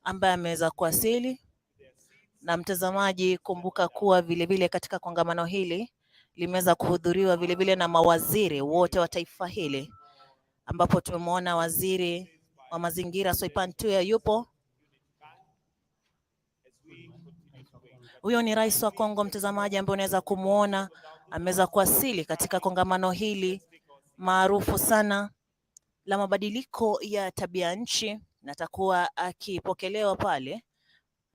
ambaye ameweza kuwasili. Na mtazamaji, kumbuka kuwa vilevile katika kongamano hili limeweza kuhudhuriwa vilevile na mawaziri wote wa taifa hili, ambapo tumemwona waziri wa mazingira Soipan Tuya yupo. Huyo ni rais wa Kongo, mtazamaji, ambaye unaweza kumuona ameweza kuwasili katika kongamano hili maarufu sana la mabadiliko ya tabia nchi, na atakuwa akipokelewa pale.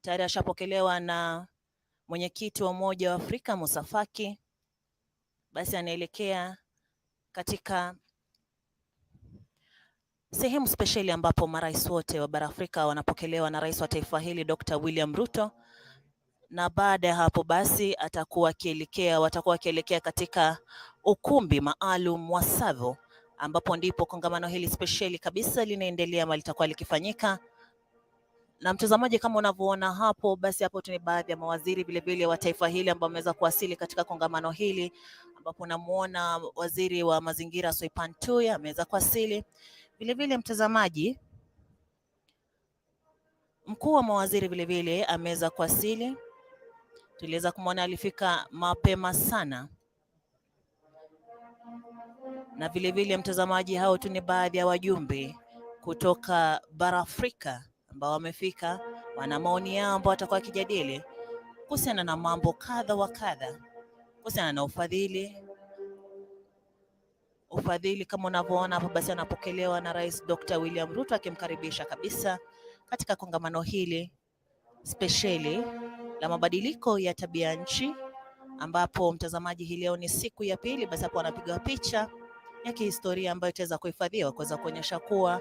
Tayari ashapokelewa na mwenyekiti wa Umoja wa Afrika Musa Faki. Basi anaelekea katika sehemu spesheli ambapo marais wote wa bara Afrika wanapokelewa na rais wa taifa hili Dr. William Ruto, na baada ya hapo basi watakuwa wakielekea katika ukumbi maalum wa Savo, ambapo ndipo kongamano hili spesheli kabisa linaendelea ama litakuwa likifanyika. Na mtazamaji, kama unavyoona hapo, basi hapo tu ni baadhi ya mawaziri vilevile wa taifa hili ambao wameweza kuwasili katika kongamano hili, ambapo unamuona waziri wa mazingira Soipan Tuya ameweza kuwasili. Vilevile mtazamaji, mkuu wa mawaziri vilevile ameweza kuwasili. Tuliweza kumwona alifika mapema sana. Na vilevile mtazamaji, hao tu ni baadhi ya wajumbe kutoka bara Afrika ambao wamefika, wana maoni yao ambao watakuwa wakijadili kuhusiana na mambo kadha wa kadha, kuhusiana na ufadhili kama unavyoona hapo. Basi anapokelewa na Rais Dr. William Ruto akimkaribisha kabisa katika kongamano hili spesheli la mabadiliko ya tabia nchi, ambapo mtazamaji, hii leo ni siku ya pili. Basi hapo anapiga picha ya kihistoria ambayo itaweza kuhifadhiwa kuweza kuonyesha kuwa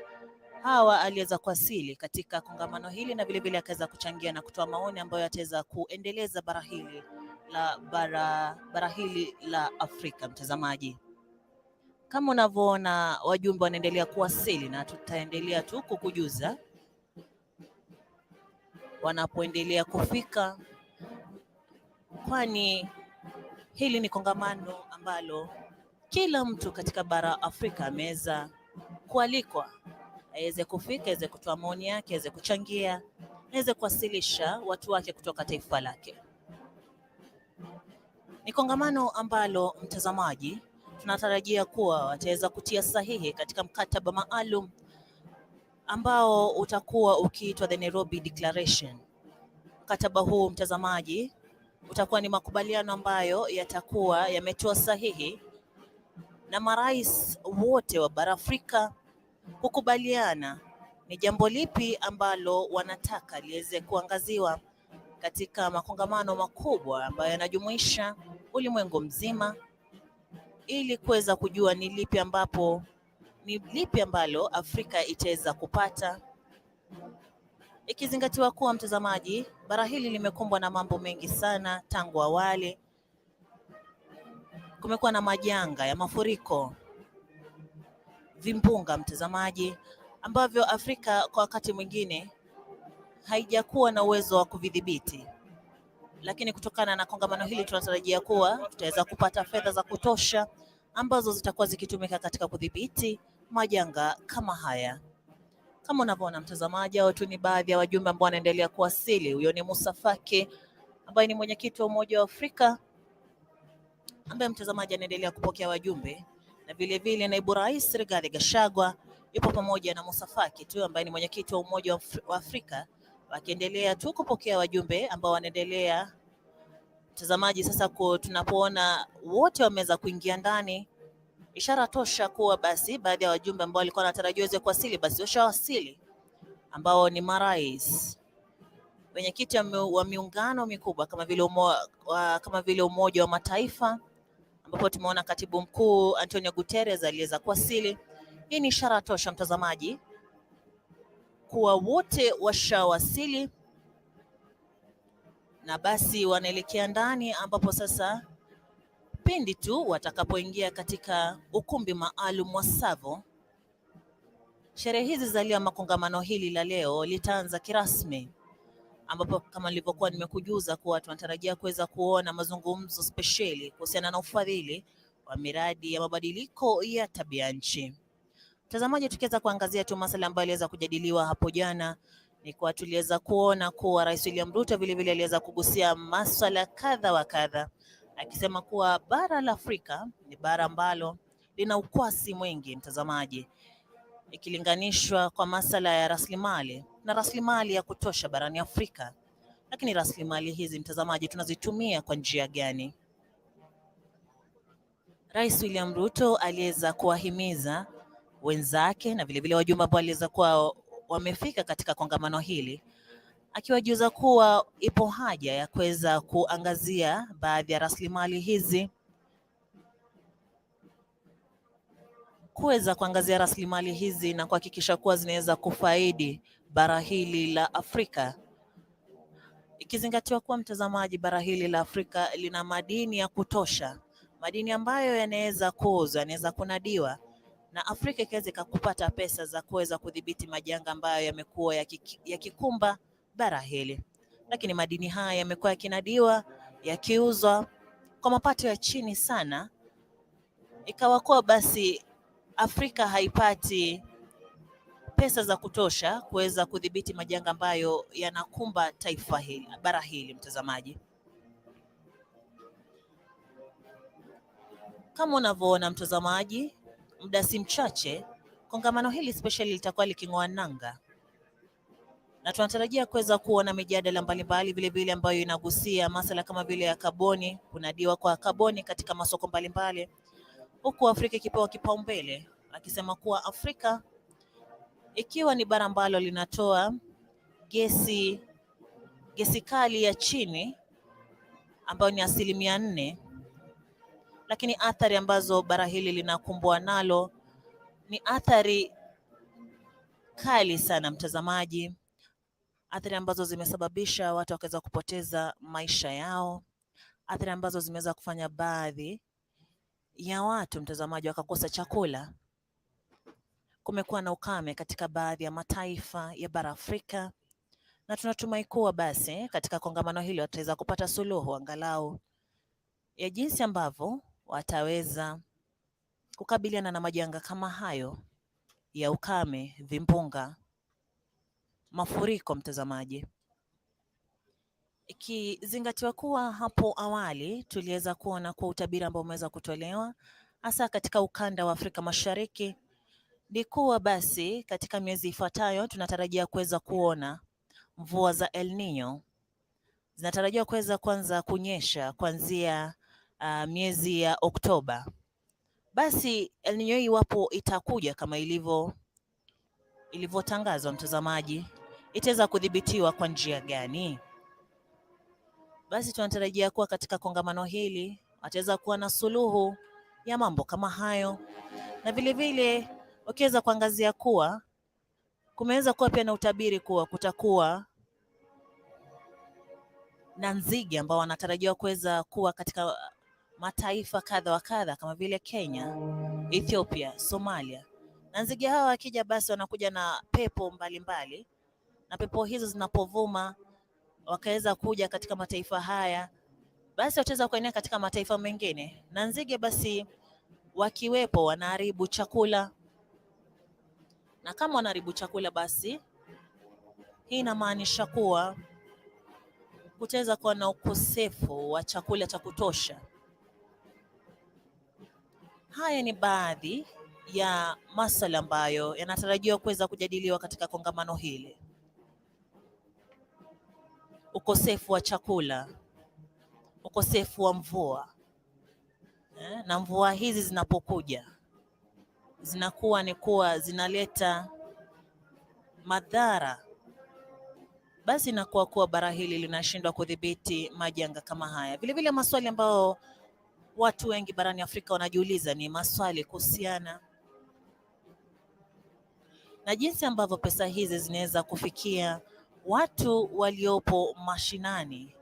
hawa aliweza kuwasili katika kongamano hili, na vilevile akaweza kuchangia na kutoa maoni ambayo yataweza kuendeleza bara hili la Afrika. Mtazamaji, kama unavyoona wajumbe wanaendelea kuwasili, na tutaendelea tu kukujuza wanapoendelea kufika, kwani hili ni kongamano ambalo kila mtu katika bara Afrika ameweza kualikwa aweze kufika, aweze kutoa maoni yake, aweze kuchangia, aweze kuwasilisha watu wake kutoka taifa lake. Ni kongamano ambalo mtazamaji, tunatarajia kuwa wataweza kutia sahihi katika mkataba maalum ambao utakuwa ukiitwa the Nairobi Declaration. Mkataba huu mtazamaji, utakuwa ni makubaliano ambayo yatakuwa yametoa sahihi na marais wote wa bara Afrika kukubaliana ni jambo lipi ambalo wanataka liweze kuangaziwa katika makongamano makubwa ambayo yanajumuisha ulimwengu mzima, ili kuweza kujua ni lipi ambalo Afrika itaweza kupata, ikizingatiwa kuwa mtazamaji, bara hili limekumbwa na mambo mengi sana tangu awali. Kumekuwa na majanga ya mafuriko, vimbunga mtazamaji, ambavyo Afrika kwa wakati mwingine haijakuwa na uwezo wa kuvidhibiti, lakini kutokana na kongamano hili tunatarajia kuwa tutaweza kupata fedha za kutosha ambazo zitakuwa zikitumika katika kudhibiti majanga kama haya. Kama unavyoona mtazamaji, hao tu ni baadhi ya wajumbe ambao wanaendelea kuwasili. Huyo ni Musa Faki ambaye ni mwenyekiti wa Umoja wa Afrika, ambaye mtazamaji anaendelea kupokea wajumbe, na vile vile naibu rais Rigathi Gachagua yupo pamoja na Musa Faki tu ambaye ni mwenyekiti wa Umoja wa Afrika, wakiendelea tu kupokea wajumbe ambao wanaendelea. Mtazamaji, sasa tunapoona wote wameweza kuingia ndani, ishara tosha kuwa basi baadhi ya wajumbe ambao walikuwa wanatarajiwa waweze kuwasili basi washawasili, ambao ni marais, wenyekiti wa miungano mikubwa kama vile Umoja wa Mataifa, ambapo tumeona katibu mkuu Antonio Guterres aliweza kuwasili. Hii ni ishara tosha mtazamaji kuwa wote washawasili, na basi wanaelekea ndani, ambapo sasa pindi tu watakapoingia katika ukumbi maalum wa Savo, sherehe hizi za leo, makongamano hili la leo litaanza kirasmi, ambapo kama nilivyokuwa nimekujuza kuwa tunatarajia kuweza kuona mazungumzo spesheli kuhusiana na ufadhili wa miradi ya mabadiliko ya tabia nchi. Mtazamaji, tukiweza kuangazia tu masuala ambayo yaliweza kujadiliwa hapo jana, ni kuwa tuliweza kuona kuwa Rais William Ruto vilevile aliweza kugusia masuala kadha wa kadha, akisema kuwa bara la Afrika ni bara ambalo lina ukwasi mwingi mtazamaji, ikilinganishwa kwa masuala ya rasilimali na rasilimali ya kutosha barani Afrika. Lakini rasilimali hizi mtazamaji, tunazitumia kwa njia gani? Rais William Ruto aliweza kuwahimiza wenzake na vilevile wajumbe ambao waliweza kuwa wamefika katika kongamano hili, akiwajuza kuwa ipo haja ya kuweza kuangazia baadhi ya rasilimali hizi, na kuhakikisha kuwa zinaweza kufaidi bara hili la Afrika, ikizingatiwa kuwa mtazamaji, bara hili la Afrika lina madini ya kutosha, madini ambayo yanaweza kuuzwa, yanaweza kunadiwa na Afrika ikaweza kupata pesa za kuweza kudhibiti majanga ambayo yamekuwa yakikumba bara hili. Lakini madini haya yamekuwa yakinadiwa, yakiuzwa kwa mapato ya chini sana, ikawa kuwa basi Afrika haipati pesa za kutosha kuweza kudhibiti majanga ambayo yanakumba taifa hili, bara hili mtazamaji. Kama unavyoona mtazamaji, muda si mchache kongamano hili special litakuwa liking'oa nanga, na tunatarajia kuweza kuona mijadala mbalimbali vile vile ambayo inagusia masuala kama vile ya kaboni, kunadiwa kwa kaboni katika masoko mbalimbali, huku Afrika ikipewa kipaumbele, akisema kuwa Afrika ikiwa ni bara ambalo linatoa gesi kali ya chini ambayo ni 4%, lakini athari ambazo bara hili linakumbwa nalo ni athari kali sana mtazamaji, athari ambazo zimesababisha watu wakaweza kupoteza maisha yao, athari ambazo zimeweza kufanya baadhi ya watu mtazamaji wakakosa chakula. Kumekuwa na ukame katika baadhi ya mataifa ya bara Afrika, na tunatumai kuwa basi katika kongamano hili wataweza kupata suluhu angalau ya jinsi ambavyo wataweza kukabiliana na majanga kama hayo ya ukame, vimbunga, mafuriko mtazamaji. Ikizingatiwa kuwa hapo awali tuliweza kuona kwa utabiri ambao umeweza kutolewa hasa katika ukanda wa Afrika Mashariki, ni kuwa basi katika miezi ifuatayo tunatarajia kuweza kuona mvua za El Nino zinatarajiwa kuweza kuanza kunyesha kuanzia miezi ya Oktoba. Basi El Nino iwapo itakuja kama ilivyotangazwa mtazamaji, itaweza kudhibitiwa kwa njia gani? Basi tunatarajia kuwa katika kongamano hili wataweza kuwa na suluhu ya mambo kama hayo, na vile vile wakiweza kuangazia kuwa kumeweza kuwa pia na utabiri kuwa kutakuwa na nzige ambao wanatarajiwa kuweza kuwa katika mataifa kadha wa kadha kama vile Kenya, Ethiopia, Somalia. Na nzige hawa wakija basi wanakuja na pepo mbalimbali, na pepo hizo zinapovuma wakaweza kuja katika mataifa haya, basi wataweza kuenea katika mataifa mengine, na nzige basi wakiwepo wanaharibu chakula, na kama wanaharibu chakula basi hii inamaanisha kuwa kutaweza kuwa na ukosefu wa chakula cha kutosha. Haya ni baadhi ya masuala ambayo yanatarajiwa kuweza kujadiliwa katika kongamano hili. Ukosefu wa chakula, ukosefu wa mvua, na mvua hizi zinapokuja zinakuwa ni kuwa zinaleta madhara, basi inakuwa kuwa bara hili linashindwa kudhibiti majanga kama haya. Vile vile maswali ambayo watu wengi barani Afrika wanajiuliza ni maswali kuhusiana na jinsi ambavyo pesa hizi zinaweza kufikia watu waliopo mashinani,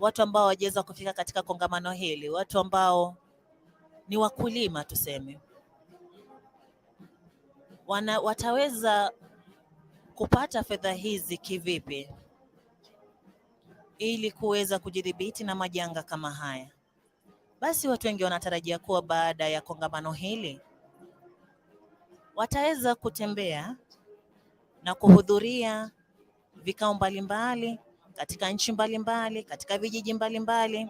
watu ambao hawajaweza kufika katika kongamano hili, watu ambao ni wakulima tuseme, wataweza kupata fedha hizi kivipi ili kuweza kujidhibiti na majanga kama haya? Basi watu wengi wanatarajia kuwa baada ya kongamano hili wataweza kutembea na kuhudhuria vikao mbalimbali katika nchi mbalimbali, katika vijiji mbalimbali,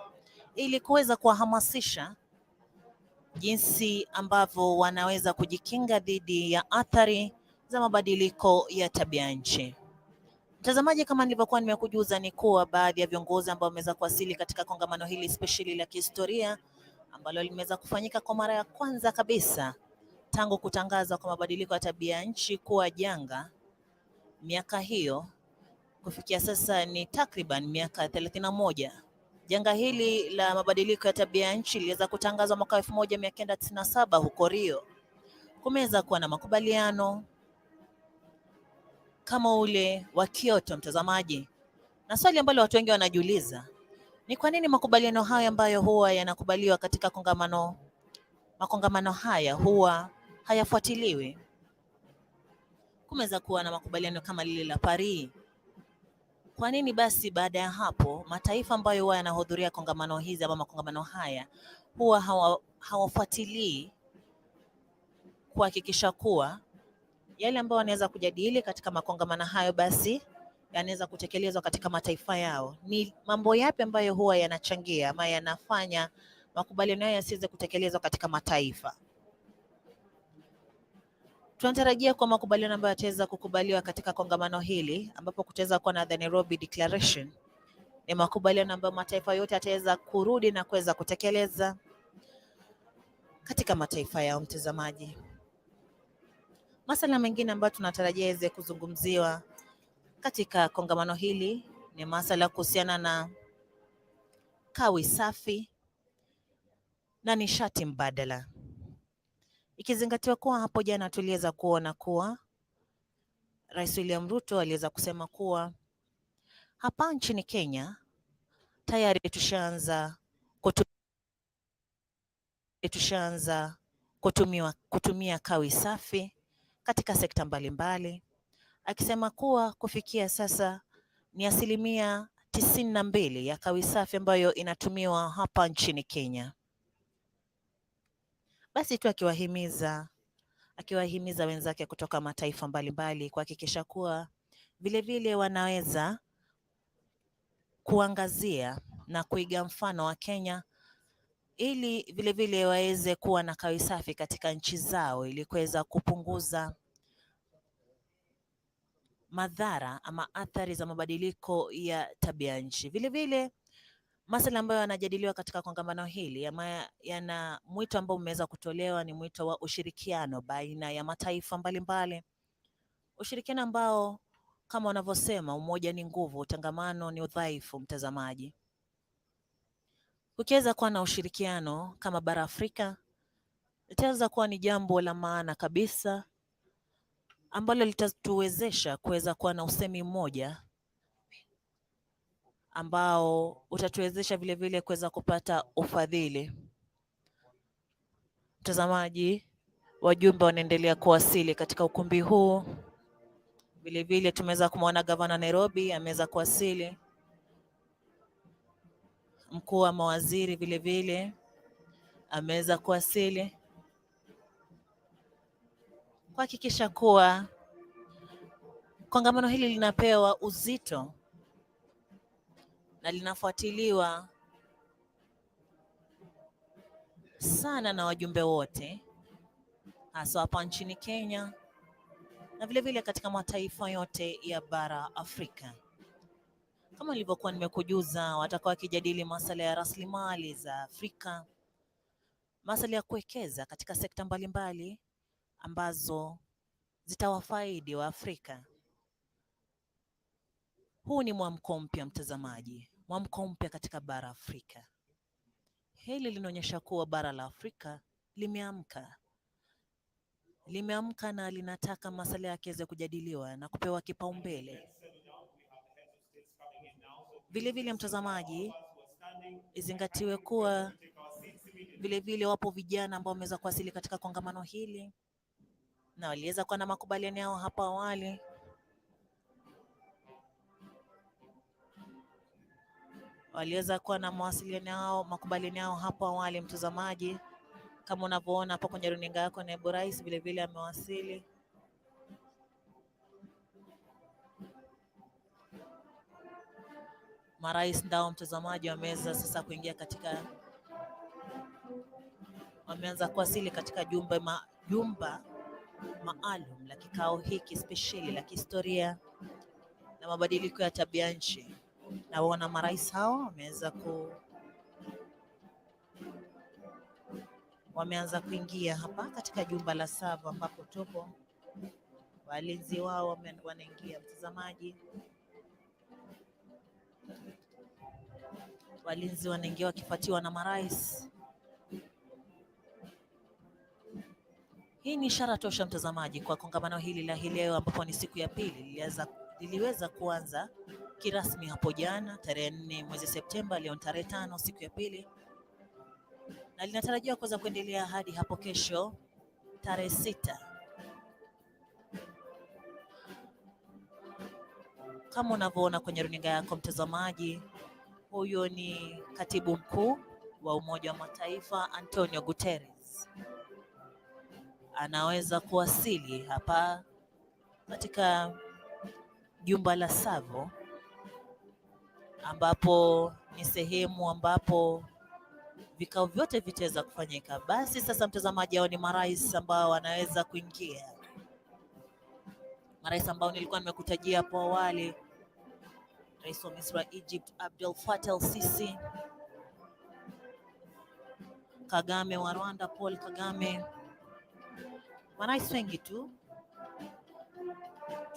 ili kuweza kuwahamasisha jinsi ambavyo wanaweza kujikinga dhidi ya athari za mabadiliko ya tabia nchi. Mtazamaji, kama nilivyokuwa nimekujuza, ni kuwa baadhi ya viongozi ambao wameweza kuwasili katika kongamano hili spesheli la kihistoria ambalo limeweza kufanyika kwa mara ya kwanza kabisa tangu kutangazwa kwa mabadiliko ya tabia nchi kuwa janga. Miaka hiyo kufikia sasa ni takriban miaka 31. Janga hili la mabadiliko ya tabia nchi liliweza kutangazwa mwaka 1997 huko Rio. Kumeweza kuwa na makubaliano kama ule wa Kyoto, mtazamaji, na swali ambalo watu wengi wanajiuliza ni kwa nini makubaliano haya ambayo huwa yanakubaliwa katika makongamano haya huwa hayafuatiliwi. Kumeweza kuwa na makubaliano kama lile la Paris. Kwa nini basi baada ya hapo mataifa ambayo huwa yanahudhuria kongamano hizi ama makongamano haya huwa hawafuatilii kuhakikisha kuwa yale ambayo wanaweza kujadili katika makongamano hayo basi yanaweza kutekelezwa katika mataifa yao? Ni mambo yapi ambayo huwa yanachangia ama yanafanya makubaliano hayo yasiweze kutekelezwa katika mataifa? Tunatarajia kwa makubaliano ambayo yataweza kukubaliwa katika kongamano hili, ambapo kutaweza kuwa na the Nairobi Declaration, ni makubaliano ambayo mataifa yote yataweza kurudi na kuweza kutekeleza katika mataifa yao. Mtazamaji, masuala mengine ambayo tunatarajia yaweze kuzungumziwa katika kongamano hili ni masuala kuhusiana na kawi safi na nishati mbadala, ikizingatiwa kuwa hapo jana tuliweza kuona kuwa Rais William Ruto aliweza kusema kuwa hapa nchini Kenya tayari kutumia kawi safi katika sekta mbalimbali, akisema kuwa kufikia sasa ni 92% ya kawi safi ambayo inatumiwa hapa nchini Kenya. Basi tu akiwahimiza wenzake kutoka mataifa mbalimbali kuhakikisha kuwa vilevile wanaweza kuangazia na kuiga mfano wa Kenya, ili vilevile waweze kuwa na kawi safi katika nchi zao, ili kuweza kupunguza madhara ama athari za mabadiliko ya tabia nchi. Vilevile masuala ambayo yanajadiliwa katika kongamano hili ama yana mwito ambao umeweza kutolewa ni mwito wa ushirikiano baina ya mataifa mbalimbali, ushirikiano ambao kama wanavyosema umoja ni nguvu, utangamano ni udhaifu. Mtazamaji, ukiweza kuwa na ushirikiano kama bara Afrika, itaweza kuwa ni jambo la maana kabisa ambalo litatuwezesha kuweza kuwa na usemi mmoja ambao utatuwezesha vilevile kuweza kupata ufadhili. Mtazamaji, wajumbe wanaendelea kuwasili katika ukumbi huu. Vilevile tumeweza kumwona gavana Nairobi ameweza kuwasili, mkuu wa mawaziri vilevile ameweza kuwasili kuhakikisha kuwa kongamano hili linapewa uzito na linafuatiliwa sana na wajumbe wote, hasa hapa nchini Kenya na vilevile katika mataifa yote ya bara Afrika. Kama nilivyokuwa nimekujuza, watakuwa wakijadili masuala ya rasilimali za Afrika, masuala ya kuwekeza katika sekta mbalimbali ambazo zitawafaidi wa Afrika. Huu ni mwamko mpya mtazamaji, mwamko mpya katika bara Afrika. Hili linaonyesha kuwa bara la Afrika limeamka na linataka masuala yake yaweze kujadiliwa na kupewa kipaumbele. Vilevile mtazamaji, izingatiwe kuwa vilevile wapo vijana ambao wameweza kuwasili katika kongamano hili na waliweza kuwa na makubaliano yao hapo awali. Waliweza kuwa na makubaliano yao hapo awali mtazamaji, kama unavyoona hapo kwenye runinga yako. Naibu Rais vilevile amewasili. Marais ndao mtazamaji wameweza sasa kuingia katika, wameanza kuwasili katika jumba maalum la kikao hiki spesheli la kihistoria na mabadiliko ya tabia nchi. Na wana marais hao wameanza kuingia hapa katika jumba la Savo ambapo tupo, walinzi wao wanaingia mtazamaji, walinzi wanaingia wakifuatiwa na marais. Hii ni ishara tosha mtazamaji kwa kongamano hili la hii leo, ambapo ni siku ya pili, liliweza kuanza kirasmi hapo jana tarehe 4 mwezi Septemba, leo tarehe 5 siku ya pili, na linatarajiwa kuweza kuendelea hadi hapo kesho tarehe 6. Kama unavyoona kwenye runinga yako mtazamaji, huyo ni katibu mkuu wa Umoja wa Mataifa Antonio Guterres, anaweza kuwasili hapa katika jumba la Savo, ambapo ni sehemu ambapo vikao vyote vitaweza kufanyika. Basi sasa mtazamaji, hao ni marais ambao wanaweza kuingia, marais ambao nilikuwa nimekutajia hapo awali: Rais wa Misri wa Egypt Abdel Fattah el-Sisi, Kagame wa Rwanda Paul Kagame, marais wengi tu.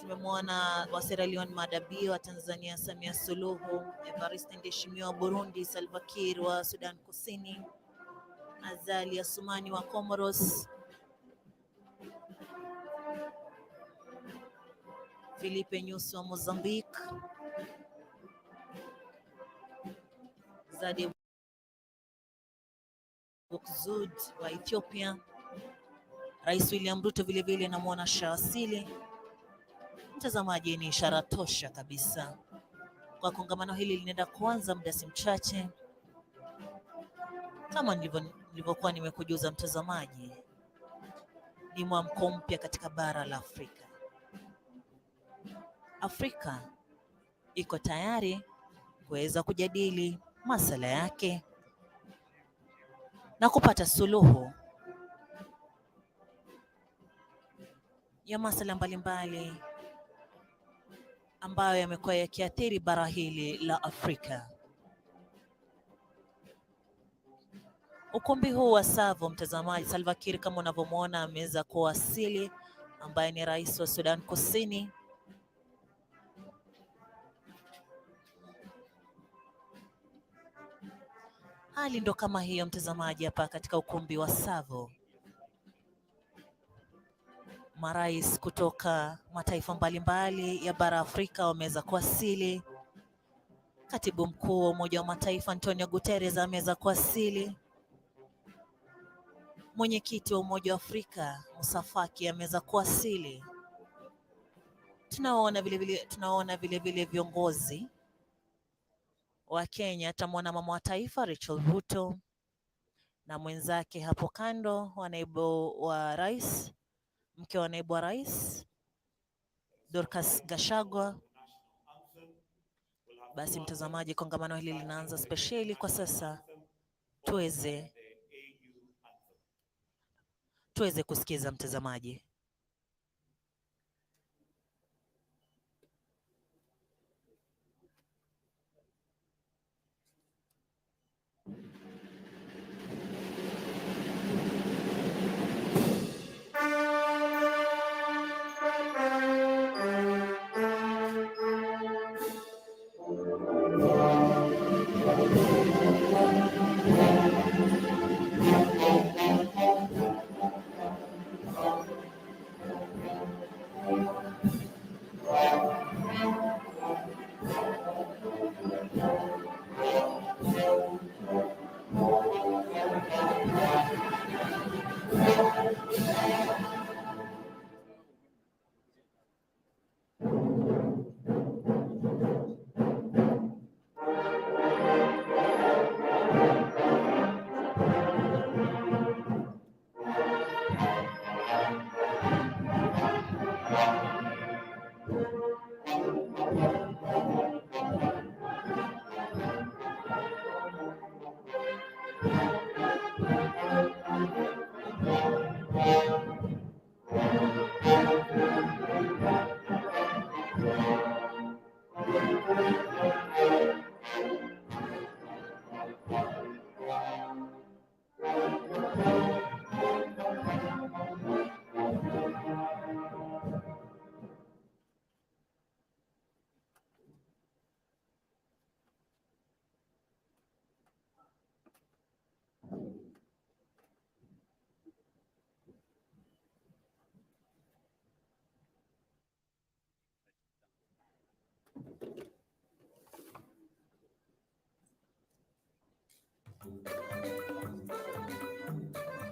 Tumemwona wa Sierra Leone Madabi, wa Tanzania Samia Suluhu, Evariste Ndayishimiye wa Burundi, Salva Kiir wa Sudan Kusini, Azali Assoumani wa Comoros, Filipe Nyusi wa Mozambique, Zade Boukzoud wa Ethiopia, Rais William Ruto vilevile namwona shawasili. Mtazamaji, ni ishara tosha kabisa kwa kongamano hili linaenda kuanza muda si mchache. Kama nilivyokuwa nimekujuza mtazamaji, ni mwamko mpya katika bara la Afrika. Afrika iko tayari kuweza kujadili masuala yake na kupata suluhu ya masuala mbalimbali ambayo yamekuwa yakiathiri bara hili la Afrika. Ukumbi huu wa Savo mtazamaji, Salva Kiir kama unavyomwona ameweza kuwasili, ambaye ni rais wa Sudan Kusini. Hali ndo kama hiyo mtazamaji, hapa katika ukumbi wa Savo. Marais kutoka mataifa mbalimbali ya bara Afrika wameweza kuwasili. Katibu mkuu wa Umoja wa Mataifa Antonio Guterres ameweza kuwasili. Mwenyekiti wa Umoja wa Afrika Musa Faki ameweza kuwasili. Tunaona vile viongozi wa Kenya, tamwona mama wa taifa Rachel Ruto na mwenzake hapo kando wa naibu wa rais, mke wa naibu wa rais Dorcas Gachagua. Basi mtazamaji, kongamano hili linaanza spesheli kwa sasa. Tuweze kusikiza mtazamaji.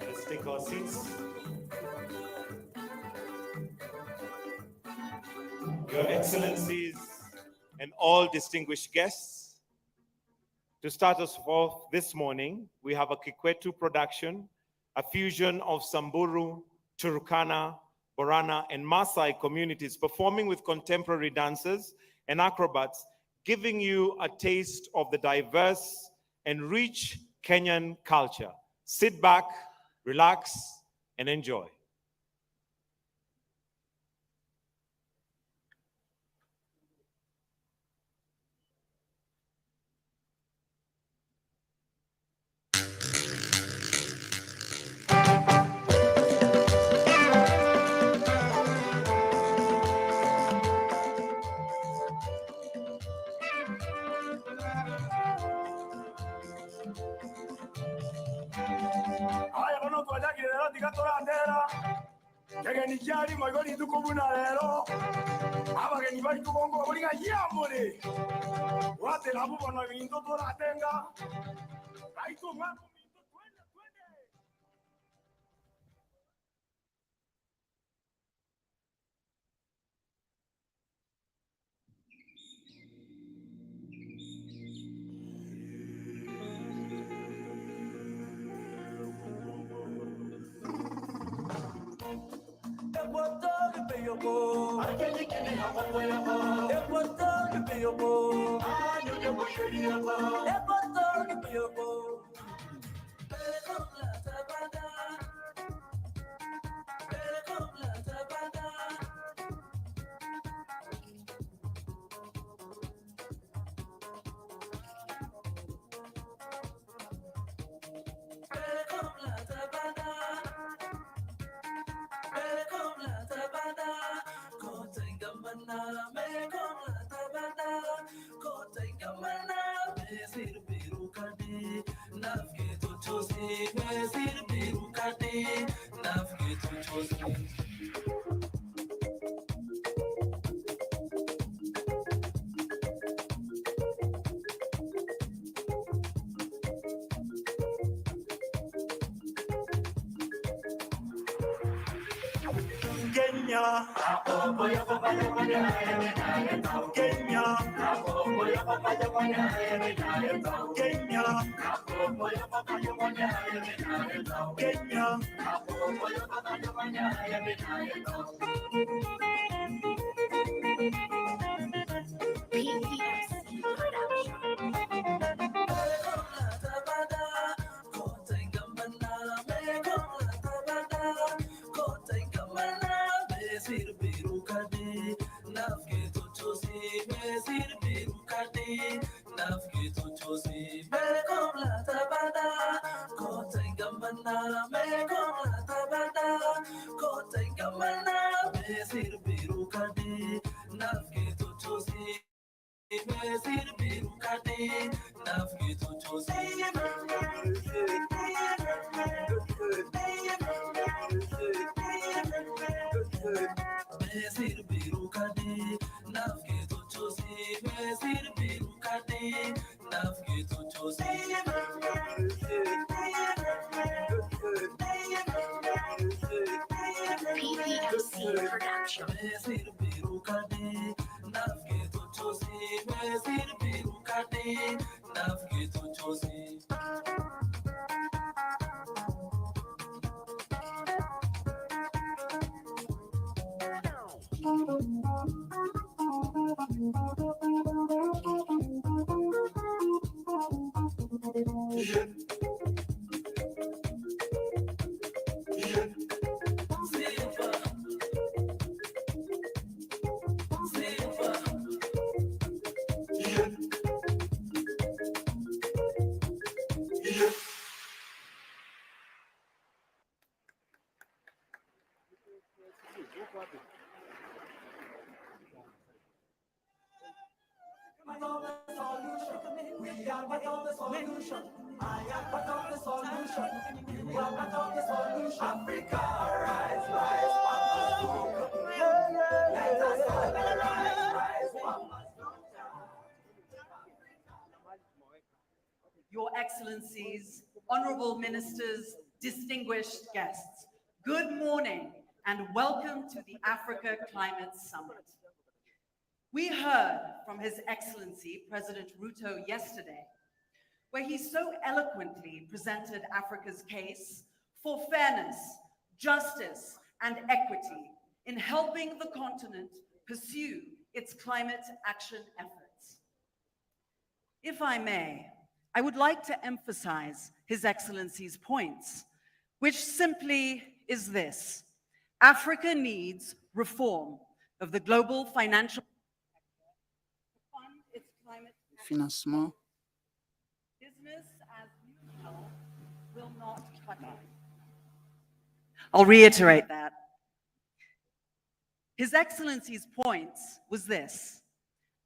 Let's take our seats. Your Excellencies and all distinguished guests, to start us off this morning, we have a Kikwetu production, a fusion of Samburu, Turkana, Borana, and Maasai communities performing with contemporary dancers and acrobats, giving you a taste of the diverse and rich Kenyan culture. Sit back, relax, and enjoy. Kegeni kyali magoli tukubuna lero abageni bali kubongo bulinga yamule wate labu bano bintu tolatenga kaitu mwa Kenya, are part of the solution. I am part of the solution. You are part of the solution. Africa, rise, rise, Mama. Let us all rise, rise, Mama. Your Excellencies, honorable ministers, distinguished guests, good morning and welcome to the Africa Climate Summit. We heard from His Excellency President Ruto yesterday, where he so eloquently presented Africa's case for fairness, justice, and equity in helping the continent pursue its climate action efforts. If I may, I would like to emphasize His Excellency's points, which simply is this: Africa needs reform of the global financial to fund its climate Financement. business as usual will not cut it. I'll reiterate that. His Excellency's points was this: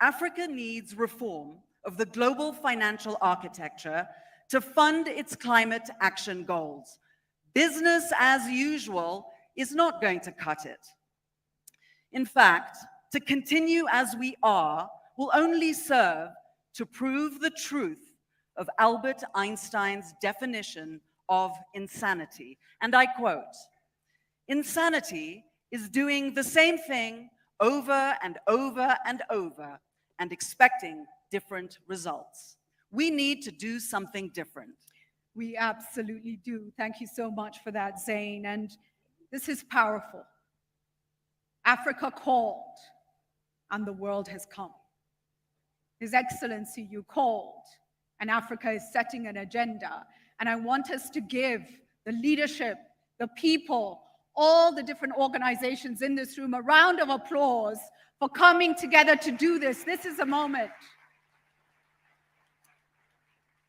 Africa needs reform of the global financial architecture to fund its climate action goals. Business as usual is not going to cut it. In fact, to continue as we are will only serve to prove the truth of Albert Einstein's definition of insanity. And I quote, "Insanity is doing the same thing over and over and over and expecting different results. We need to do something different." We absolutely do. Thank you so much for that, Zain. And this is powerful. Africa called, and the world has come. His Excellency, you called, and Africa is setting an agenda. And I want us to give the leadership, the people, all the different organizations in this room a round of applause for coming together to do this. This is a moment.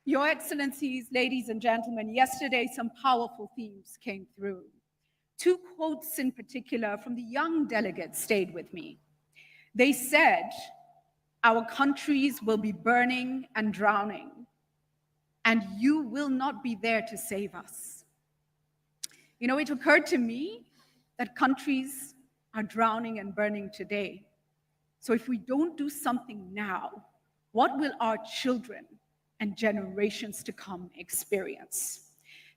Your Excellencies, ladies and gentlemen, yesterday some powerful themes came through. Two quotes in particular from the young delegates stayed with me. They said, "Our countries will be burning and drowning, and you will not be there to save us." You know, it occurred to me that countries are drowning and burning today. So if we don't do something now, what will our children and generations to come experience?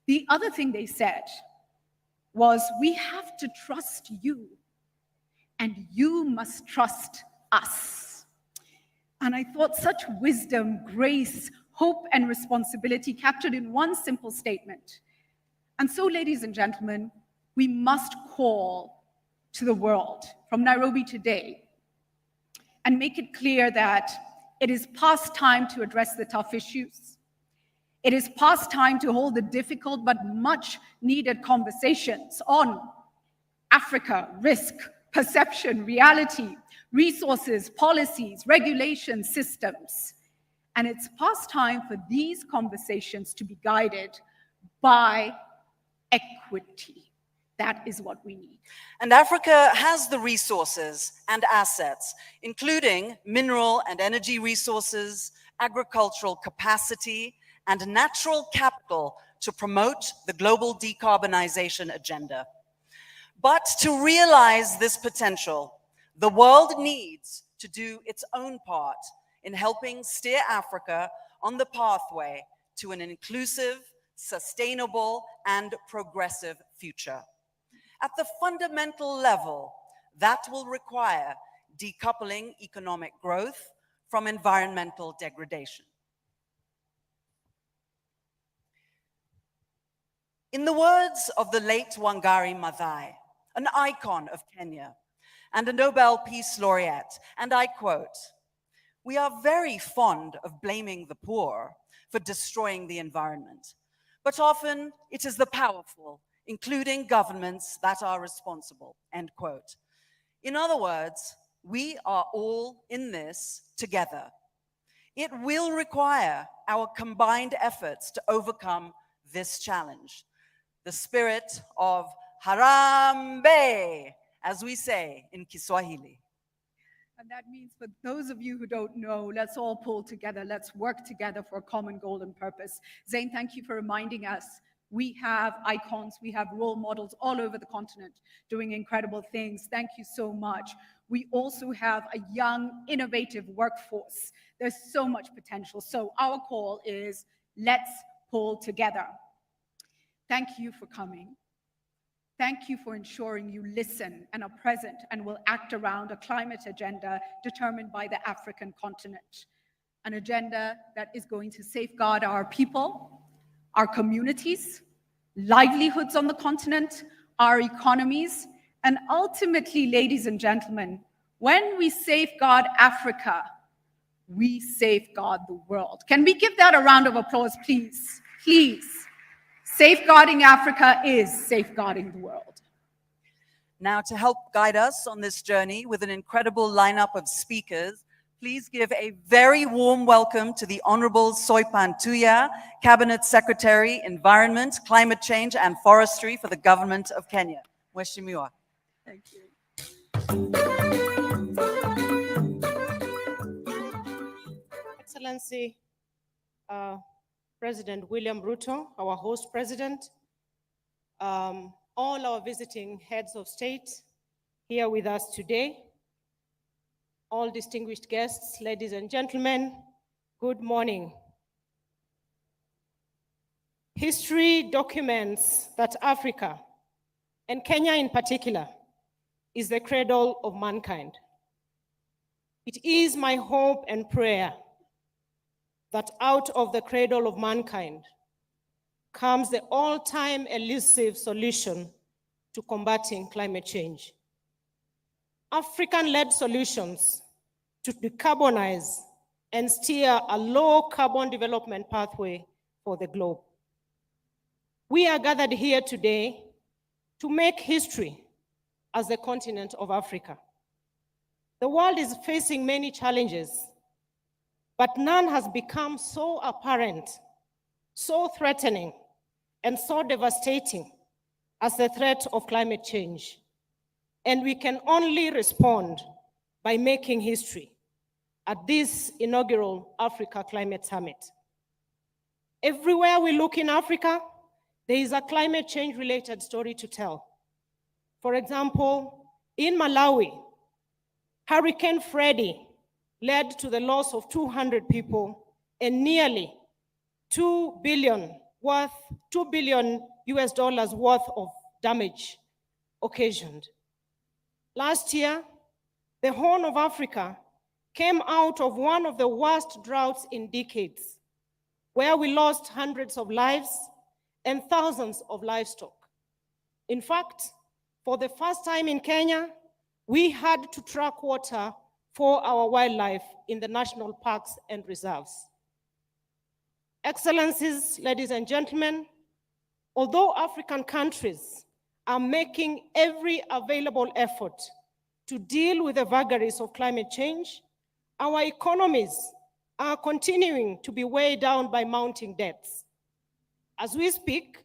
The other thing they said was, we have to trust you, and you must trust us. And I thought such wisdom, grace, hope, and responsibility captured in one simple statement. And so, ladies and gentlemen, we must call to the world from Nairobi today and make it clear that it is past time to address the tough issues. It is past time to hold the difficult but much needed conversations on Africa, risk, perception, reality, resources, policies, regulations, systems. And it's past time for these conversations to be guided by equity. That is what we need. And Africa has the resources and assets, including mineral and energy resources, agricultural capacity, and natural capital to promote the global decarbonization agenda. But to realize this potential, the world needs to do its own part in helping steer Africa on the pathway to an inclusive, sustainable, and progressive future. At the fundamental level, that will require decoupling economic growth from environmental degradation. In the words of the late Wangari Maathai, an icon of Kenya and a Nobel Peace Laureate, and I quote, "We are very fond of blaming the poor for destroying the environment, but often it is the powerful, including governments, that are responsible," end quote. In other words, we are all in this together. It will require our combined efforts to overcome this challenge. The spirit of Harambee, as we say in Kiswahili. And that means for those of you who don't know, let's all pull together, let's work together for a common goal and purpose. Zain, thank you for reminding us. We have icons, we have role models all over the continent doing incredible things. Thank you so much. We also have a young, innovative workforce. There's so much potential. So our call is, let's pull together. Thank you for coming. Thank you for ensuring you listen and are present and will act around a climate agenda determined by the African continent. An agenda that is going to safeguard our people, our communities, livelihoods on the continent, our economies, and ultimately, ladies and gentlemen, when we safeguard Africa, we safeguard the world. Can we give that a round of applause, please? Please. Safeguarding Africa is safeguarding the world. Now, to help guide us on this journey with an incredible lineup of speakers, please give a very warm welcome to the Honorable Soipan Tuya, Cabinet Secretary, Environment, Climate Change and Forestry for the Government of Kenya. Mheshimiwa. Thank you. Excellency, President William Ruto, our host president, all our visiting heads of state here with us today, all distinguished guests, ladies and gentlemen, good morning. History documents that Africa, and Kenya in particular, is the cradle of mankind. It is my hope and prayer that out of the cradle of mankind comes the all-time elusive solution to combating climate change. African-led solutions to decarbonize and steer a low-carbon development pathway for the globe. We are gathered here today to make history as the continent of Africa. The world is facing many challenges, but none has become so apparent, so threatening, and so devastating as the threat of climate change. And we can only respond by making history at this inaugural Africa Climate Summit. Everywhere we look in Africa, there is a climate change related story to tell. For example, in Malawi, Hurricane Freddy led to the loss of 200 people and nearly $2 billion US dollars worth of damage occasioned. Last year, the Horn of Africa came out of one of the worst droughts in decades, where we lost hundreds of lives and thousands of livestock. In fact, for the first time in Kenya, we had to track water for our wildlife in the national parks and reserves. Excellencies, ladies and gentlemen, although African countries are making every available effort to deal with the vagaries of climate change, our economies are continuing to be weighed down by mounting debts. As we speak,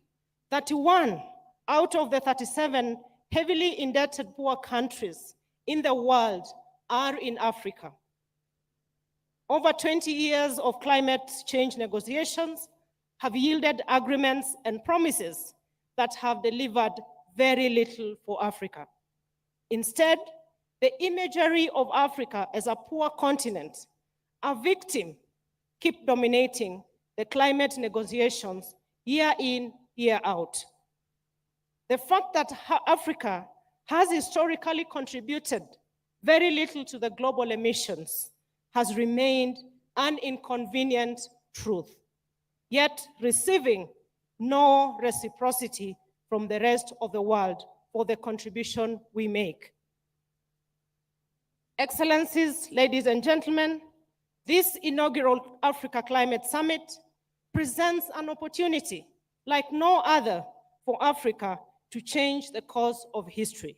31 out of the 37 heavily indebted poor countries in the world are in Africa. Over 20 years of climate change negotiations have yielded agreements and promises that have delivered very little for Africa. Instead, the imagery of Africa as a poor continent, a victim, keep dominating the climate negotiations year in, year out. The fact that Africa has historically contributed very little to the global emissions has remained an inconvenient truth, yet receiving no reciprocity from the rest of the world for the contribution we make. Excellencies, ladies and gentlemen, this inaugural Africa Climate Summit presents an opportunity like no other for Africa to change the course of history.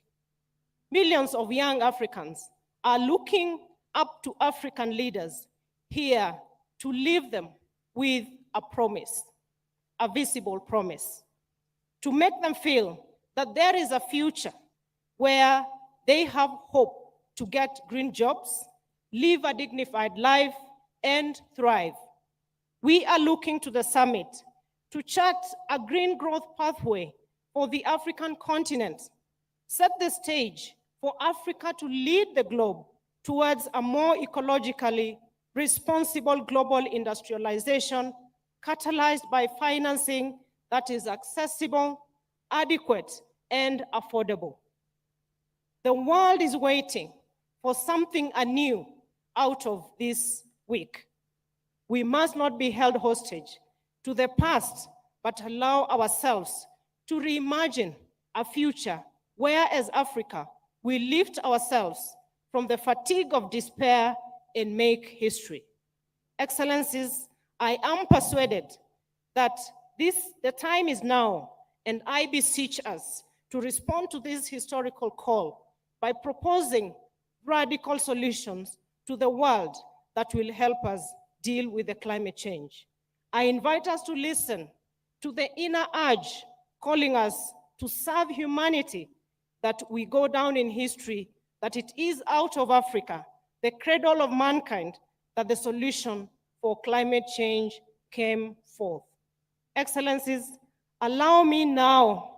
Millions of young Africans are looking up to African leaders here to leave them with a promise, a visible promise, to make them feel that there is a future where they have hope to get green jobs, live a dignified life, and thrive. We are looking to the summit to chart a green growth pathway for the African continent, set the stage for Africa to lead the globe towards a more ecologically responsible global industrialization, catalyzed by financing that is accessible, adequate, and affordable. The world is waiting for something anew out of this week. We must not be held hostage to the past, but allow ourselves to reimagine a future where, as Africa, we lift ourselves from the fatigue of despair and make history. Excellencies, I am persuaded that the time is now, and I beseech us to respond to this historical call by proposing radical solutions to the world that will help us deal with the climate change. I invite us to listen to the inner urge calling us to serve humanity, that we go down in history, that it is out of Africa, the cradle of mankind, that the solution for climate change came forth. Excellencies, allow me now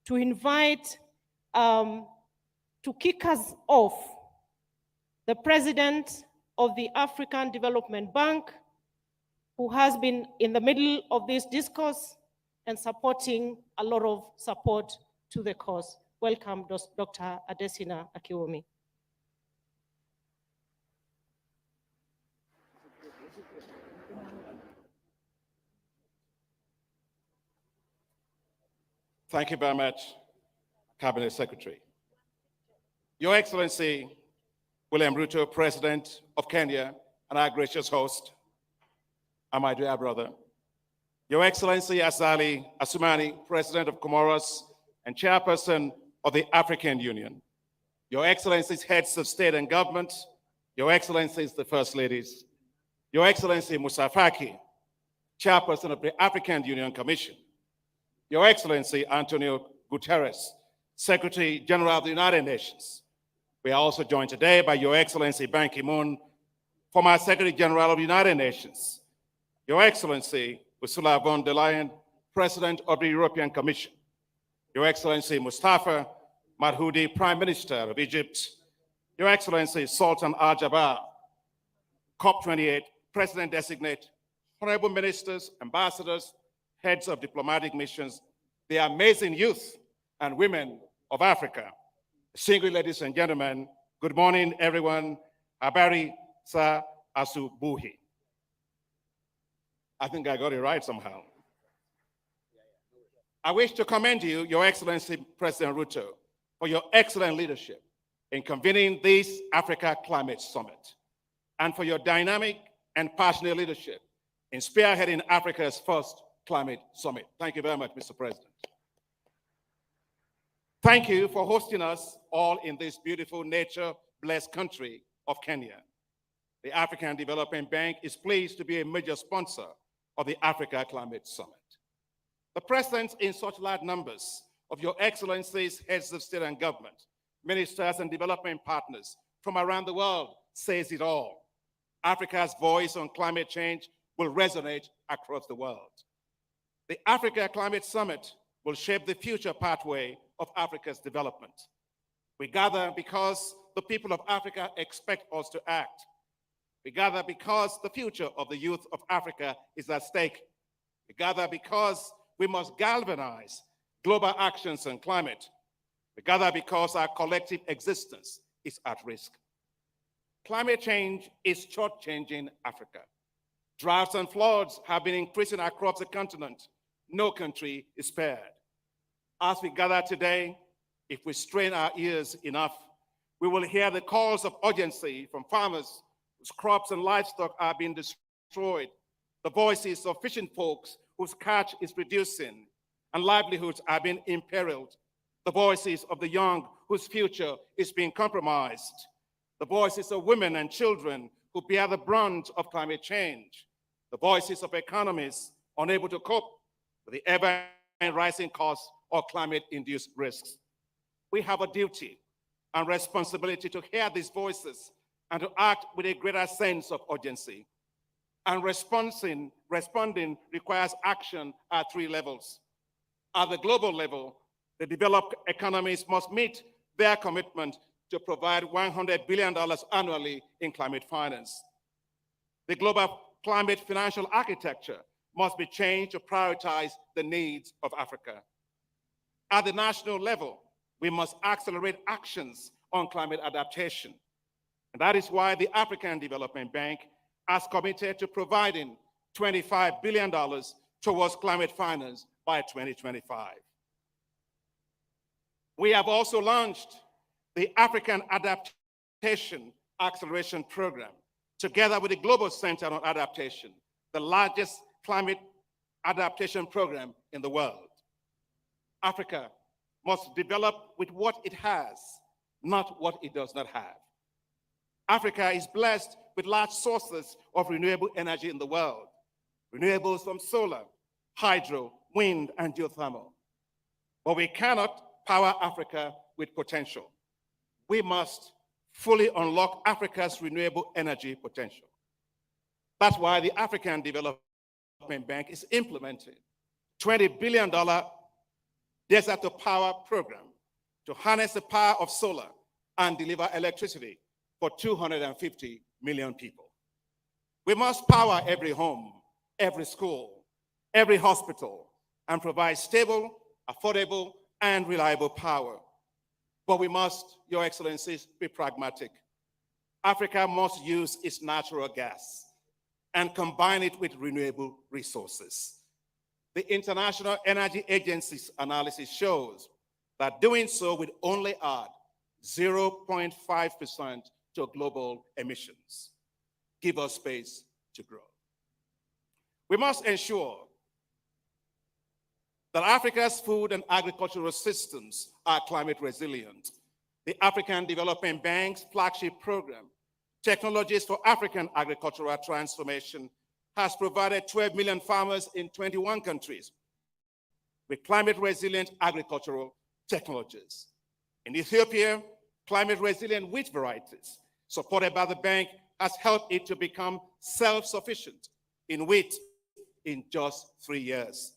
to invite, to kick us off, the President of the African Development Bank, who has been in the middle of this discourse and supporting a lot of support to the cause. Welcome, Dr. Adesina Akiwumi. Thank you very much, Cabinet Secretary. Your Excellency, William Ruto, President of Kenya, and our gracious host, and my dear brother. Your Excellency, Azali Assoumani, President of Comoros and Chairperson of the African Union. Your Excellencies, Heads of State and Government, Your Excellencies, the First Ladies, Your Excellency Moussa Faki, Chairperson of the African Union Commission, Your Excellency Antonio Guterres, Secretary General of the United Nations. We are also joined today by Your Excellency Ban Ki-moon, former Secretary General of the United Nations, Your Excellency Ursula von der Leyen, President of the European Commission, Your Excellency Mustafa Madhoudi, Prime Minister of Egypt, Your Excellency Sultan Al-Jaber, COP28 President-designate, honorable ministers, ambassadors, heads of diplomatic missions, the amazing youth and women of Africa. Single ladies and gentlemen, good morning, everyone. Habari sa asubuhi. I think I got it right somehow. I wish to commend you, Your Excellency President Ruto, for your excellent leadership in convening this Africa Climate Summit, and for your dynamic and passionate leadership in spearheading Africa's first climate summit. Thank you very much, Mr. President. Thank you for hosting us all in this beautiful nature-blessed country of Kenya. The African Development Bank is pleased to be a major sponsor of the Africa Climate Summit. The presence in such large numbers of Your Excellencies, heads of state and government, ministers and development partners from around the world says it all. Africa's voice on climate change will resonate across the world. The Africa Climate Summit will shape the future pathway of Africa's development. We gather because the people of Africa expect us to act. We gather because the future of the youth of Africa is at stake. We gather because we must galvanize global actions on climate. We gather because our collective existence is at risk. Climate change is short-changing Africa. Droughts and floods have been increasing across the continent. No country is spared. As we gather today, if we strain our ears enough, we will hear the calls of urgency from farmers whose crops and livestock are being destroyed, the voices of fishing folks whose catch is reducing and livelihoods are being imperiled, the voices of the young whose future is being compromised, the voices of women and children who bear the brunt of climate change, the voices of economies unable to cope with the ever-rising costs of climate-induced risks. We have a duty and responsibility to hear these voices and to act with a greater sense of urgency. And responding requires action at 3 levels. At the global level, the developed economies must meet their commitment to provide $100 billion annually in climate finance. The global climate financial architecture must be changed to prioritize the needs of Africa. At the national level, we must accelerate actions on climate adaptation. And that is why the African Development Bank has committed to providing $25 billion towards climate finance by 2025. We have also launched the African Adaptation Acceleration Program, together with the Global Center on Adaptation, the largest climate adaptation program in the world. Africa must develop with what it has, not what it does not have. Africa is blessed with large sources of renewable energy in the world, renewables from solar, hydro, wind, and geothermal. But we cannot power Africa with potential. We must fully unlock Africa's renewable energy potential. That's why the African Development Bank is implementing $20 billion Desert to Power program to harness the power of solar and deliver electricity for 250 million people. We must power every home, every school, every hospital, and provide stable, affordable, and reliable power. But we must, Your Excellencies, be pragmatic. Africa must use its natural gas and combine it with renewable resources. The International Energy Agency's analysis shows that doing so would only add 0.5% to global emissions. Give us space to grow. We must ensure that Africa's food and agricultural systems are climate resilient. The African Development Bank's flagship program, Technologies for African Agricultural Transformation, has provided 12 million farmers in 21 countries with climate-resilient agricultural technologies. In Ethiopia, climate-resilient wheat varieties supported by the bank has helped it to become self-sufficient in wheat in just 3 years.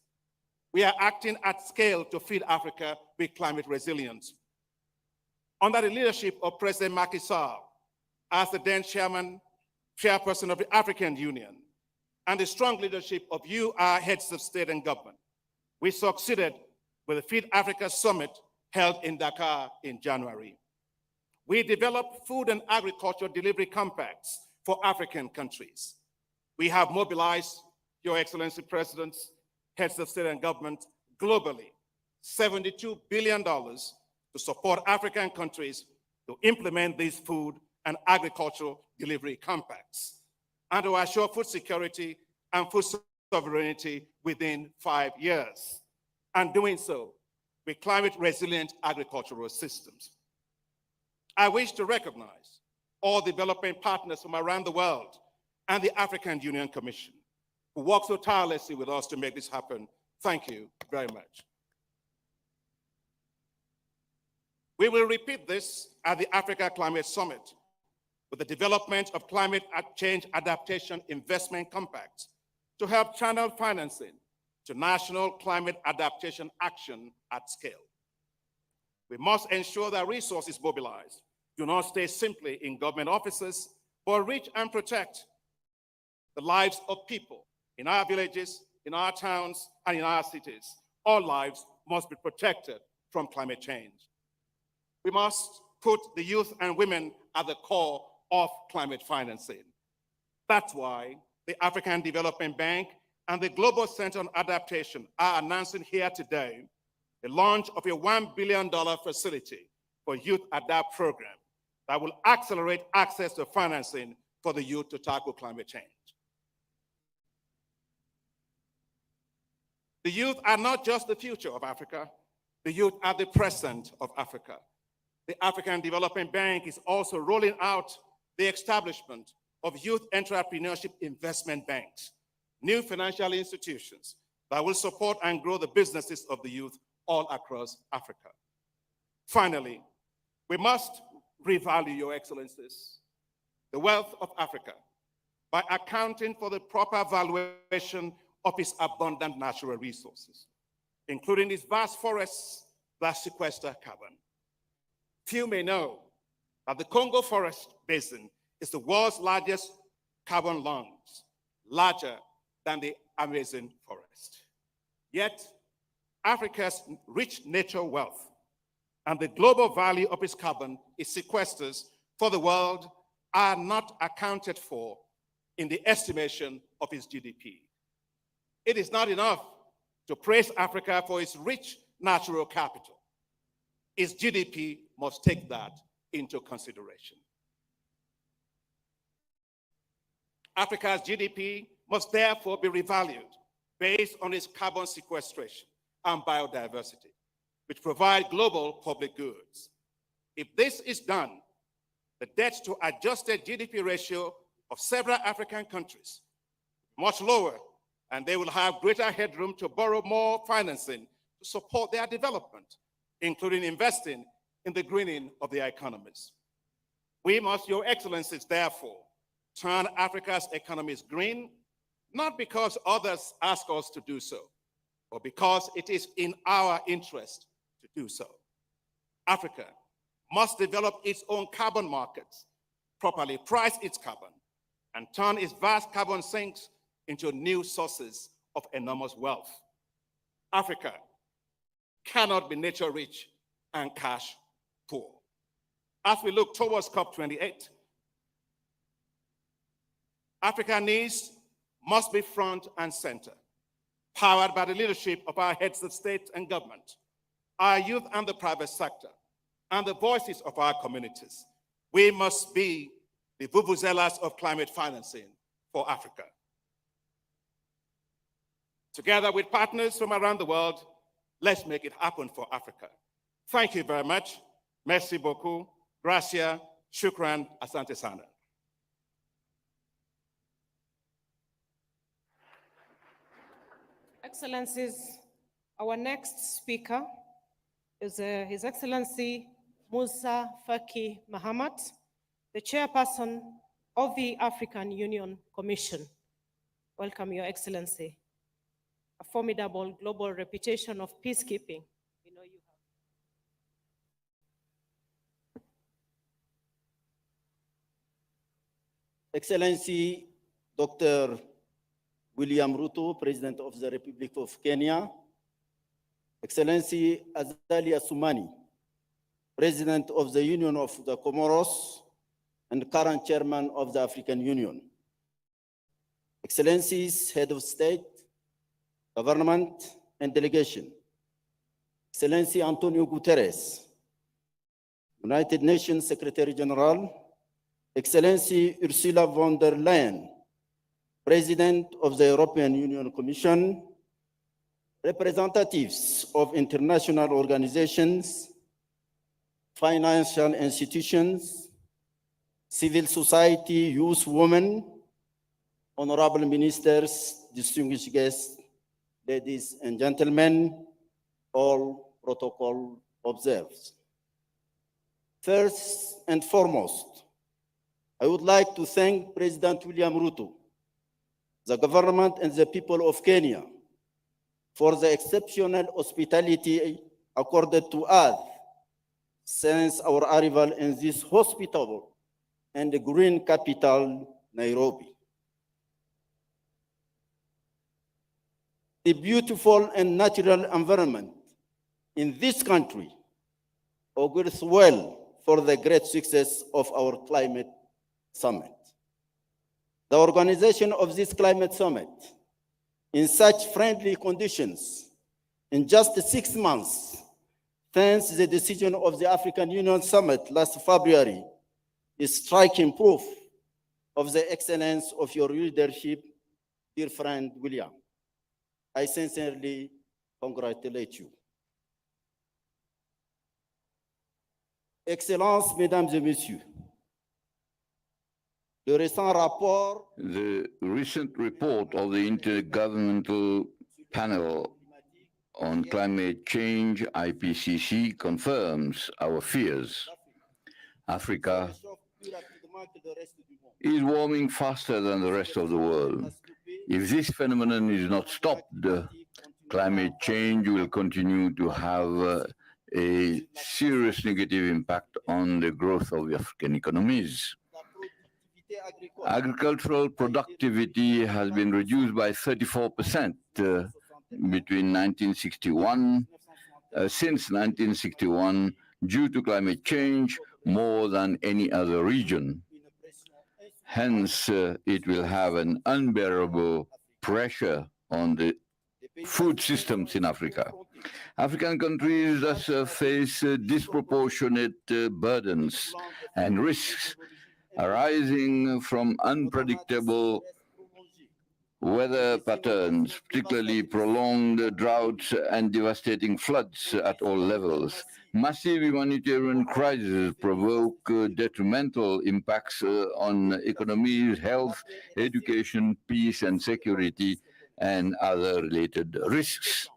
We are acting at scale to feed Africa with climate resilience. Under the leadership of President Macky Sall, as the then chairperson of the African Union, and the strong leadership of you, our heads of state and government, we succeeded with the Feed Africa Summit held in Dakar in January. We developed food and agriculture delivery compacts for African countries. We have mobilized, Your Excellency Presidents, heads of state and government, globally, $72 billion to support African countries to implement these food and agricultural delivery compacts, and to assure food security and food sovereignty within 5 years, and doing so with climate-resilient agricultural systems. I wish to recognize all development partners from around the world and the African Union Commission who work so tirelessly with us to make this happen. Thank you very much. We will repeat this at the Africa Climate Summit with the development of climate change adaptation investment compacts to help channel financing to national climate adaptation action at scale. We must ensure that resources mobilized do not stay simply in government offices, but reach and protect the lives of people in our villages, in our towns, and in our cities. All lives must be protected from climate change. We must put the youth and women at the core of climate financing. That's why the African Development Bank and the Global Center on Adaptation are announcing here today the launch of a $1 billion facility for Youth Adapt program that will accelerate access to financing for the youth to tackle climate change. The youth are not just the future of Africa, the youth are the present of Africa. The African Development Bank is also rolling out the establishment of youth entrepreneurship investment banks, new financial institutions that will support and grow the businesses of the youth all across Africa. Finally, we must revalue, Your Excellencies, the wealth of Africa by accounting for the proper valuation of its abundant natural resources, including its vast forests that sequester carbon. Few may know that the Congo Forest Basin is the world's largest carbon lungs, larger than the Amazon forest. Yet, Africa's rich natural wealth and the global value of its carbon it sequesters for the world are not accounted for in the estimation of its GDP. It is not enough to praise Africa for its rich natural capital. Its GDP must take that into consideration. Africa's GDP must therefore be revalued based on its carbon sequestration and biodiversity, which provide global public goods. If this is done, the debt to adjusted GDP ratio of several African countries much lower, and they will have greater headroom to borrow more financing to support their development, including investing in the greening of their economies. We must, Your Excellencies, therefore, turn Africa's economies green, not because others ask us to do so, but because it is in our interest to do so. Africa must develop its own carbon markets, properly price its carbon, and turn its vast carbon sinks into new sources of enormous wealth. Africa cannot be nature rich and cash poor. As we look towards COP28, Africa needs must be front and center, powered by the leadership of our heads of state and government, our youth and the private sector, and the voices of our communities. We must be the vuvuzelas of climate financing for Africa. Together with partners from around the world, let's make it happen for Africa. Thank you very much. Merci beaucoup. Gracias. Shukran. Asante sana. Excellencies, our next speaker is His Excellency Musa Faki Mahamat, the chairperson of the African Union Commission. Welcome, Your Excellency. A formidable global reputation of peacekeeping. We know you have. Excellency Dr. William Ruto, President of the Republic of Kenya, Excellency Azali Assoumani, President of the Union of the Comoros and current Chairman of the African Union, Excellencies, Head of State, Government and Delegation, Excellency Antonio Guterres, United Nations Secretary General, Excellency Ursula von der Leyen, President of the European Union Commission, representatives of international organizations, financial institutions, civil society, youth, women, honorable ministers, distinguished guests, ladies and gentlemen, all protocol observed. First and foremost, I would like to thank President William Ruto, the government and the people of Kenya for the exceptional hospitality accorded to us since our arrival in this hospitable and green capital, Nairobi. The beautiful and natural environment in this country augurs well for the great success of our climate summit. The organization of this climate summit in such friendly conditions in just 6 months, thanks to the decision of the African Union Summit last February, is striking proof of the excellence of your leadership, dear friend William. I sincerely congratulate you. Excellences, Mesdames et Messieurs, the recent report of the Intergovernmental Panel on Climate Change, IPCC, confirms our fears. Africa is warming faster than the rest of the world. If this phenomenon is not stopped, climate change will continue to have a serious negative impact on the growth of African economies. Agricultural productivity has been reduced by 34% between 1961, since 1961, due to climate change, more than any other region. Hence, it will have an unbearable pressure on the food systems in Africa. African countries thus face disproportionate burdens and risks arising from unpredictable weather patterns, particularly prolonged droughts and devastating floods at all levels. Massive humanitarian crises provoke detrimental impacts on economies, health, education, peace and security, and other related risks.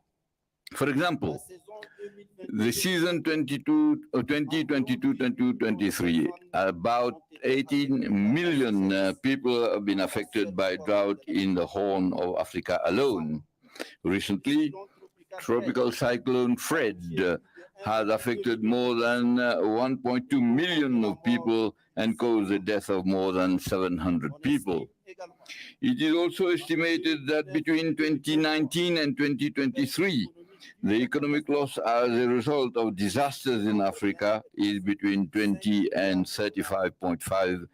For example, the season 2022-2023, about 18 million people have been affected by drought in the Horn of Africa alone. Recently, Tropical Cyclone Fred has affected more than 1.2 million of people and caused the death of more than 700 people. It is also estimated that between 2019 and 2023, the economic loss as a result of disasters in Africa is between 20 and 35.5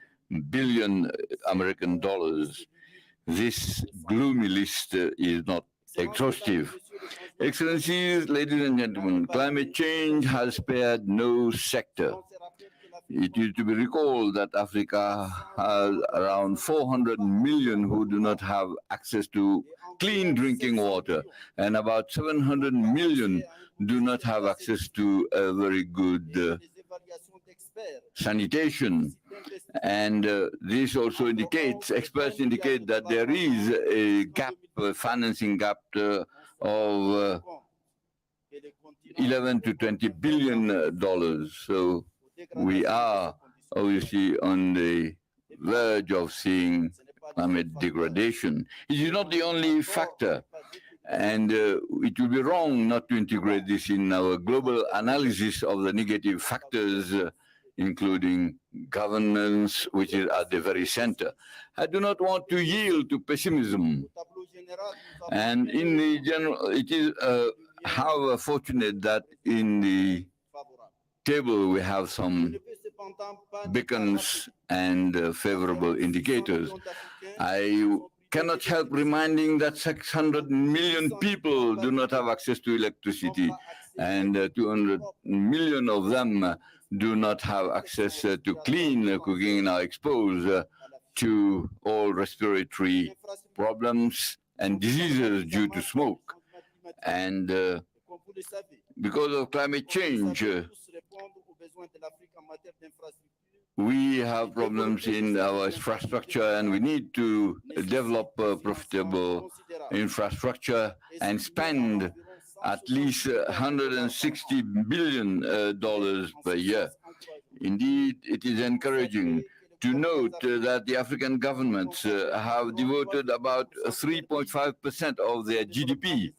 billion American dollars. This gloomy list is not exhaustive. Excellencies, ladies and gentlemen, climate change has spared no sector. It is to be recalled that Africa has around 400 million who do not have access to clean drinking water, and about 700 million do not have access to a very good sanitation. And this also indicates, experts indicate that there is a gap, a financing gap of 11 to 20 billion dollars. So we are obviously on the verge of seeing climate degradation. It is not the only factor, and it would be wrong not to integrate this in our global analysis of the negative factors, including governance, which is at the very center. I do not want to yield to pessimism. And in the general, it is how fortunate that in the table we have some beacons and favorable indicators. I cannot help reminding that 600 million people do not have access to electricity, and 200 million of them do not have access to clean cooking and are exposed to all respiratory problems and diseases due to smoke. And because of climate change, we have problems in our infrastructure, and we need to develop profitable infrastructure and spend at least $160 billion per year. Indeed, it is encouraging to note that the African governments have devoted about 3.5% of their GDP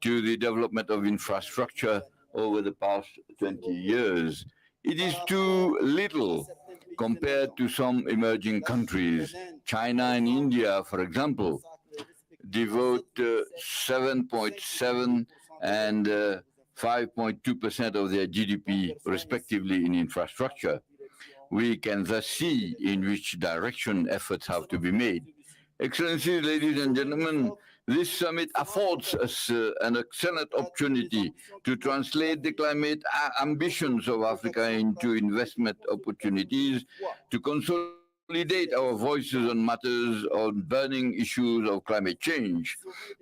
to the development of infrastructure over the past 20 years. It is too little compared to some emerging countries. China and India, for example, devote 7.7 and 5.2% of their GDP, respectively, in infrastructure. We can thus see in which direction efforts have to be made. Excellencies, ladies and gentlemen, this summit affords us an excellent opportunity to translate the climate ambitions of Africa into investment opportunities, to consolidate our voices on matters on burning issues of climate change,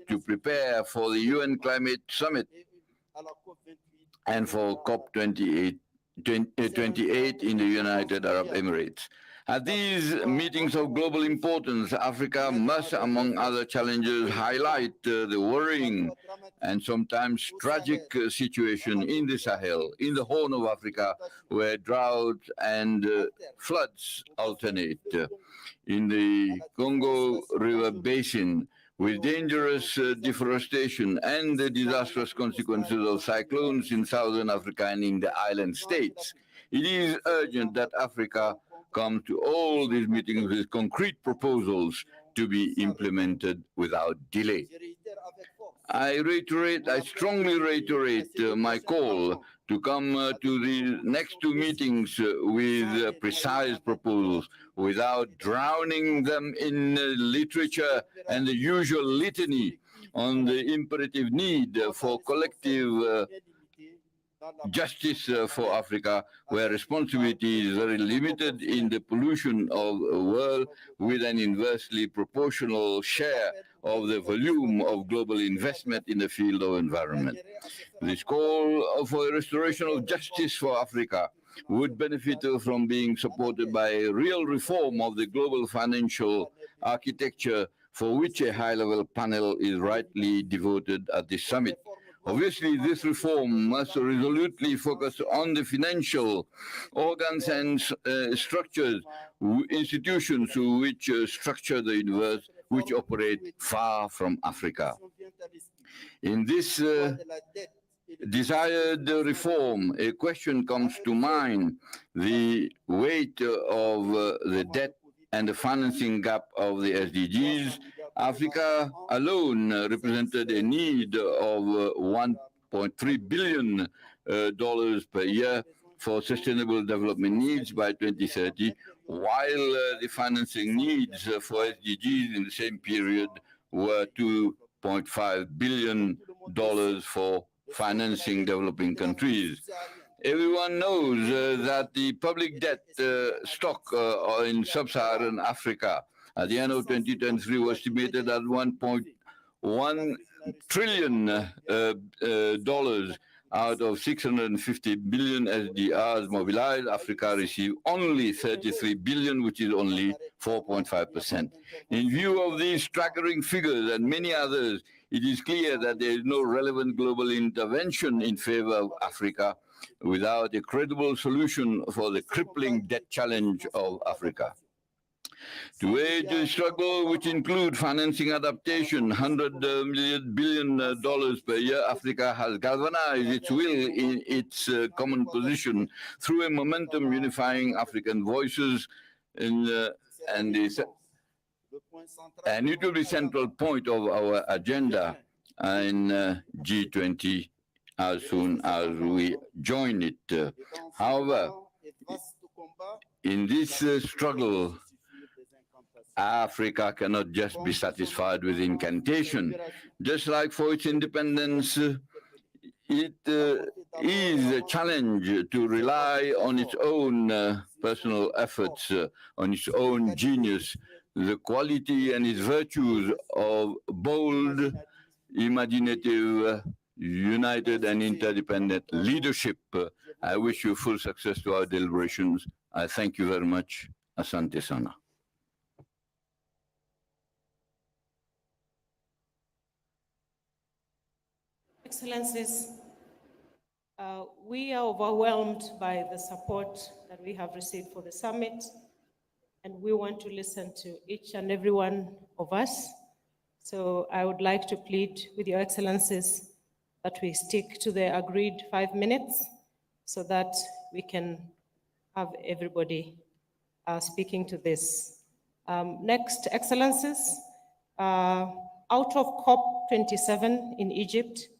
to prepare for the UN Climate Summit and for COP28 in the United Arab Emirates. At these meetings of global importance, Africa must, among other challenges, highlight the worrying and sometimes tragic situation in the Sahel, in the Horn of Africa, where drought and floods alternate. In the Congo River Basin, with dangerous deforestation and the disastrous consequences of cyclones in southern Africa and in the island states. It is urgent that Africa come to all these meetings with concrete proposals to be implemented without delay. I strongly reiterate my call to come to the next two meetings with precise proposals without drowning them in literature and the usual litany on the imperative need for collective justice for Africa, where responsibility is very limited in the pollution of the world, with an inversely proportional share of the volume of global investment in the field of environment. This call for a restoration of justice for Africa would benefit from being supported by a real reform of the global financial architecture, for which a high-level panel is rightly devoted at this summit. Obviously, this reform must resolutely focus on the financial organs and structures, institutions which structure the universe, which operate far from Africa. In this desired reform, a question comes to mind: the weight of the debt and the financing gap of the SDGs. Africa alone represented a need of $1.3 billion per year for sustainable development needs by 2030, while the financing needs for SDGs in the same period were $2.5 billion for financing developing countries. Everyone knows that the public debt stock in sub-Saharan Africa at the end of 2023 was estimated at $1.1 trillion out of 650 billion SDRs mobilized. Africa received only 33 billion, which is only 4.5%. In view of these staggering figures and many others, it is clear that there is no relevant global intervention in favor of Africa without a credible solution for the crippling debt challenge of Africa. To aid the struggle, which include financing adaptation, $100 billion per year, Africa has galvanized its will in its common position through a momentum unifying African voices and it will be central point of our agenda in G20 as soon as we join it. However, in this struggle, Africa cannot just be satisfied with incantation. Just like for its independence, it is a challenge to rely on its own personal efforts, on its own genius, the quality and its virtues of bold, imaginative, united and interdependent leadership. I wish you full success to our deliberations. I thank you very much. Asante sana. Excellencies, we are overwhelmed by the support that we have received for the summit, and we want to listen to each and every one of us. So I would like to plead with your Excellencies that we stick to the agreed 5 minutes so that we can have everybody speaking to this. Next, Excellencies, out of COP27 in Egypt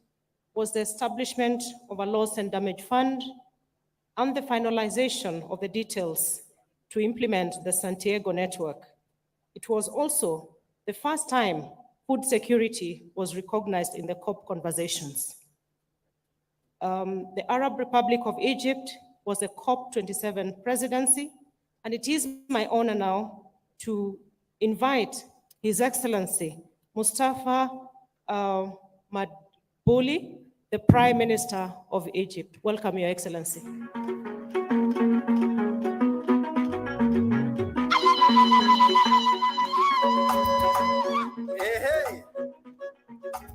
was the establishment of a loss and damage fund and the finalization of the details to implement the Santiago network. It was also the first time food security was recognized in the COP conversations. The Arab Republic of Egypt was the COP27 presidency, and it is my honor now to invite His Excellency Mustafa Madbouli, the Prime Minister of Egypt. Welcome, Your Excellency.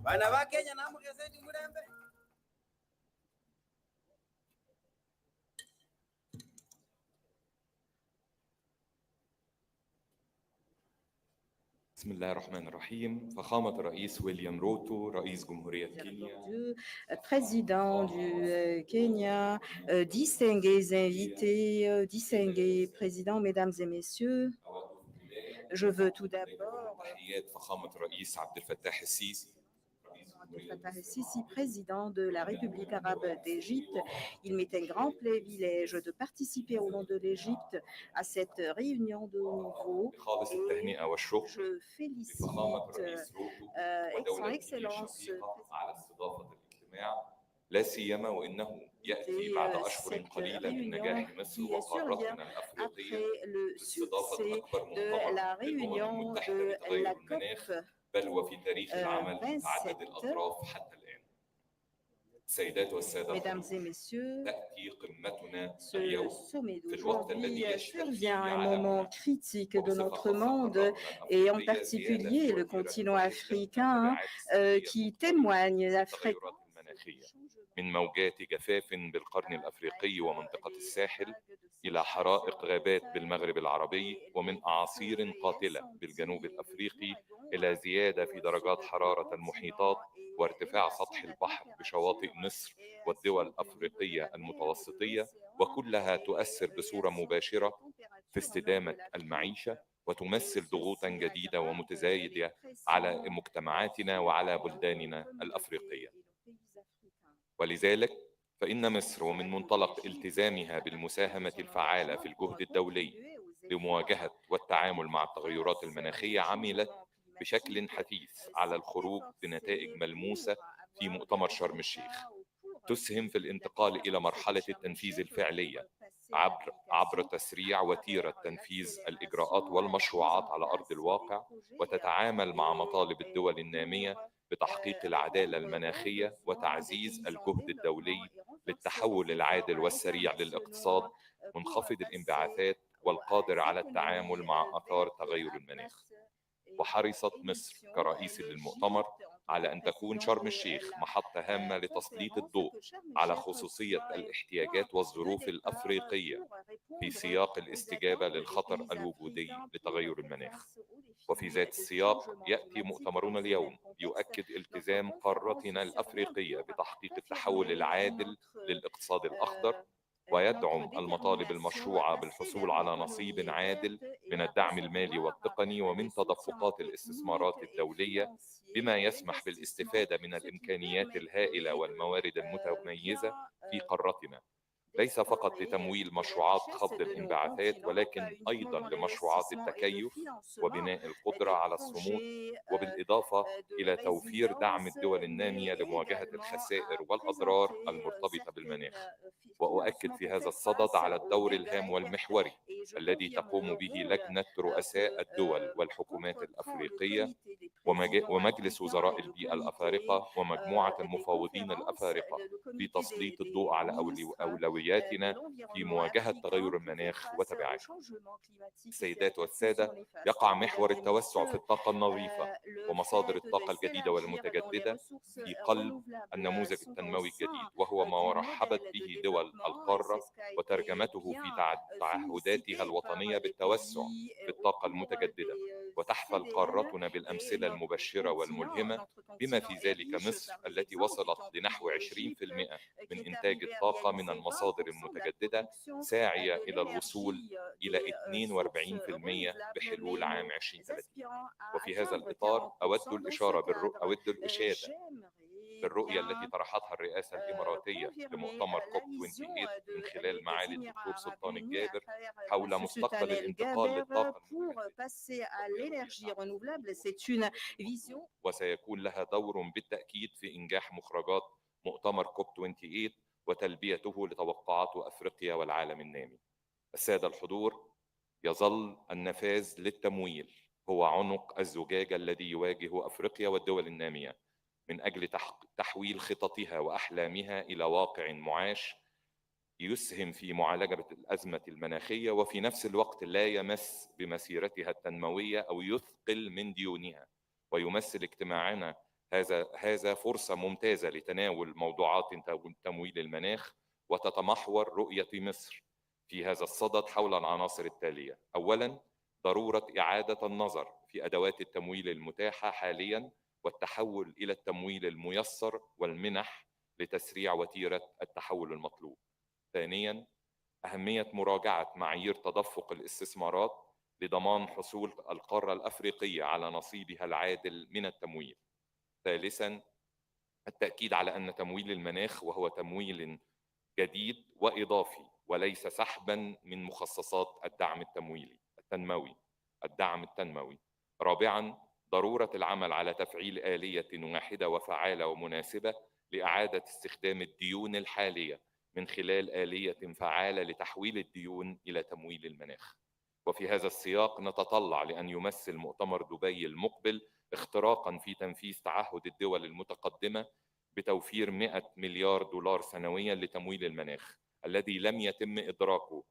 بسم الله الرحمن الرحيم. فخامة الرئيس ويليام روتو رئيس جمهورية كينيا، Président du Kenya, distingués invités, distingués présidents, mesdames et messieurs, je veux tout d'abord تحيات فخامة الرئيس عبد الفتاح السيسي Abdel Fattah el-Sisi, président de la République arabe d'Égypte. Il m'est un grand privilège de participer au nom de l'Égypte à cette réunion de haut niveau. بخالص التهنئة والشكر Je félicite لفخامة الرئيس روتو Son ودولته Excellence الشقيقة على استضافة الاجتماع، لا سيما وإنه يأتي بعد أشهر قليلة من نجاح مصر وقارتنا الأفريقية باستضافة أكبر مؤتمر للأمم المتحدة لتغير المناخ، بل وفي تاريخ العمل متعدد الأطراف حتى الآن. السيدات والسادة تأتي قمتنا اليوم في الوقت الذي يشهد فيه survient un moment عالمنا critique de notre monde et en particulier le continent africain qui témoigne la التغيرات المناخية من موجات جفاف بالقرن الأفريقي ومنطقة الساحل إلى حرائق غابات بالمغرب العربي، ومن أعاصير قاتلة بالجنوب الأفريقي إلى زيادة في درجات حرارة المحيطات وارتفاع سطح البحر بشواطئ مصر والدول الأفريقية المتوسطية، وكلها تؤثر بصورة مباشرة في استدامة المعيشة وتمثل ضغوطا جديدة ومتزايدة على مجتمعاتنا وعلى بلداننا الأفريقية. ولذلك فإن مصر ومن منطلق التزامها بالمساهمة الفعالة في الجهد الدولي لمواجهة والتعامل مع التغيرات المناخية عملت بشكل حثيث على الخروج بنتائج ملموسة في مؤتمر شرم الشيخ تسهم في الانتقال إلى مرحلة التنفيذ الفعلية عبر تسريع وتيرة تنفيذ الإجراءات والمشروعات على أرض الواقع، وتتعامل مع مطالب الدول النامية بتحقيق العدالة المناخية وتعزيز الجهد الدولي للتحول العادل والسريع للاقتصاد منخفض الانبعاثات والقادر على التعامل مع آثار تغير المناخ. وحرصت مصر كرئيس للمؤتمر على أن تكون شرم الشيخ محطة هامة لتسليط الضوء على خصوصية الاحتياجات والظروف الأفريقية في سياق الاستجابة للخطر الوجودي لتغير المناخ. وفي ذات السياق يأتي مؤتمرنا اليوم يؤكد التزام قارتنا الأفريقية بتحقيق التحول العادل للاقتصاد الأخضر، ويدعم المطالب المشروعة بالحصول على نصيب عادل من الدعم المالي والتقني ومن تدفقات الاستثمارات الدولية، بما يسمح بالاستفادة من الإمكانيات الهائلة والموارد المتميزة في قارتنا، ليس فقط لتمويل مشروعات خفض الانبعاثات ولكن أيضا لمشروعات التكيف وبناء القدرة على الصمود، وبالإضافة إلى توفير دعم الدول النامية لمواجهة الخسائر والأضرار المرتبطة بالمناخ. وأؤكد في هذا الصدد على الدور الهام والمحوري الذي تقوم به لجنة رؤساء الدول والحكومات الأفريقية ومجلس وزراء البيئة الأفارقة ومجموعة المفاوضين الأفارقة في تسليط الضوء على أولوياتنا في مواجهة تغير المناخ وتبعاته. السيدات والسادة، يقع محور التوسع في الطاقة النظيفة ومصادر الطاقة الجديدة والمتجددة في قلب النموذج التنموي الجديد، وهو ما رحبت به دول القارة وترجمته في تعهداتها الوطنية بالتوسع في الطاقة المتجددة. وتحفل قارتنا بالأمثلة المبشرة والملهمة، بما في ذلك مصر التي وصلت لنحو 20% من إنتاج الطاقة من المصادر المتجددة، ساعية إلى الوصول إلى 42% بحلول عام 2030. وفي هذا الإطار أود الإشادة بالرؤية التي طرحتها الرئاسة الإماراتية لمؤتمر كوب 28 من خلال معالي الدكتور سلطان الجابر حول مستقبل الانتقال للطاقة المتجددة، وسيكون لها دور بالتأكيد في إنجاح مخرجات مؤتمر كوب 28 وتلبيته لتوقعات أفريقيا والعالم النامي. السادة الحضور، يظل النفاذ للتمويل هو عنق الزجاجة الذي يواجه أفريقيا والدول النامية من أجل تحويل خططها وأحلامها إلى واقع معاش يسهم في معالجة الأزمة المناخية، وفي نفس الوقت لا يمس بمسيرتها التنموية أو يثقل من ديونها. ويمثل اجتماعنا هذا فرصة ممتازة لتناول موضوعات تمويل المناخ، وتتمحور رؤية مصر في هذا الصدد حول العناصر التالية. أولاً، ضرورة إعادة النظر في أدوات التمويل المتاحة حالياً والتحول إلى التمويل الميسر والمنح لتسريع وتيرة التحول المطلوب. ثانياً، أهمية مراجعة معايير تدفق الاستثمارات لضمان حصول القارة الأفريقية على نصيبها العادل من التمويل. ثالثاً، التأكيد على أن تمويل المناخ وهو تمويل جديد وإضافي وليس سحباً من مخصصات الدعم التنموي. رابعاً، ضرورة العمل على تفعيل آلية واحدة وفعالة ومناسبة لإعادة استخدام الديون الحالية من خلال آلية فعالة لتحويل الديون إلى تمويل المناخ. وفي هذا السياق نتطلع لأن يمثل مؤتمر دبي المقبل اختراقاً في تنفيذ تعهد الدول المتقدمة بتوفير 100 مليار دولار سنوياً لتمويل المناخ الذي لم يتم إدراكه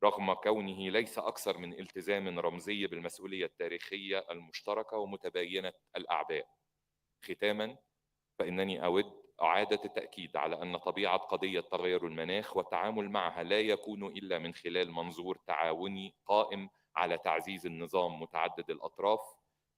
رغم كونه ليس أكثر من التزام رمزي بالمسؤولية التاريخية المشتركة ومتباينة الأعباء. ختاماً، فإنني أود إعادة التأكيد على أن طبيعة قضية تغير المناخ والتعامل معها لا يكون إلا من خلال منظور تعاوني قائم على تعزيز النظام متعدد الأطراف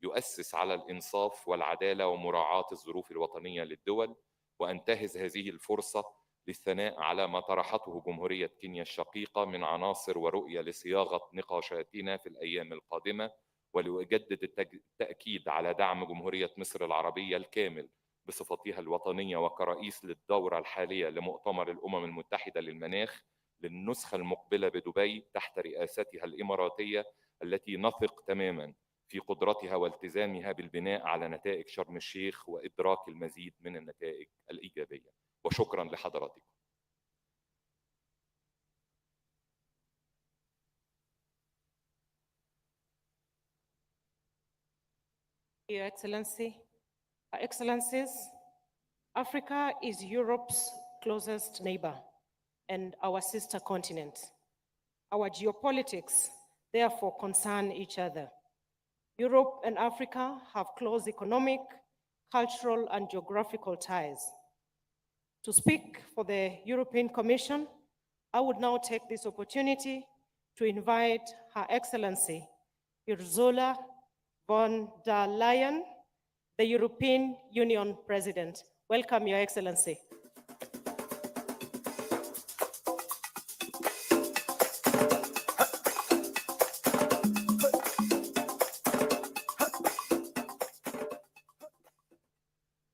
يؤسس على الإنصاف والعدالة ومراعاة الظروف الوطنية للدول. وأنتهز هذه الفرصة للثناء على ما طرحته جمهورية كينيا الشقيقة من عناصر ورؤية لصياغة نقاشاتنا في الأيام القادمة، ولأجدد التأكيد على دعم جمهورية مصر العربية الكامل بصفتها الوطنية وكرئيس للدورة الحالية لمؤتمر الأمم المتحدة للمناخ للنسخة المقبلة بدبي تحت رئاستها الإماراتية، التي نثق تماما في قدرتها والتزامها بالبناء على نتائج شرم الشيخ وإدراك المزيد من النتائج الإيجابية. وشكرا لحضراتكم. Your Excellency, Excellencies, Africa is Europe's closest neighbor and our sister continent. Our geopolitics therefore concern each other. Europe and Africa have close economic, cultural, and geographical ties. To speak for the European Commission, I would now take this opportunity to invite Her Excellency Ursula von der Leyen, the European Union President. Welcome, Your Excellency.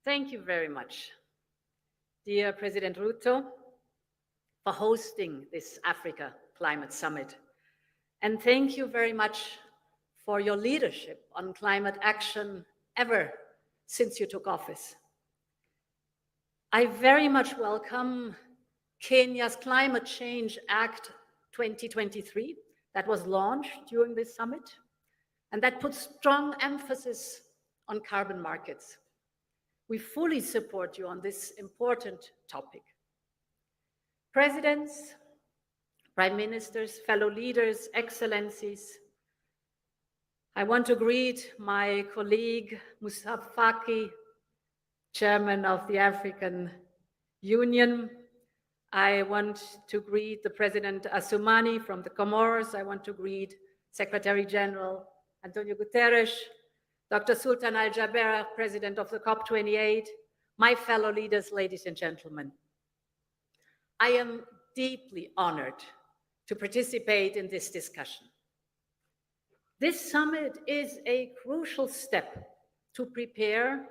Thank you very much, dear President Ruto, for hosting this Africa Climate Summit. And thank you very much for your leadership on climate action ever since you took office. I very much welcome Kenya's Climate Change Act 2023 that was launched during this summit and that puts strong emphasis on carbon markets. We fully support you on this important topic. Presidents, prime ministers, fellow leaders, excellencies, I want to greet my colleague Moussa Faki, Chairman of the African Union. I want to greet the President Assoumani from the Comoros. I want to greet Secretary General Antonio Guterres, Dr. Sultan Al Jaber, President of the COP28, my fellow leaders, ladies and gentlemen. I am deeply honored to participate in this discussion. This summit is a crucial step to prepare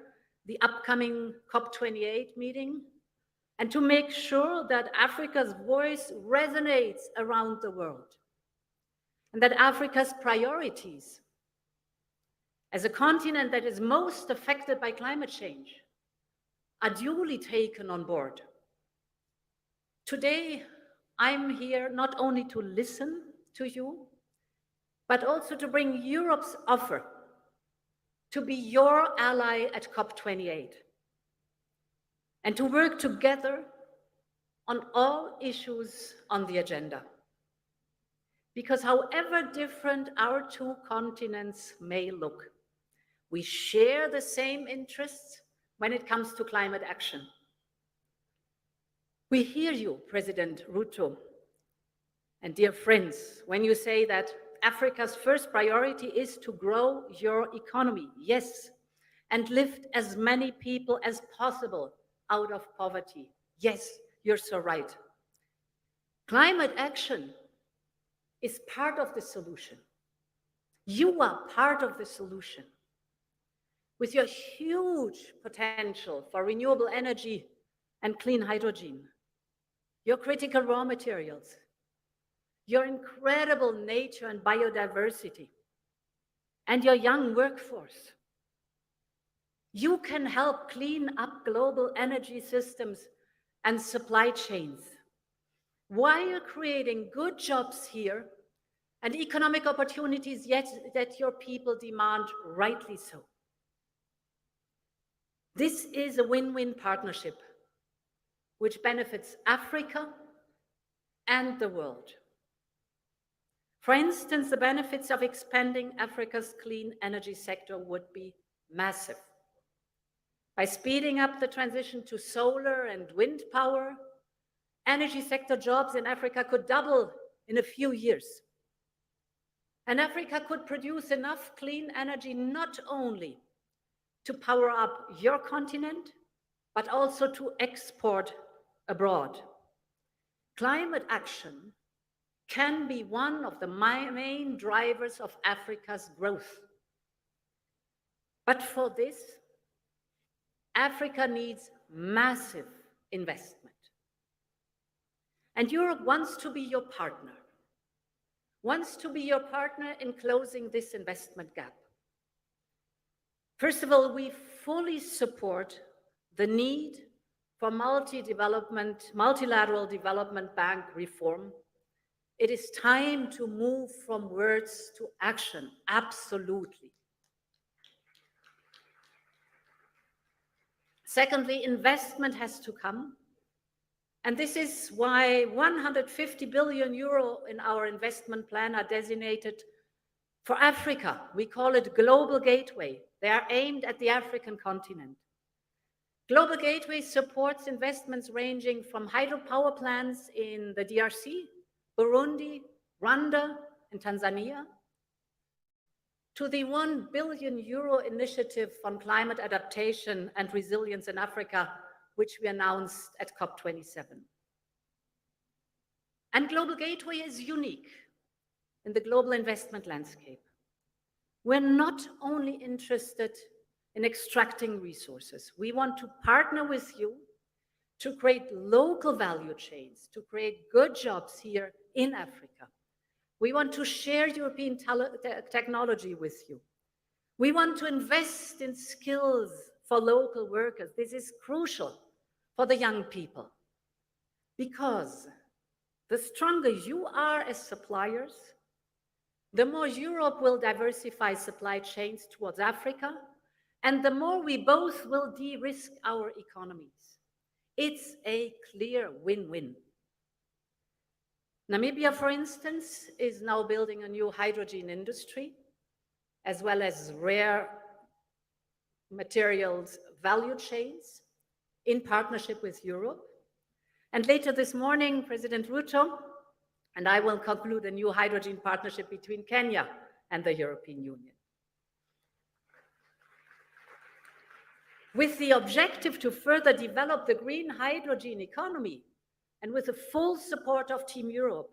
the upcoming COP28 meeting and to make sure that Africa's voice resonates around the world and that Africa's priorities as a continent that is most affected by climate change are duly taken on board. Today, I'm here not only to listen to you, but also to bring Europe's offer to be your ally at COP28 and to work together on all issues on the agenda. Because however different our two continents may look, we share the same interests, when it comes to climate action. We hear you, President Ruto, and dear friends, when you say that Africa's first priority is to grow your economy, yes, and lift as many people as possible out of poverty. Yes, you're so right. Climate action is part of the solution. You are part of the solution. With your huge potential for renewable energy and clean hydrogen, your critical raw materials, your incredible nature and biodiversity, and your young workforce, you can help clean up global energy systems and supply chains while creating good jobs here and economic opportunities yet that your people demand, rightly so. This is a win-win partnership which benefits Africa and the world. For instance, the benefits of expanding Africa's clean energy sector would be massive. By speeding up the transition to solar and wind power, energy sector jobs in Africa could double in a few years. And Africa could produce enough clean energy not only to power up your continent, but also to export abroad. Climate action can be one of the main drivers of Africa's growth. But for this, Africa needs massive investment. And Europe wants to be your partner, in closing this investment gap. First of all, we fully support the need for multilateral development bank reform. It is time to move from words to action, absolutely. Secondly, investment has to come. And this is why 150 billion euro in our investment plan are designated for Africa. We call it Global Gateway. They are aimed at the African continent. Global Gateway supports investments ranging from hydropower plants in the DRC, Burundi, Rwanda, and Tanzania, to the 1 billion euro initiative on climate adaptation and resilience in Africa, which we announced at COP27. And Global Gateway is unique in the global investment landscape. We're not only interested in extracting resources. We want to partner with you to create local value chains, to create good jobs here in Africa. We want to share European technology with you. We want to invest in skills for local workers. This is crucial for the young people, because the stronger you are as suppliers, the more Europe will diversify supply chains towards Africa, and the more we both will de-risk our economies. It's a clear win-win. Namibia, for instance, is now building a new hydrogen industry, as well as rare materials value chains in partnership with Europe. And later this morning, President Ruto and I will conclude a new hydrogen partnership between Kenya and the European Union, with the objective to further develop the green hydrogen economy. And with the full support of Team Europe,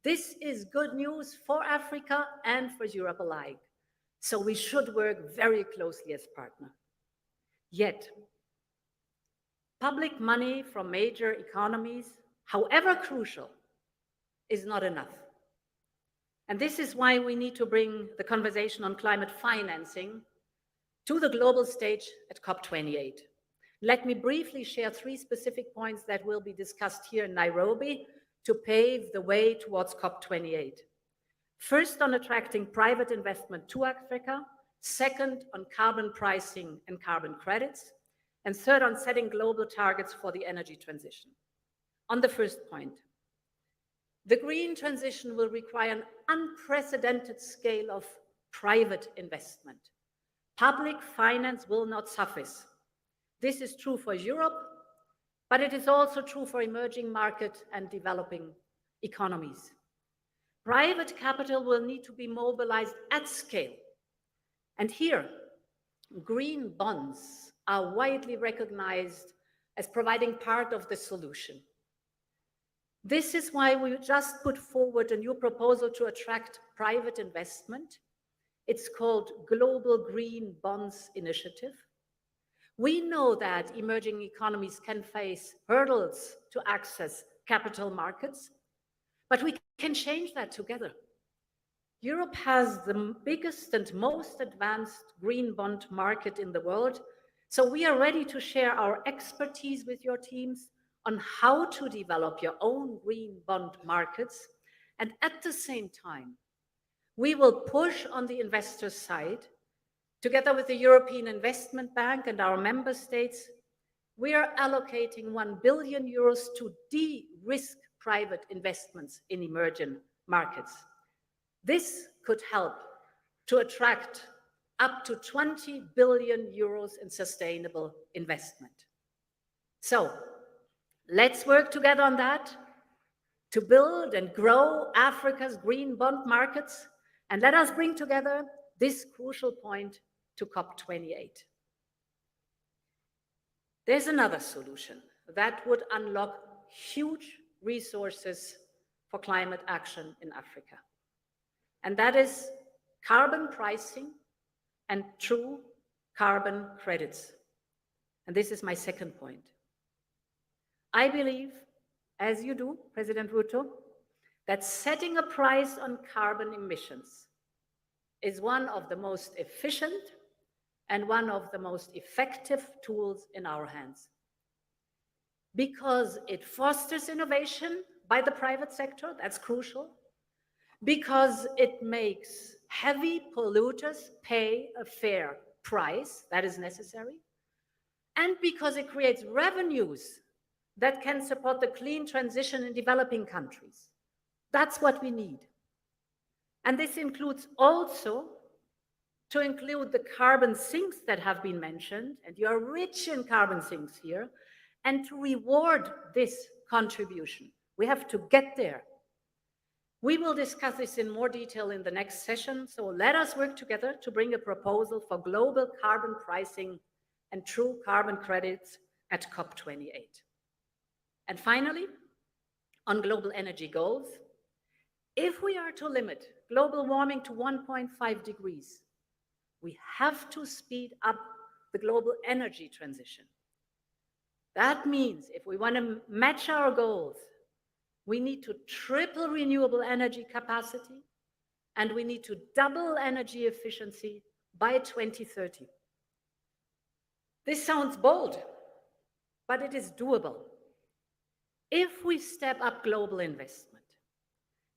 this is good news for Africa and for Europe alike. So we should work very closely as partners. Yet, public money from major economies, however crucial, is not enough. And this is why we need to bring the conversation on climate financing to the global stage at COP28. Let me briefly share 3 specific points that will be discussed here in Nairobi to pave the way towards COP28. First, on attracting private investment to Africa. Second, on carbon pricing and carbon credits. And third, on setting global targets for the energy transition. On the first point, the green transition will require an unprecedented scale of private investment. Public finance will not suffice. This is true for Europe, but it is also true for emerging market and developing economies. Private capital will need to be mobilized at scale. And here, green bonds are widely recognized as providing part of the solution. This is why we just put forward a new proposal to attract private investment. It's called Global Green Bonds Initiative. We know that emerging economies can face hurdles to access capital markets, but we can change that together. Europe has the biggest and most advanced green bond market in the world, so we are ready to share our expertise with your teams on how to develop your own green bond markets. And at the same time, we will push on the investor side. Together with the European Investment Bank and our member states, we are allocating 1 billion euros to de-risk private investments in emerging markets. This could help to attract up to 20 billion euros in sustainable investment. So let's work together on that to build and grow Africa's green bond markets, and let us bring together this crucial point to COP28. There's another solution that would unlock huge resources for climate action in Africa, and that is carbon pricing and true carbon credits. And this is my second point. I believe, as you do, President Ruto, that setting a price on carbon emissions is one of the most efficient and one of the most effective tools in our hands, because it fosters innovation by the private sector, that's crucial, because it makes heavy polluters pay a fair price, that is necessary, and because it creates revenues that can support the clean transition in developing countries. That's what we need. And this includes also to include the carbon sinks that have been mentioned, and you are rich in carbon sinks here, and to reward this contribution. We have to get there. We will discuss this in more detail in the next session, so let us work together to bring a proposal for global carbon pricing and true carbon credits at COP28. And finally, on global energy goals, if we are to limit global warming to 1.5 degrees, we have to speed up the global energy transition. That means if we want to match our goals, we need to triple renewable energy capacity, and we need to double energy efficiency by 2030. This sounds bold, but it is doable. If we step up global investment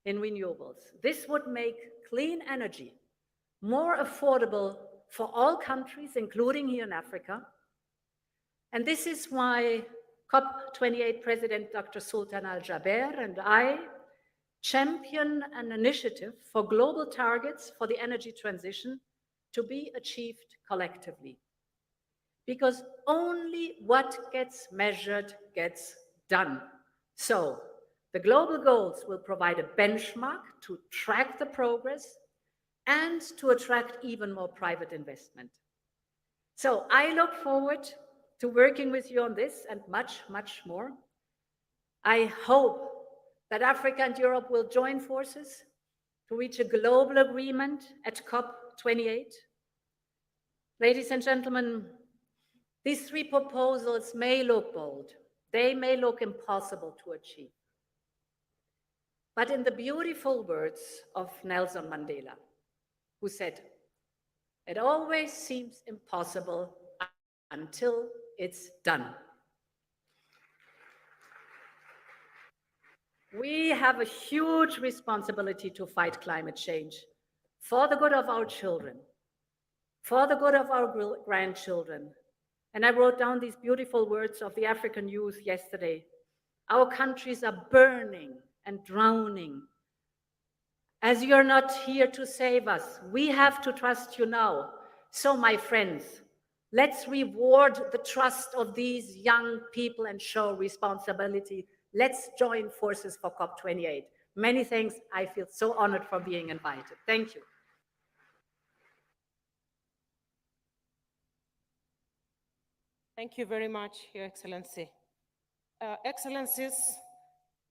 in renewables, this would make clean energy more affordable for all countries, including here in Africa. And this is why COP28 President Dr. Sultan Al-Jaber and I champion an initiative for global targets for the energy transition to be achieved collectively. Because only what gets measured gets done. So the global goals will provide a benchmark to track the progress and to attract even more private investment. So I look forward to working with you on this and much, much more. I hope that Africa and Europe will join forces to reach a global agreement at COP28. Ladies and gentlemen, these three proposals may look bold. They may look impossible to achieve. But in the beautiful words of Nelson Mandela, who said, "It always seems impossible until it's done." We have a huge responsibility to fight climate change for the good of our children, for the good of our grandchildren. And I wrote down these beautiful words of the African youth yesterday. Our countries are burning and drowning. As you're not here to save us, we have to trust you now. So, my friends, Let's reward the trust of these young people and show responsibility. Let's join forces for COP28. Many thanks. I feel so honored for being invited. Thank you. Thank you very much, Your Excellency. Excellencies,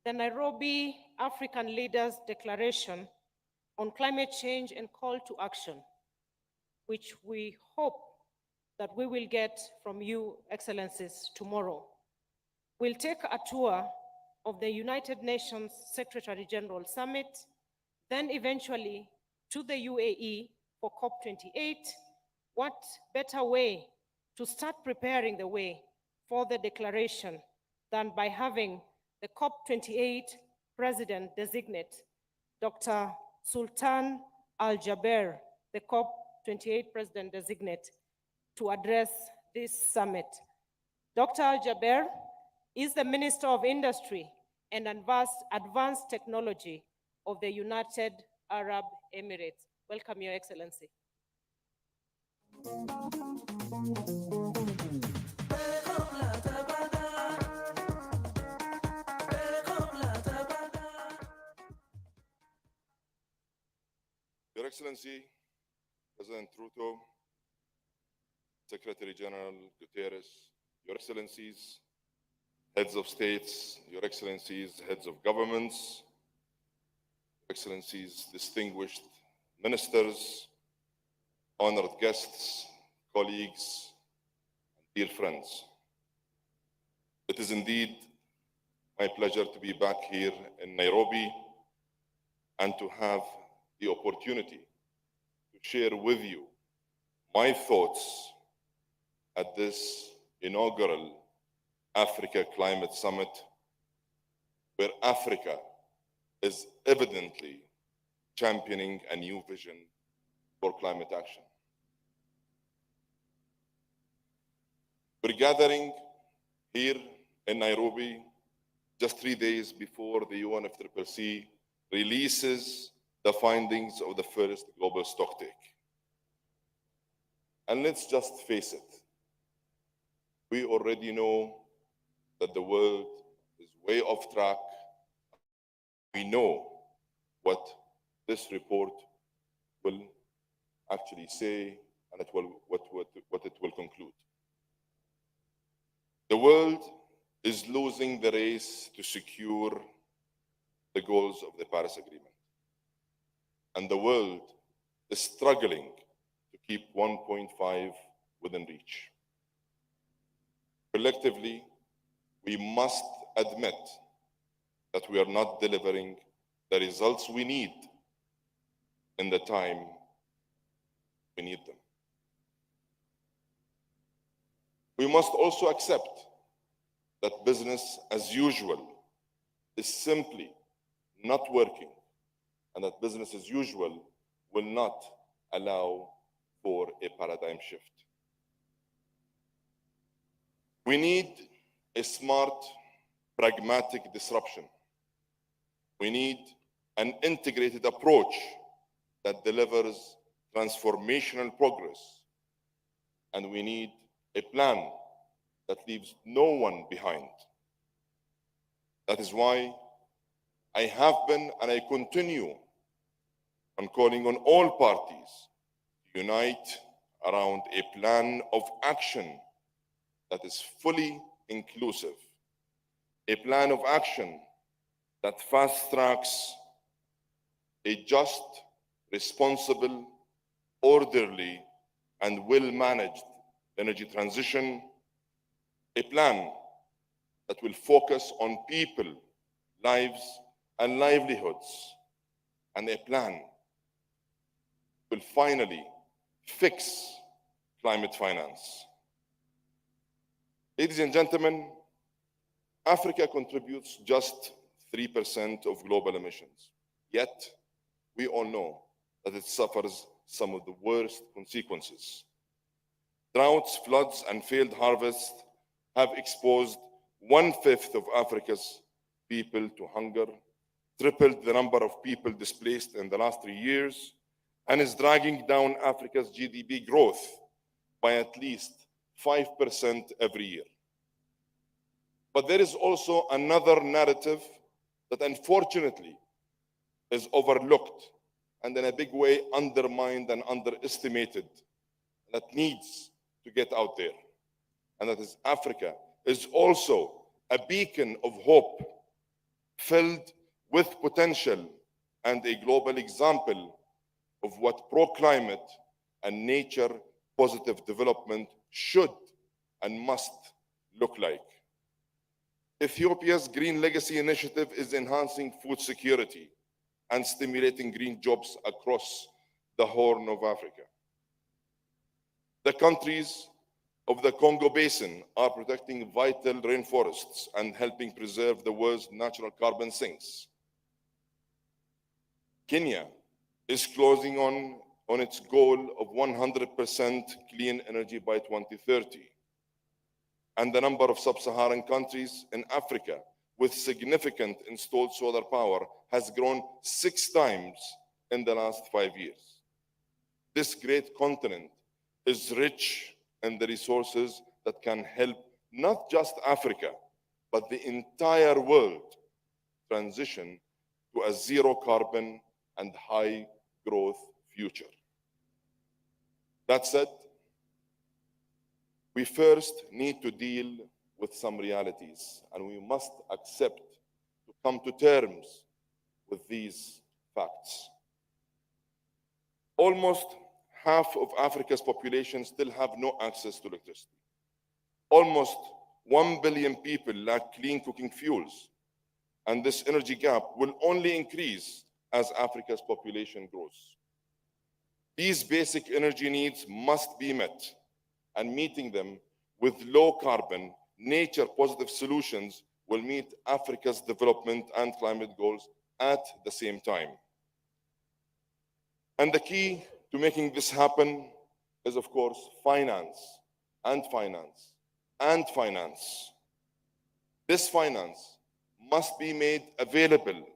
the Nairobi African Leaders Declaration on Climate Change and Call to Action, which we hope that we will get from you, Excellencies, tomorrow, will take a tour of the United Nations Secretary General Summit, then eventually to the UAE for COP28. What better way to start preparing the way for the declaration than by having the COP28 President-designate, Dr. Sultan Al-Jaber, the COP28 President-designate, to address this summit. Dr. Al-Jaber is the Minister of Industry and Advanced Technology of the United Arab Emirates. Welcome, Your Excellency. Your Excellency, President Ruto, Secretary General Guterres, Your Excellencies, Heads of States, Your Excellencies, Heads of Governments, Your Excellencies, distinguished ministers, honored guests, colleagues, and dear friends. It is indeed my pleasure to be back here in Nairobi and to have the opportunity to share with you my thoughts at this inaugural Africa Climate Summit, where Africa is evidently championing a new vision for climate action. We're gathering here in Nairobi just 3 days before the UNFCCC releases the findings of the first global stocktake. And let's just face it, we already know that the world is way off track. We know what this report will actually say and what it will conclude. The world is losing the race to secure the goals of the Paris Agreement. And the world is struggling to keep 1.5 within reach. Collectively, we must admit that we are not delivering the results we need in the time we need them. We must also accept that business as usual is simply not working, and that business as usual will not allow for a paradigm shift. We need a smart, pragmatic disruption. We need an integrated approach that delivers transformational progress. And we need a plan that leaves no one behind. That is why I have been and I continue on calling on all parties to unite around a plan of action that is fully inclusive, a plan of action that fast-tracks a just, responsible, orderly, and well-managed energy transition, a plan that will focus on people, lives, and livelihoods, and a plan will finally fix climate finance. Ladies and gentlemen, Africa contributes just 3% of global emissions. Yet, we all know that it suffers some of the worst consequences. Droughts, floods, and failed harvests have exposed 1/5 of Africa's people to hunger, tripled the number of people displaced in the last 3 years, and is dragging down Africa's GDP growth by at least 5% every year. But there is also another narrative that unfortunately is overlooked and in a big way undermined and underestimated that needs to get out there. And that is Africa is also a beacon of hope filled with potential and a global example of what pro-climate and nature-positive development should and must look like. Ethiopia's Green Legacy Initiative is enhancing food security and stimulating green jobs across the Horn of Africa. The countries of the Congo Basin are protecting vital rainforests and helping preserve the world's natural carbon sinks. Kenya is closing on its goal of 100% clean energy by 2030. And the number of sub-Saharan countries in Africa with significant installed solar power has grown 6 times in the last 5 years. This great continent is rich in the resources that can help not just Africa, but the entire world transition to a zero carbon and high growth future. That said, we first need to deal with some realities, and we must accept to come to terms with these facts. Almost half of Africa's population still have no access to electricity. Almost 1 billion people lack clean cooking fuels, and this energy gap will only increase as Africa's population grows. These basic energy needs must be met, and meeting them with low carbon, nature positive solutions will meet Africa's development and climate goals at the same time. And the key to making this happen is, of course, finance and finance and finance. This finance must be made available.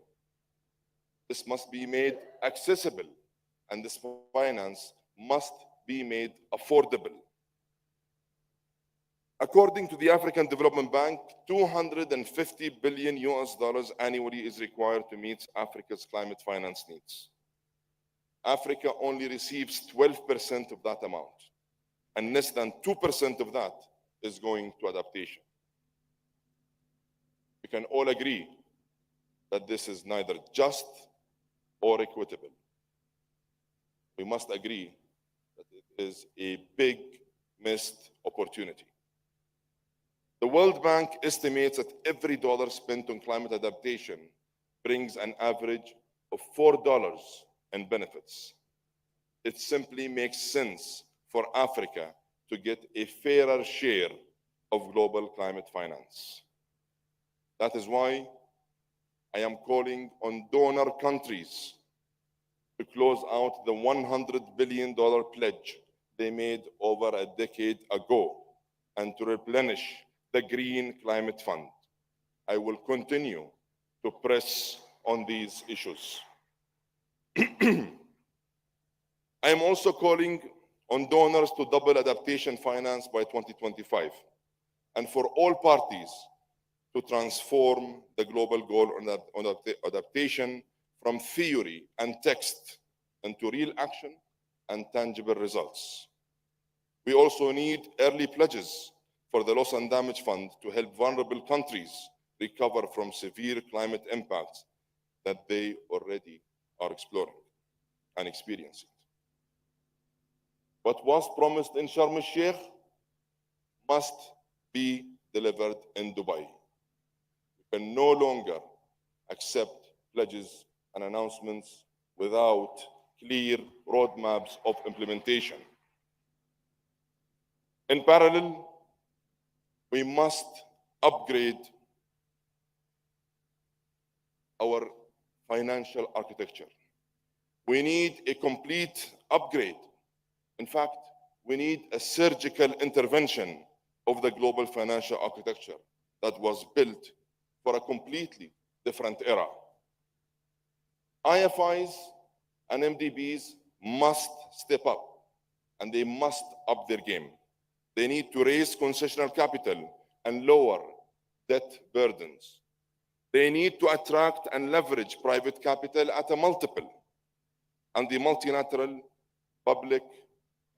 This must be made accessible, and this finance must be made affordable. According to the African Development Bank, $250 billion annually is required to meet Africa's climate finance needs. Africa only receives 12% of that amount, and less than 2% of that is going to adaptation. We can all agree that this is neither just or equitable. We must agree that it is a big missed opportunity. The World Bank estimates that every dollar spent on climate adaptation brings an average of $4 in benefits. It simply makes sense for Africa to get a fairer share of global climate finance. That is why I am calling on donor countries to close out the $100 billion pledge they made over a decade ago and to replenish the Green Climate Fund. I will continue to press on these issues. I am also calling on donors to double adaptation finance by 2025, and for all parties to transform the global goal on adaptation from theory and text into real action and tangible results. We also need early pledges for the Loss and Damage Fund to help vulnerable countries recover from severe climate impacts that they already are exploring and experiencing. What was promised in Sharm el-Sheikh must be delivered in Dubai. We can no longer accept pledges and announcements without clear roadmaps of implementation. In parallel, we must upgrade our financial architecture. We need a complete upgrade. In fact, we need a surgical intervention of the global financial architecture that was built for a completely different era. IFIs and MDBs must step up, and they must up their game. They need to raise concessional capital and lower debt burdens. They need to attract and leverage private capital at a multiple. And the multilateral, public,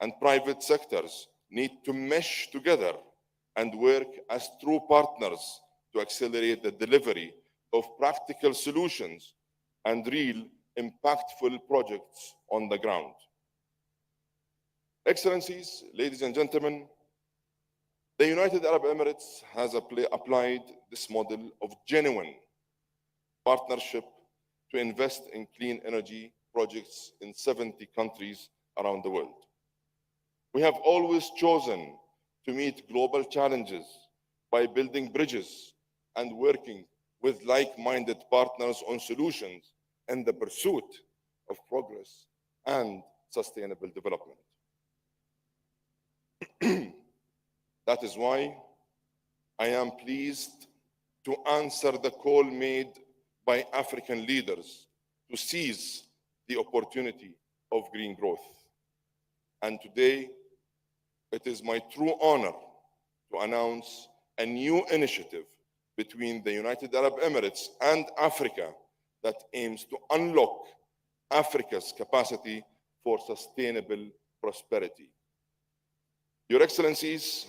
and private sectors need to mesh together and work as true partners to accelerate the delivery of practical solutions and real impactful projects on the ground. Excellencies, ladies and gentlemen, the United Arab Emirates has applied this model of genuine partnership to invest in clean energy projects in 70 countries around the world. We have always chosen to meet global challenges by building bridges and working with like-minded partners on solutions in the pursuit of progress and sustainable development. That is why I am pleased to answer the call made by African leaders to seize the opportunity of green growth. And today, it is my true honor to announce a new initiative between the United Arab Emirates and Africa that aims to unlock Africa's capacity for sustainable prosperity. Your Excellencies,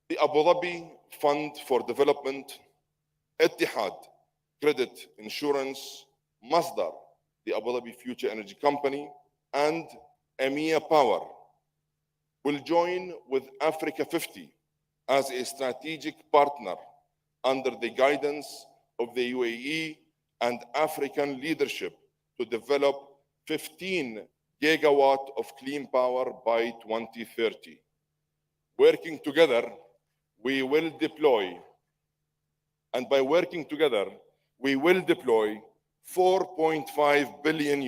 the Abu Dhabi Fund for Development, Etihad Credit Insurance, Masdar, the Abu Dhabi Future Energy Company, and EMEA Power will join with Africa 50 as a strategic partner under the guidance of the UAE and African leadership to develop 15 gigawatt of clean power by 2030. Working together, we will deploy, and by working together, we will deploy $4.5 billion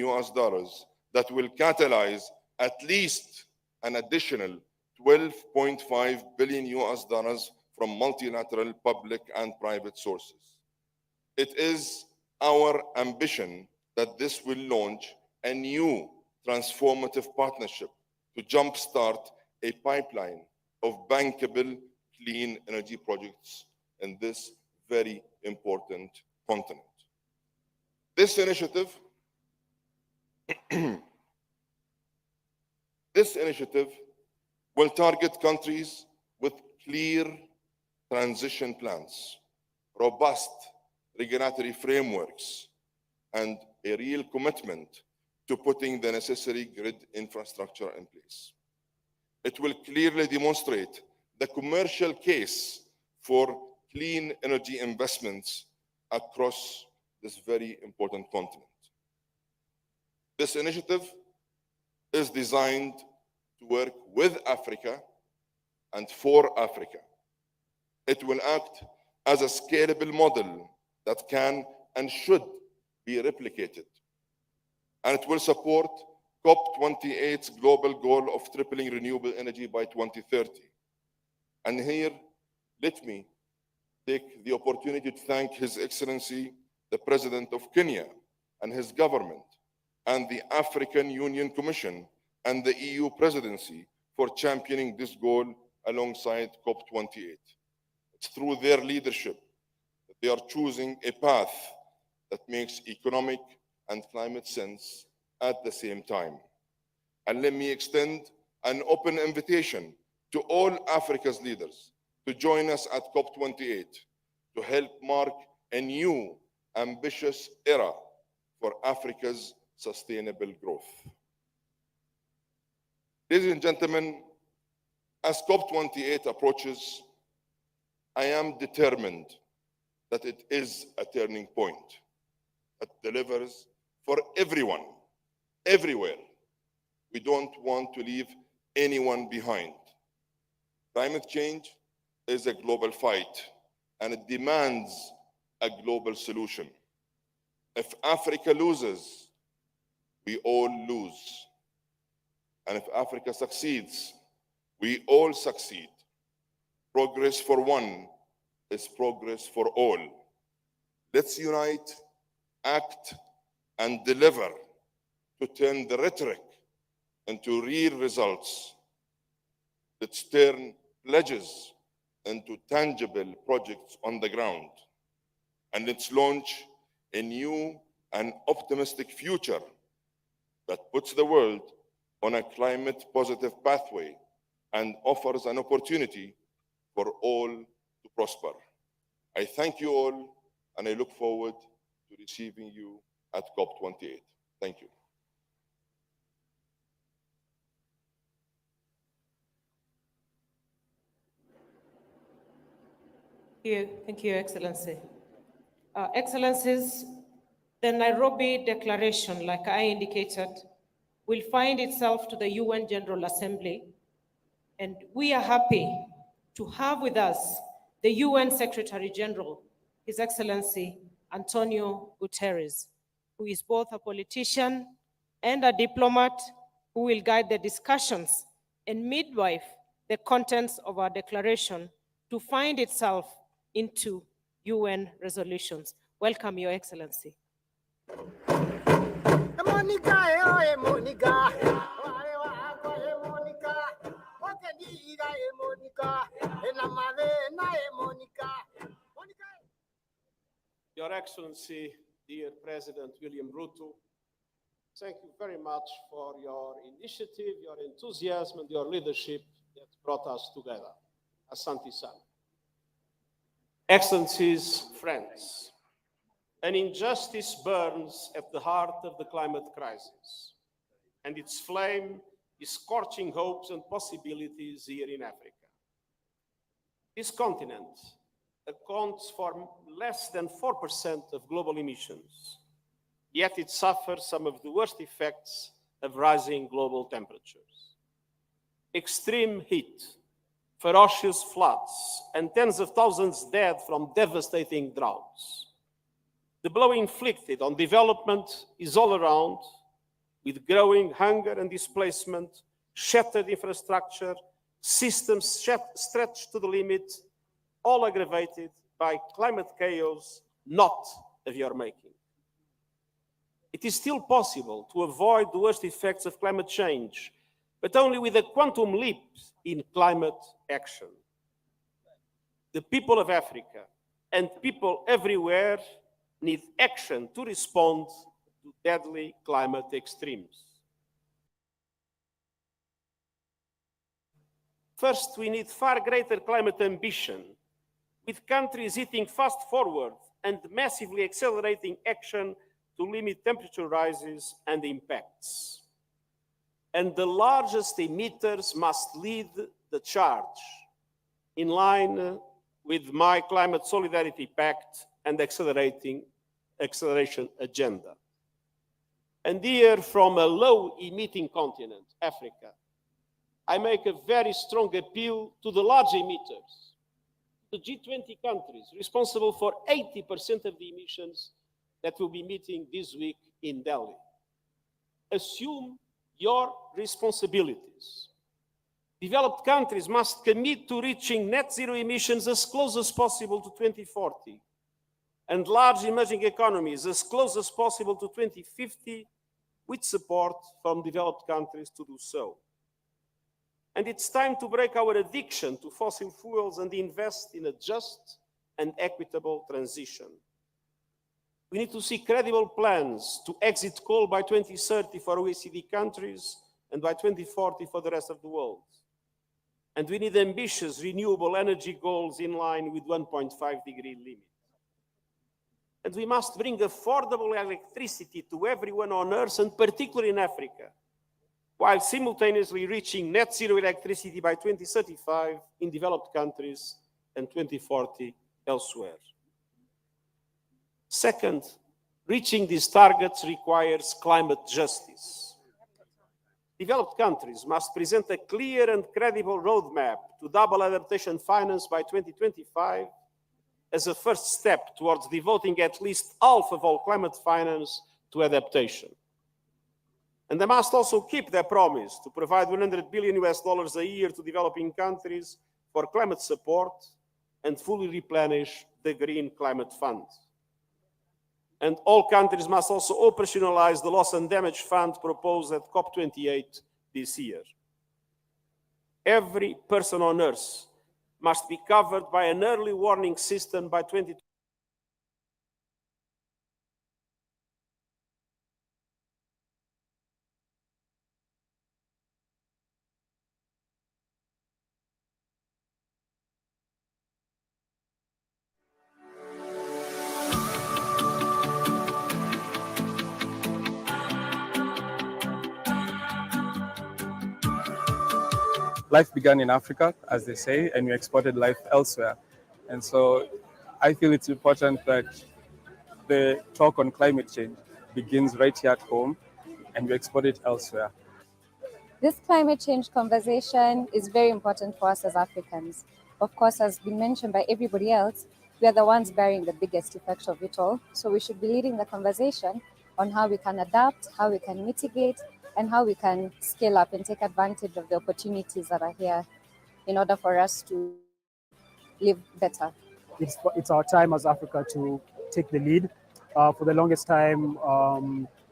that will catalyze at least an additional $12.5 billion from multilateral public and private sources. It is our ambition that this will launch a new transformative partnership to jumpstart a pipeline of bankable clean energy projects in this very important continent. This initiative will target countries with clear transition plans, robust regulatory frameworks, and a real commitment to putting the necessary grid infrastructure in place. It will clearly demonstrate the commercial case for clean energy investments across this very important continent. This initiative is designed to work with Africa and for Africa. It will act as a scalable model that can and should be replicated. And it will support COP28's global goal of tripling renewable energy by 2030. And here, let me take the opportunity to thank His Excellency, the President of Kenya and his government, and the African Union Commission and the EU Presidency for championing this goal alongside COP28. It's through their leadership that they are choosing a path that makes economic and climate sense at the same time. And let me extend an open invitation to all Africa's leaders to join us at COP28 to help mark a new, ambitious era for Africa's sustainable growth. Ladies and gentlemen, as COP28 approaches, I am determined that it is a turning point that delivers for everyone, everywhere. We don't want to leave anyone behind. Climate change is a global fight, and it demands a global solution. If Africa loses, we all lose. And if Africa succeeds, we all succeed. Progress for one is progress for all. Let's unite, act, and deliver to turn the rhetoric into real results Let's turn pledges into tangible projects on the ground. And let's launch a new and optimistic future that puts the world on a climate positive pathway and offers an opportunity for all to prosper. I thank you all, and I look forward to receiving you at COP28. Thank you. Thank you, Excellency. Excellencies, the Nairobi Declaration, like I indicated, will find itself to the UN General Assembly, and we are happy to have with us the UN Secretary General, His Excellency Antonio Guterres, who is both a politician and a diplomat who will guide the discussions and midwife the contents of our declaration to find itself into UN resolutions. Welcome, Your Excellency. Your Excellency, dear President William Ruto, thank you very much for your initiative, your enthusiasm, and your leadership that brought us together. Asante Sana. Excellencies, friends, an injustice burns at the heart of the climate crisis, and its flame is scorching hopes and possibilities here in Africa. This continent accounts for less than 4% of global emissions, yet it suffers some of the worst effects of rising global temperatures. Extreme heat, ferocious floods, and tens of thousands dead from devastating droughts. The blow inflicted on development is all around, with growing hunger and displacement, shattered infrastructure, systems stretched to the limit, all aggravated by climate chaos not of your making. It is still possible to avoid the worst effects of climate change, but only with a quantum leap in climate action. The people of Africa and people everywhere need action to respond to deadly climate extremes. First, we need far greater climate ambition, with countries hitting fast forward and massively accelerating action to limit temperature rises and impacts. And the largest emitters must lead the charge, in line with my Climate Solidarity Pact and acceleration agenda. And here, from a low-emitting continent, Africa, I make a very strong appeal to the large emitters, the G20 countries responsible for 80% of the emissions that will be meeting this week in Delhi. Assume your responsibilities. Developed countries must commit to reaching net zero emissions as close as possible to 2040, and large emerging economies as close as possible to 2050, with support from developed countries to do so. And it's time to break our addiction to fossil fuels and invest in a just and equitable transition. We need to see credible plans to exit coal by 2030 for OECD countries and by 2040 for the rest of the world. And we need ambitious renewable energy goals in line with 1.5-degree limit. And we must bring affordable electricity to everyone on Earth, and particularly in Africa, while simultaneously reaching net zero electricity by 2035 in developed countries and 2040 elsewhere. Second, reaching these targets requires climate justice. Developed countries must present a clear and credible roadmap to double adaptation finance by 2025 as a first step towards devoting at least half of all climate finance to adaptation. And they must also keep their promise to provide $100 billion a year to developing countries for climate support and fully replenish the Green Climate Fund. And all countries must also operationalize the Loss and Damage Fund proposed at COP28 this year. every person on Earth must be covered by an early warning system by 2020. Life began in Africa, as they say, and we exported life elsewhere. And so I feel it's important that the talk on climate change begins right here at home and we export it elsewhere. This climate change conversation is very important for us as Africans. Of course, as been mentioned by everybody else, we are the ones bearing the biggest effect of it all. So we should be leading the conversation on how we can adapt, how we can mitigate, and how we can scale up and take advantage of the opportunities that are here in order for us to live better. It's our time as Africa to take the lead. For the longest time,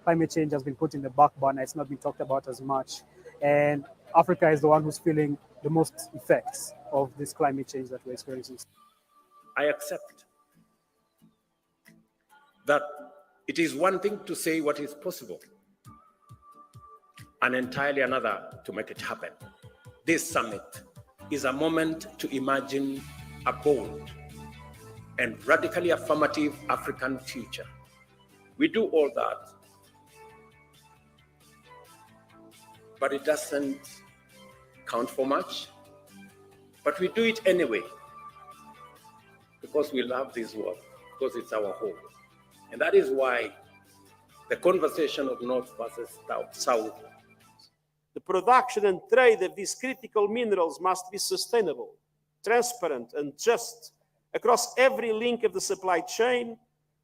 climate change has been put in the back burner. It's not been talked about as much. And Africa is the one who's feeling the most effects of this climate change that we're experiencing. I accept that it is one thing to say what is possible and entirely another to make it happen. This summit is a moment to imagine a bold and radically affirmative African future. We do all that, but it doesn't count for much. But we do it anyway, because we love this world, because it's our home. And that is why the conversation of North versus South. The production and trade of these critical minerals must be sustainable, transparent, and just across every link of the supply chain,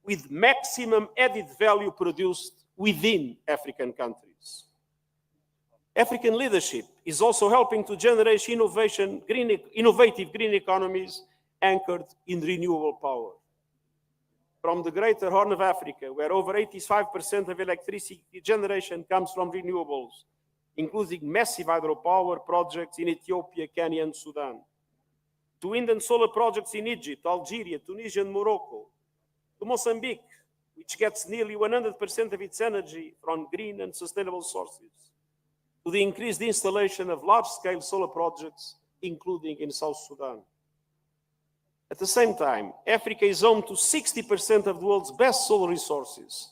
with maximum added value produced within African countries. African leadership is also helping to generate innovative green economies anchored in renewable power. From the greater Horn of Africa, where over 85% of electricity generation comes from renewables, including massive hydropower projects in Ethiopia, Kenya, and Sudan, to wind and solar projects in Egypt, Algeria, Tunisia, and Morocco, to Mozambique, which gets nearly 100% of its energy from green and sustainable sources, to the increased installation of large-scale solar projects, including in South Sudan. At the same time, Africa is home to 60% of the world's best solar resources,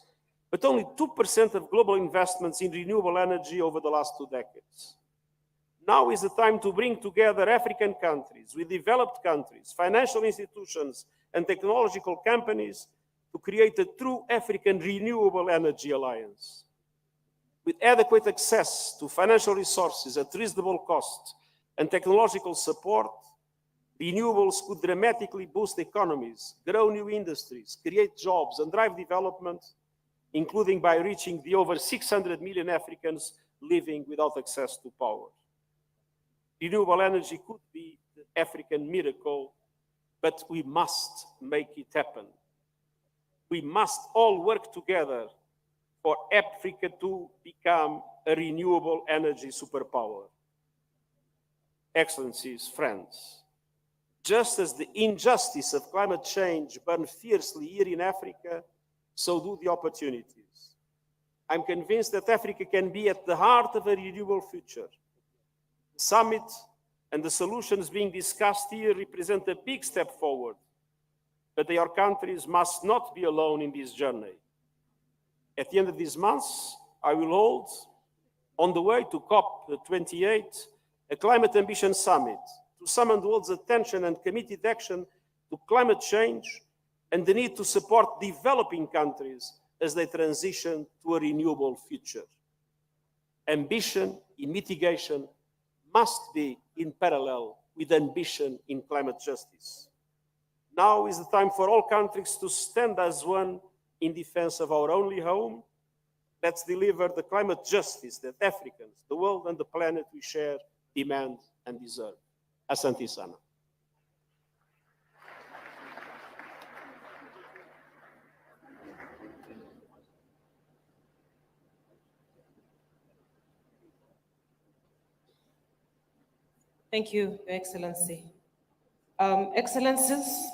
but only 2% of global investments in renewable energy over the last 2 decades. Now is the time to bring together African countries with developed countries, financial institutions, and technological companies to create a true African renewable energy alliance. With adequate access to financial resources at reasonable cost and technological support, renewables could dramatically boost economies, grow new industries, create jobs, and drive development, including by reaching the over 600 million Africans living without access to power. Renewable energy could be the African miracle, but we must make it happen. We must all work together for Africa to become a renewable energy superpower. Excellencies, friends, just as the injustice of climate change burns fiercely here in Africa, so do the opportunities. I'm convinced that Africa can be at the heart of a renewable future. The summit and the solutions being discussed here represent a big step forward, but our countries must not be alone in this journey. At the end of this month, I will hold, on the way to COP28, a Climate Ambition Summit to summon the world's attention and committed action to climate change and the need to support developing countries as they transition to a renewable future. Ambition in mitigation must be in parallel with ambition in climate justice. Now is the time for all countries to stand as one in defense of our only home. Let's deliver the climate justice that Africans, the world, and the planet we share demand and deserve. Asante sana. Thank you, Your Excellency. Excellencies,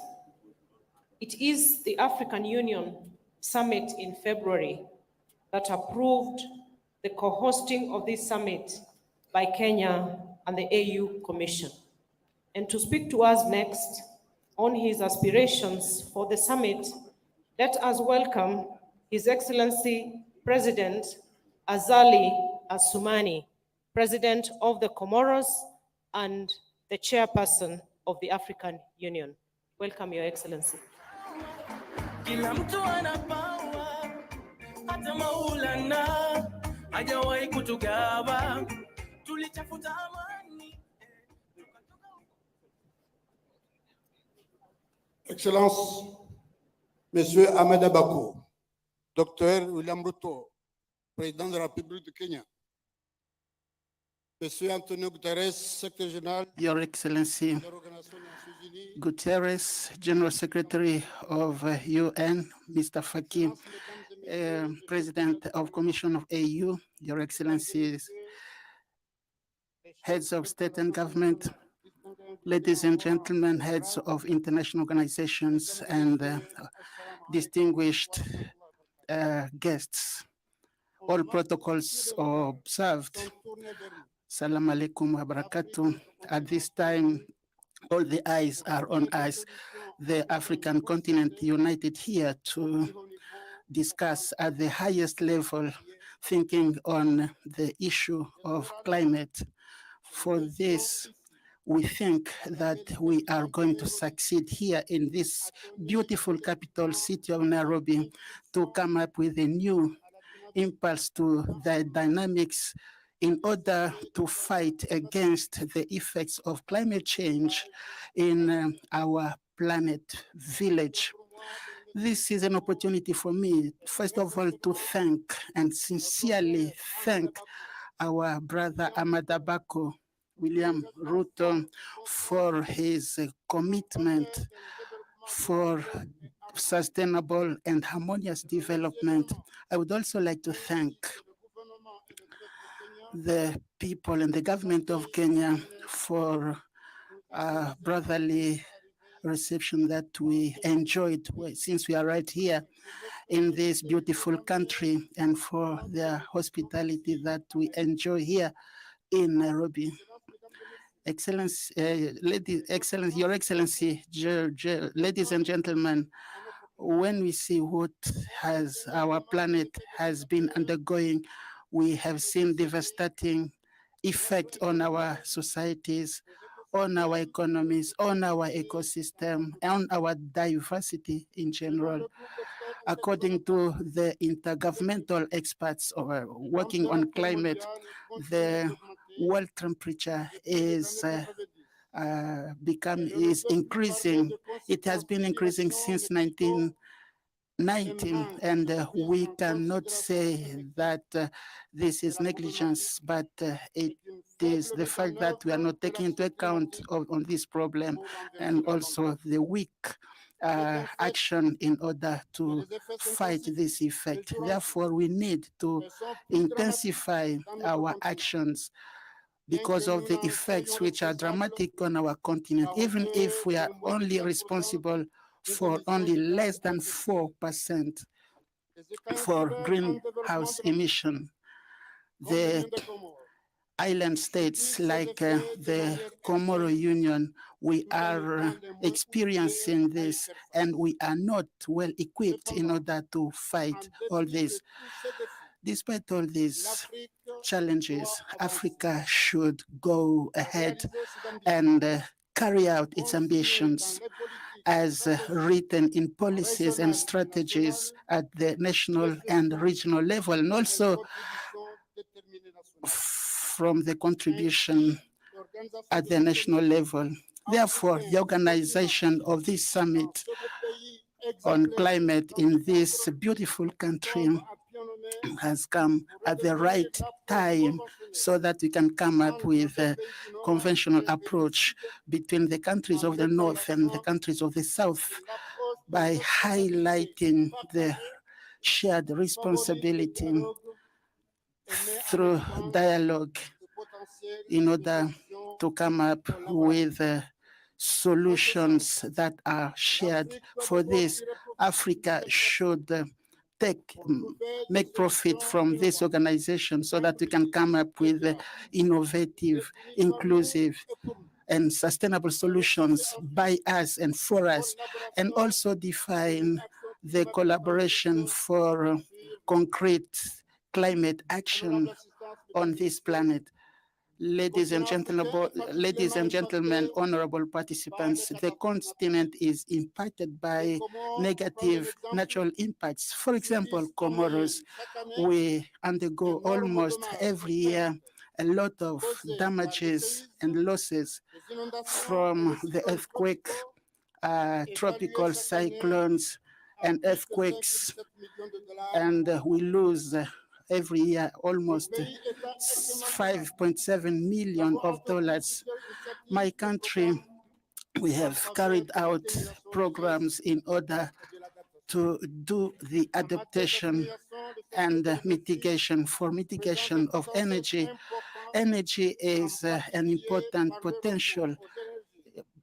it is the African Union Summit in February that approved the co-hosting of this summit by Kenya and the AU Commission. And to speak to us next on his aspirations for the summit, let us welcome His Excellency President Azali Assoumani, President of the Comoros and the Chairperson of the African Union. Welcome, Your Excellency. Kila mtu anapawa, hata Maulana hajawahi kutugawa. Tulitafuta amani. Excellences, Monsieur Ahmed Abako, Dr William Ruto, Président de la République de Kenya, Monsieur Antonio Guterres, Secretary General, Your Excellency Guterres, General Secretary of UN, Mr. Faki, President of Commission of AU, Your Excellencies, heads of state and government, ladies and gentlemen, heads of international organizations, and distinguished guests. All protocols observed. Salam alaikum wa barakatuh. At this time, all the eyes are on us, the African continent, united here to discuss at the highest level, thinking on the issue of climate. For this, we think that we are going to succeed here in this beautiful capital city of Nairobi to come up with a new impulse to the dynamics in order to fight against the effects of climate change in our planet village. This is an opportunity for me, first of all, to thank and sincerely thank our brother Ahmed Abako, William Ruto, for his commitment for sustainable and harmonious development. I would also like to thank the people and the government of Kenya for brotherly reception that we enjoyed since we are right here in this beautiful country, and for their hospitality that we enjoy here in Nairobi. Excellency, Your Excellency, ladies and gentlemen, when we see what our planet has been undergoing, we have seen devastating effect on our societies, on our economies, on our ecosystem, on our diversity in general. According to the intergovernmental experts working on climate, the world temperature is increasing. It has been increasing since 1990, and we cannot say that this is negligence, but it is the fact that we are not taking into account on this problem, and also the weak action in order to fight this effect. Therefore, we need to intensify our actions because of the effects which are dramatic on our continent, even if we are only responsible for only less than 4% for greenhouse emission. The island states like the Comoro Union, we are experiencing this, and we are not well equipped in order to fight all this. Despite all these challenges, Africa should go ahead and carry out its ambitions as written in policies and strategies at the national and regional level, and also from the contribution at the national level. Therefore, the organization of this summit on climate in this beautiful country has come at the right time so that we can come up with a conventional approach between the countries of the North and the countries of the South by highlighting the shared responsibility through dialogue in order to come up with solutions that are shared. For this, Africa should make profit from this organization so that we can come up with innovative, inclusive, and sustainable solutions by us and for us, and also define the collaboration for concrete climate action on this planet. Ladies and gentlemen, honorable participants, the continent is impacted by negative natural impacts. For example, Comoros, we undergo almost every year a lot of damages and losses from the earthquake, tropical cyclones, and earthquakes, and we lose every year almost $5.7 million. My country, we have carried out programs in order to do the adaptation and mitigation. For mitigation of energy, energy is an important potential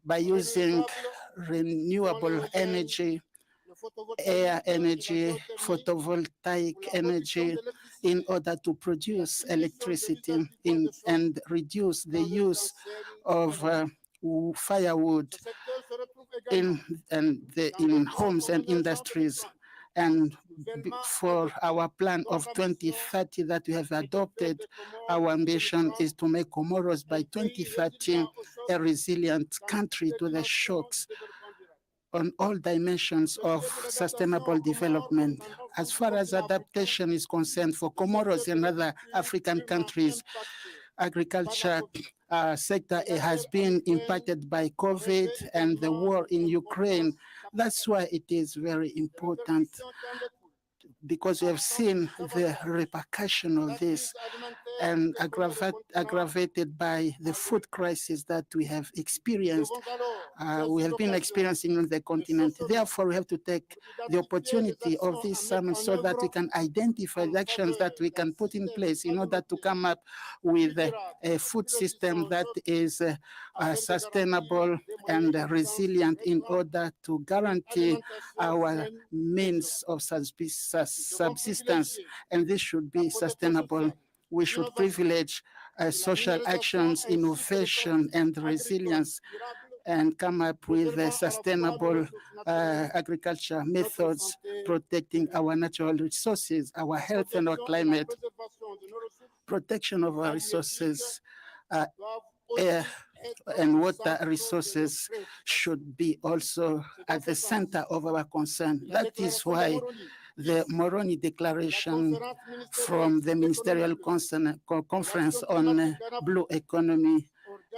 by using renewable energy, air energy, photovoltaic energy, in order to produce electricity and reduce the use of firewood in homes and industries. And for our plan of 2030 that we have adopted, our ambition is to make Comoros by 2030 a resilient country to the shocks on all dimensions of sustainable development. As far as adaptation is concerned, for Comoros and other African countries, agriculture sector has been impacted by COVID and the war in Ukraine. That's why it is very important, because we have seen the repercussion of this and aggravated by the food crisis that we have experienced. We have been experiencing on the continent. Therefore, we have to take the opportunity of this summit so that we can identify the actions that we can put in place in order to come up with a food system that is sustainable and resilient in order to guarantee our means of subsistence, and this should be sustainable. We should privilege social actions, innovation, and resilience, and come up with sustainable agriculture methods, protecting our natural resources, our health and our climate, protection of our resources, air and water resources should be also at the center of our concern. That is why the Moroni Declaration from the Ministerial Conference on Blue Economy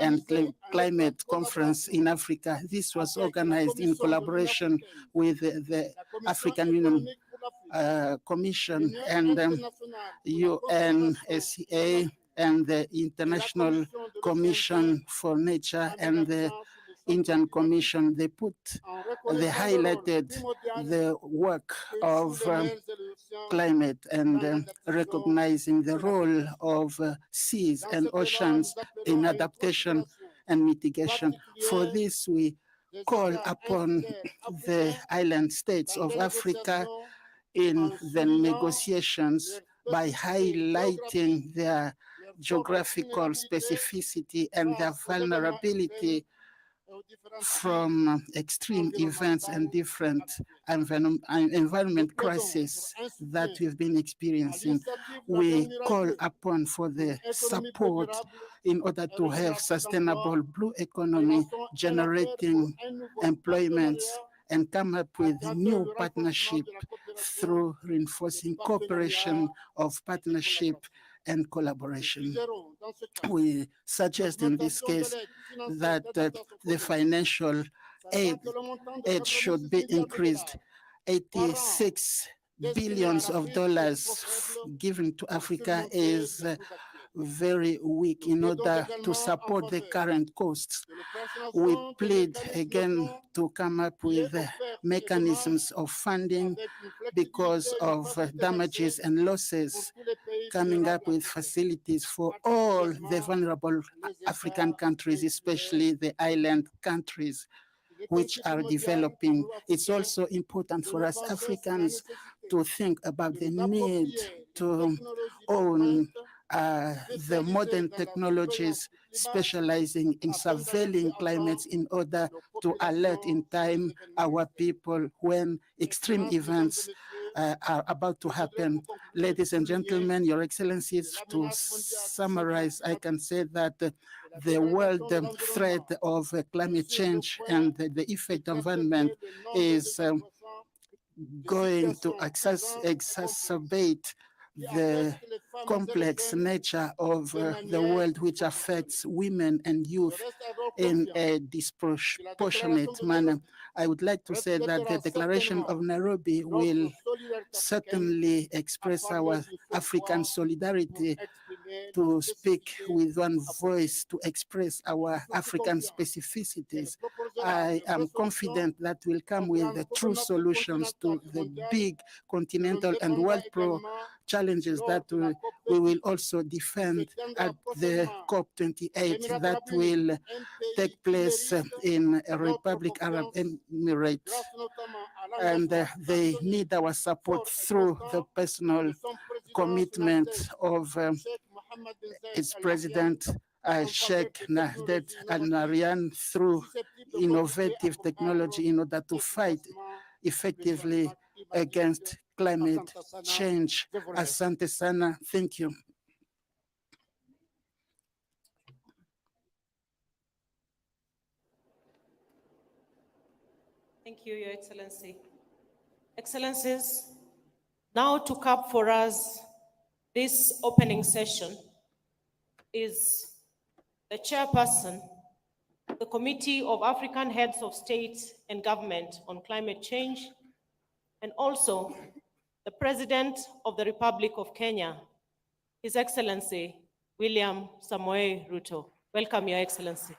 and Climate Conference in Africa. This was organized in collaboration with the African Union Commission and UNSCA and the International Commission for Nature and the Indian Commission. They highlighted the work of climate and recognizing the role of seas and oceans in adaptation and mitigation. For this, we call upon the island states of Africa in the negotiations by highlighting their geographical specificity and their vulnerability from extreme events and different environment crises that we've been experiencing. We call upon for the support in order to have sustainable blue economy, generating employment, and come up with a new partnership through reinforcing cooperation of partnership and collaboration. We suggest in this case that the financial aid should be increased. $86 billion given to Africa is very weak in order to support the current costs. We plead again to come up with mechanisms of funding because of damages and losses, coming up with facilities for all the vulnerable African countries, especially the island countries which are developing. It's also important for us Africans to think about the need to own the modern technologies specializing in surveilling climates in order to alert in time our people when extreme events are about to happen. Ladies and gentlemen, Your Excellencies, to summarize, I can say that the world threat of climate change and the effect of environment is going to exacerbate the complex nature of the world, which affects women and youth in a disproportionate manner. I would like to say that the Declaration of Nairobi will certainly express our African solidarity, to speak with one voice, to express our African specificities. I am confident that we'll come with the true solutions to the big continental and world challenges that we will also defend at the COP28 that will take place in Republic Arab Emirates. And they need our support through the personal commitment of its president, Sheikh Nahdet Al Nahyan, through innovative technology in order to fight effectively against climate change. Asante sana. Thank you. Thank you, Your Excellency. Excellencies, now to cap for us this opening session is the chairperson, the Committee of African Heads of State and Government on Climate Change, and also the President of the Republic of Kenya, His Excellency William Samoei Ruto. Welcome, Your Excellency.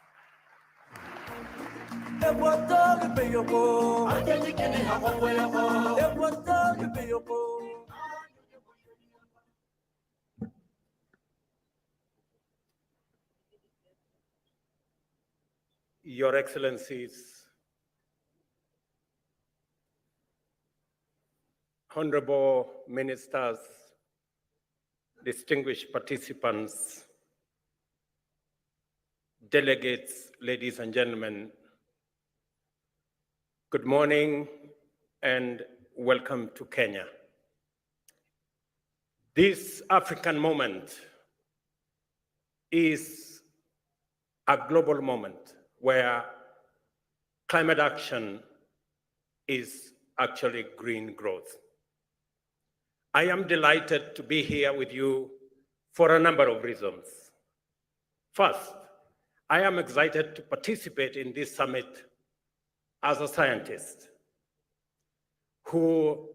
Your Excellencies, honorable ministers, distinguished participants, delegates, ladies and gentlemen, good morning and welcome to Kenya. This African moment is a global moment where climate action is actually green growth. I am delighted to be here with you for a number of reasons. First, I am excited to participate in this summit as a scientist who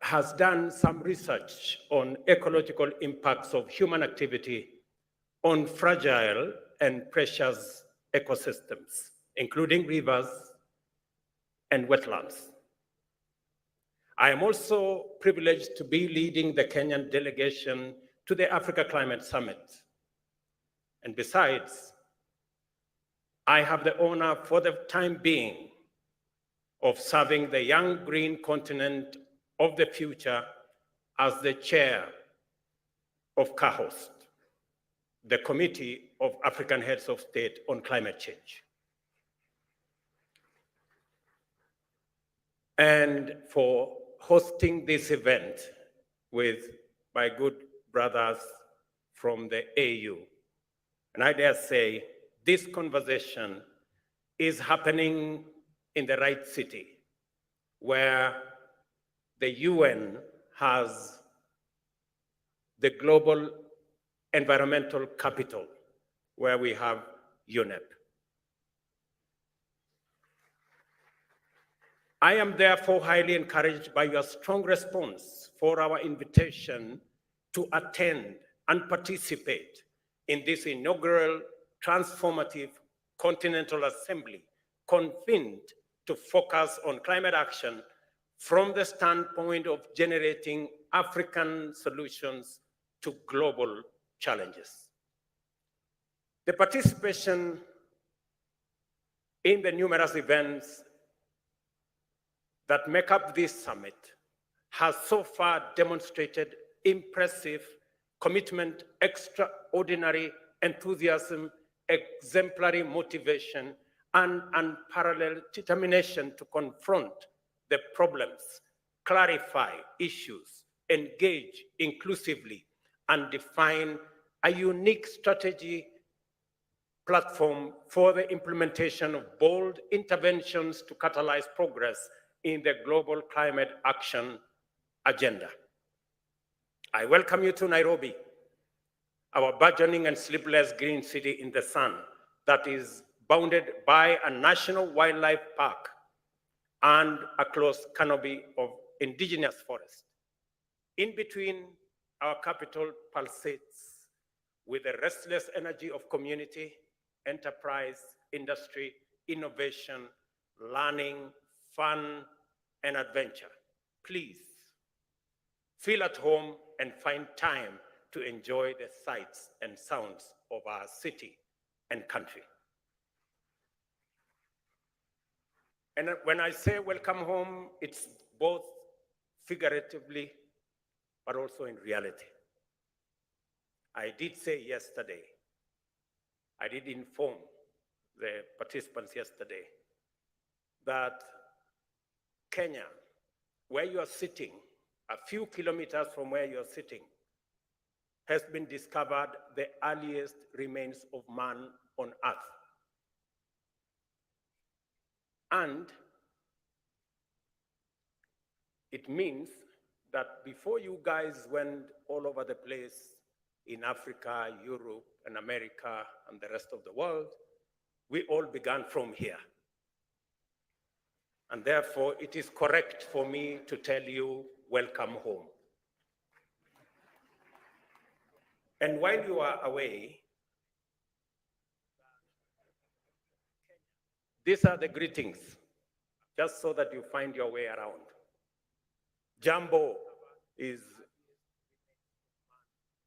has done some research on ecological impacts of human activity on fragile and precious ecosystems, including rivers and wetlands. I am also privileged to be leading the Kenyan delegation to the Africa Climate Summit. And besides, I have the honor for the time being of serving the young green continent of the future as the chair of CAHOST, the Committee of African Heads of State on Climate Change. And for hosting this event with my good brothers from the AU. And I dare say this conversation is happening in the right city, where the UN has the global environmental capital, where we have UNEP. I am therefore highly encouraged by your strong response for our invitation to attend and participate in this inaugural transformative Continental Assembly convened to focus on climate action from the standpoint of generating African solutions to global challenges. The participation in the numerous events that make up this summit has so far demonstrated impressive commitment, extraordinary enthusiasm, exemplary motivation, and unparalleled determination to confront the problems, clarify issues, engage inclusively, and define a unique strategy platform for the implementation of bold interventions to catalyze progress in the global climate action agenda. I welcome you to Nairobi, our burgeoning and sleepless green city in the sun that is bounded by a national wildlife park and a close canopy of indigenous forest. In between, our capital pulsates with the restless energy of community, enterprise, industry, innovation, learning, fun, and adventure. Please feel at home and find time to enjoy the sights and sounds of our city and country. And when I say welcome home, it's both figuratively, but also in reality. I did say yesterday, I did inform the participants yesterday that Kenya, where you are sitting, a few kilometers from where you are sitting, has been discovered the earliest remains of man on Earth. And it means that before you guys went all over the place in Africa, Europe, and America, and the rest of the world, we all began from here. And therefore, it is correct for me to tell you, welcome home. And while you are away, these are the greetings, just so that you find your way around. Jambo is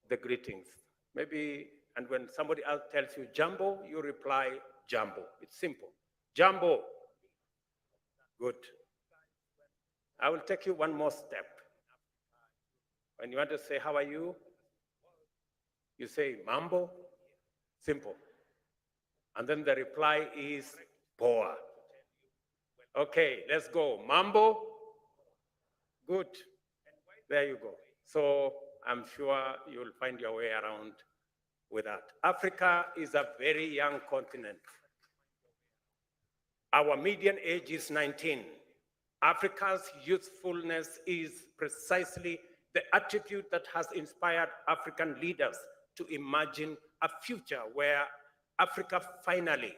the greetings. Maybe, and when somebody else tells you Jambo, you reply Jambo. It's simple. Jambo. Good. I will take you one more step. When you want to say, how are you? You say Mambo. Simple. And then the reply is Poa. Okay, let's go. Mambo. Good. There you go. So I'm sure you'll find your way around with that. Africa is a very young continent. Our median age is 19. Africa's youthfulness is precisely the attribute that has inspired African leaders to imagine a future where Africa finally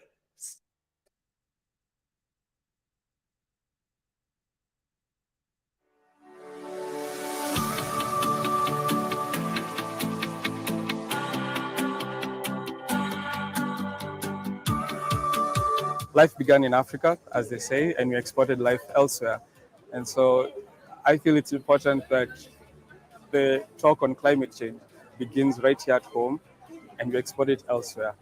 Life began in Africa, as they say, and we exported life elsewhere. And so I feel it's important that the talk on climate change begins right here at home and we export it elsewhere.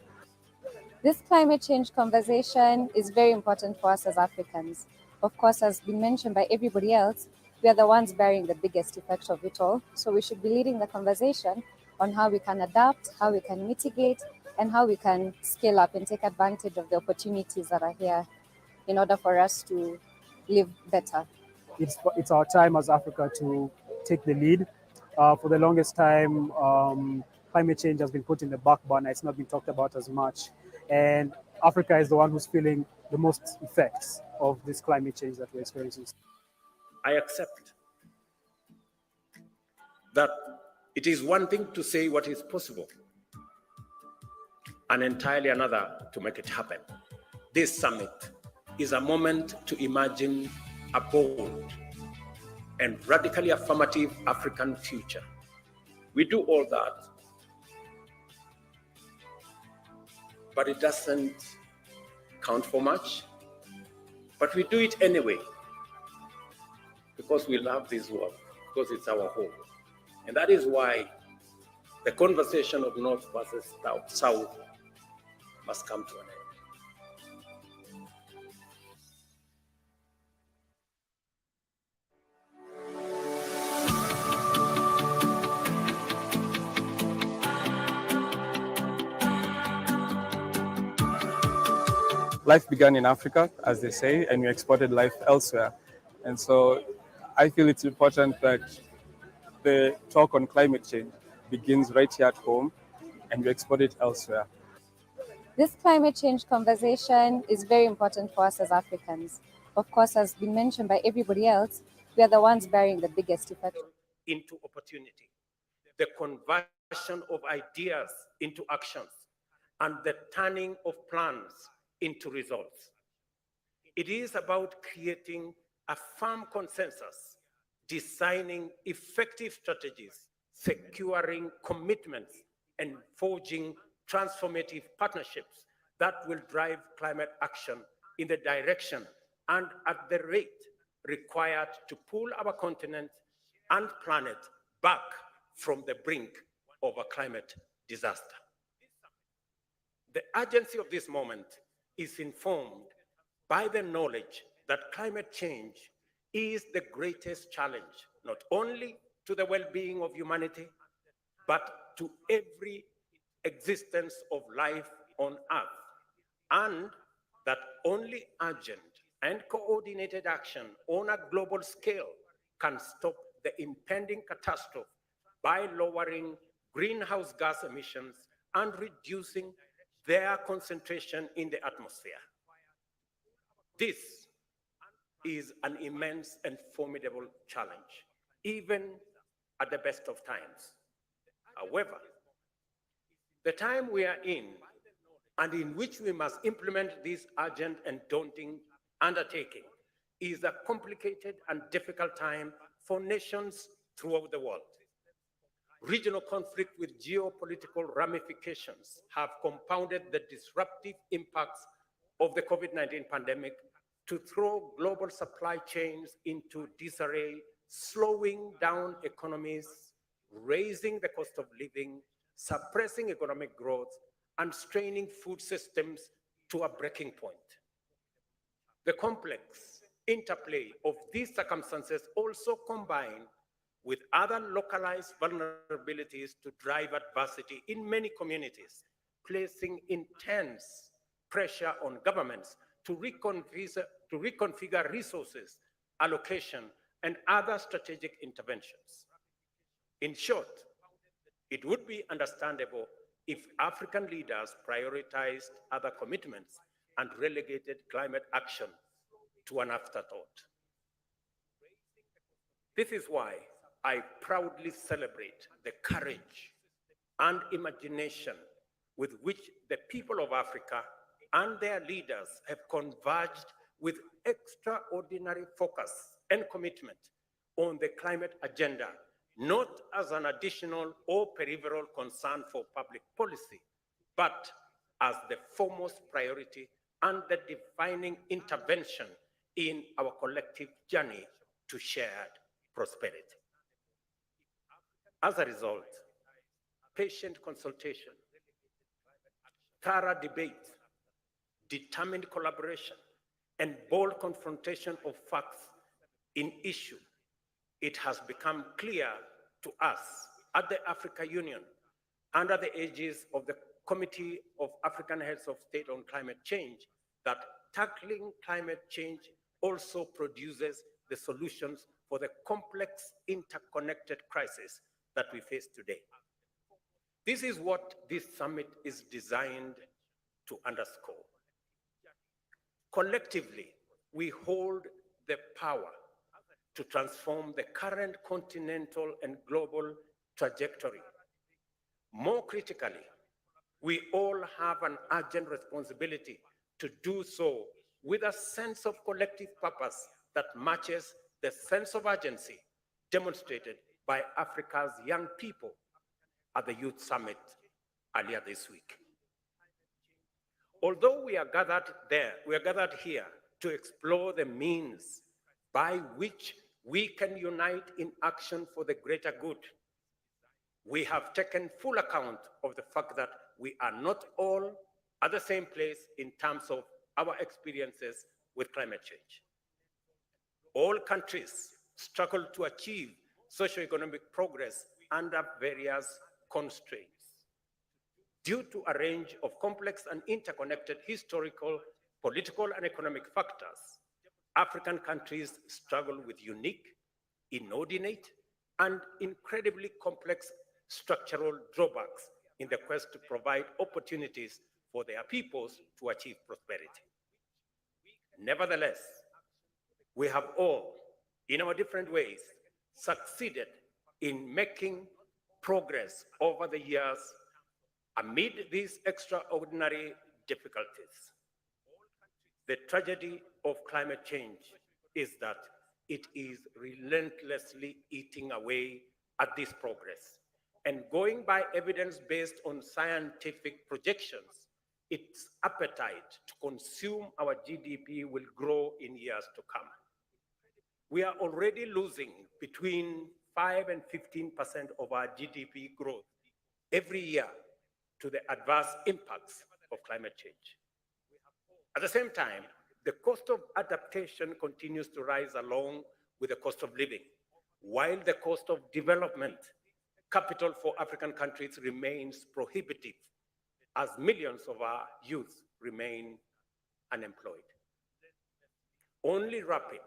This climate change conversation is very important for us as Africans. Of course, as been mentioned by everybody else, we are the ones bearing the biggest effect of it all. So we should be leading the conversation on how we can adapt, how we can mitigate, and how we can scale up and take advantage of the opportunities that are here in order for us to live better. It's our time as Africa to take the lead. For the longest time, climate change has been put in the back burner. It's not been talked about as much. And Africa is the one who's feeling the most effects of this climate change that we're experiencing. I accept that it is one thing to say what is possible, and entirely another to make it happen. This summit is a moment to imagine a bold and radically affirmative African future. We do all that but it doesn't count for much. But we do it anyway because we love this work, because it's our home. And that is why the conversation of North versus South must come to an end. Life began in Africa, as they say, and we exported life elsewhere. And so I feel it's important that the talk on climate change begins right here at home and we export it elsewhere. This climate change conversation is very important for us as Africans. Of course, as been mentioned by everybody else, we are the ones bearing the biggest effect. Into opportunity, the conversion of ideas into actions, and the turning of plans into results. It is about creating a firm consensus, designing effective strategies, securing commitments, and forging transformative partnerships that will drive climate action in the direction and at the rate required to pull our continent and planet back from the brink of a climate disaster. The urgency of this moment is informed by the knowledge that climate change is the greatest challenge, not only to the well-being of humanity, but to every existence of life on Earth, and that only urgent and coordinated action on a global scale can stop the impending catastrophe by lowering greenhouse gas emissions and reducing their concentration in the atmosphere. This is an immense and formidable challenge, even at the best of times. However, the time we are in, and in which we must implement this urgent and daunting undertaking, is a complicated and difficult time for nations throughout the world. Regional conflict with geopolitical ramifications have compounded the disruptive impacts of the COVID-19 pandemic to throw global supply chains into disarray, slowing down economies, raising the cost of living, suppressing economic growth, and straining food systems to a breaking point. The complex interplay of these circumstances also combine with other localized vulnerabilities to drive adversity in many communities, placing intense pressure on governments to reconfigure resources, allocation, and other strategic interventions. In short, it would be understandable if African leaders prioritized other commitments and relegated climate action to an afterthought. This is why I proudly celebrate the courage and imagination with which the people of Africa and their leaders have converged with extraordinary focus and commitment on the climate agenda, not as an additional or peripheral concern for public policy, but as the foremost priority and the defining intervention in our collective journey to shared prosperity. As a result, patient consultation, thorough debate, determined collaboration, and bold confrontation of facts in issue, it has become clear to us at the Africa Union, under the aegis of the Committee of African Heads of State on Climate Change, that tackling climate change also produces the solutions for the complex interconnected crisis that we face today. This is what this summit is designed to underscore. Collectively, we hold the power to transform the current continental and global trajectory. More critically, we all have an urgent responsibility to do so with a sense of collective purpose that matches the sense of urgency demonstrated by Africa's young people at the Youth Summit earlier this week. Although we are gathered here to explore the means by which we can unite in action for the greater good, we have taken full account of the fact that we are not all at the same place in terms of our experiences with climate change. All countries struggle to achieve socioeconomic progress under various constraints. Due to a range of complex and interconnected historical, political, and economic factors, African countries struggle with unique, inordinate, and incredibly complex structural drawbacks in the quest to provide opportunities for their peoples to achieve prosperity. Nevertheless, we have all, in our different ways, succeeded in making progress over the years amid these extraordinary difficulties. The tragedy of climate change is that it is relentlessly eating away at this progress. And going by evidence based on scientific projections, its appetite to consume our GDP will grow in years to come. We are already losing between 5 and 15% of our GDP growth every year to the adverse impacts of climate change. At the same time, the cost of adaptation continues to rise along with the cost of living, while the cost of development capital for African countries remains prohibitive as millions of our youth remain unemployed. Only rapid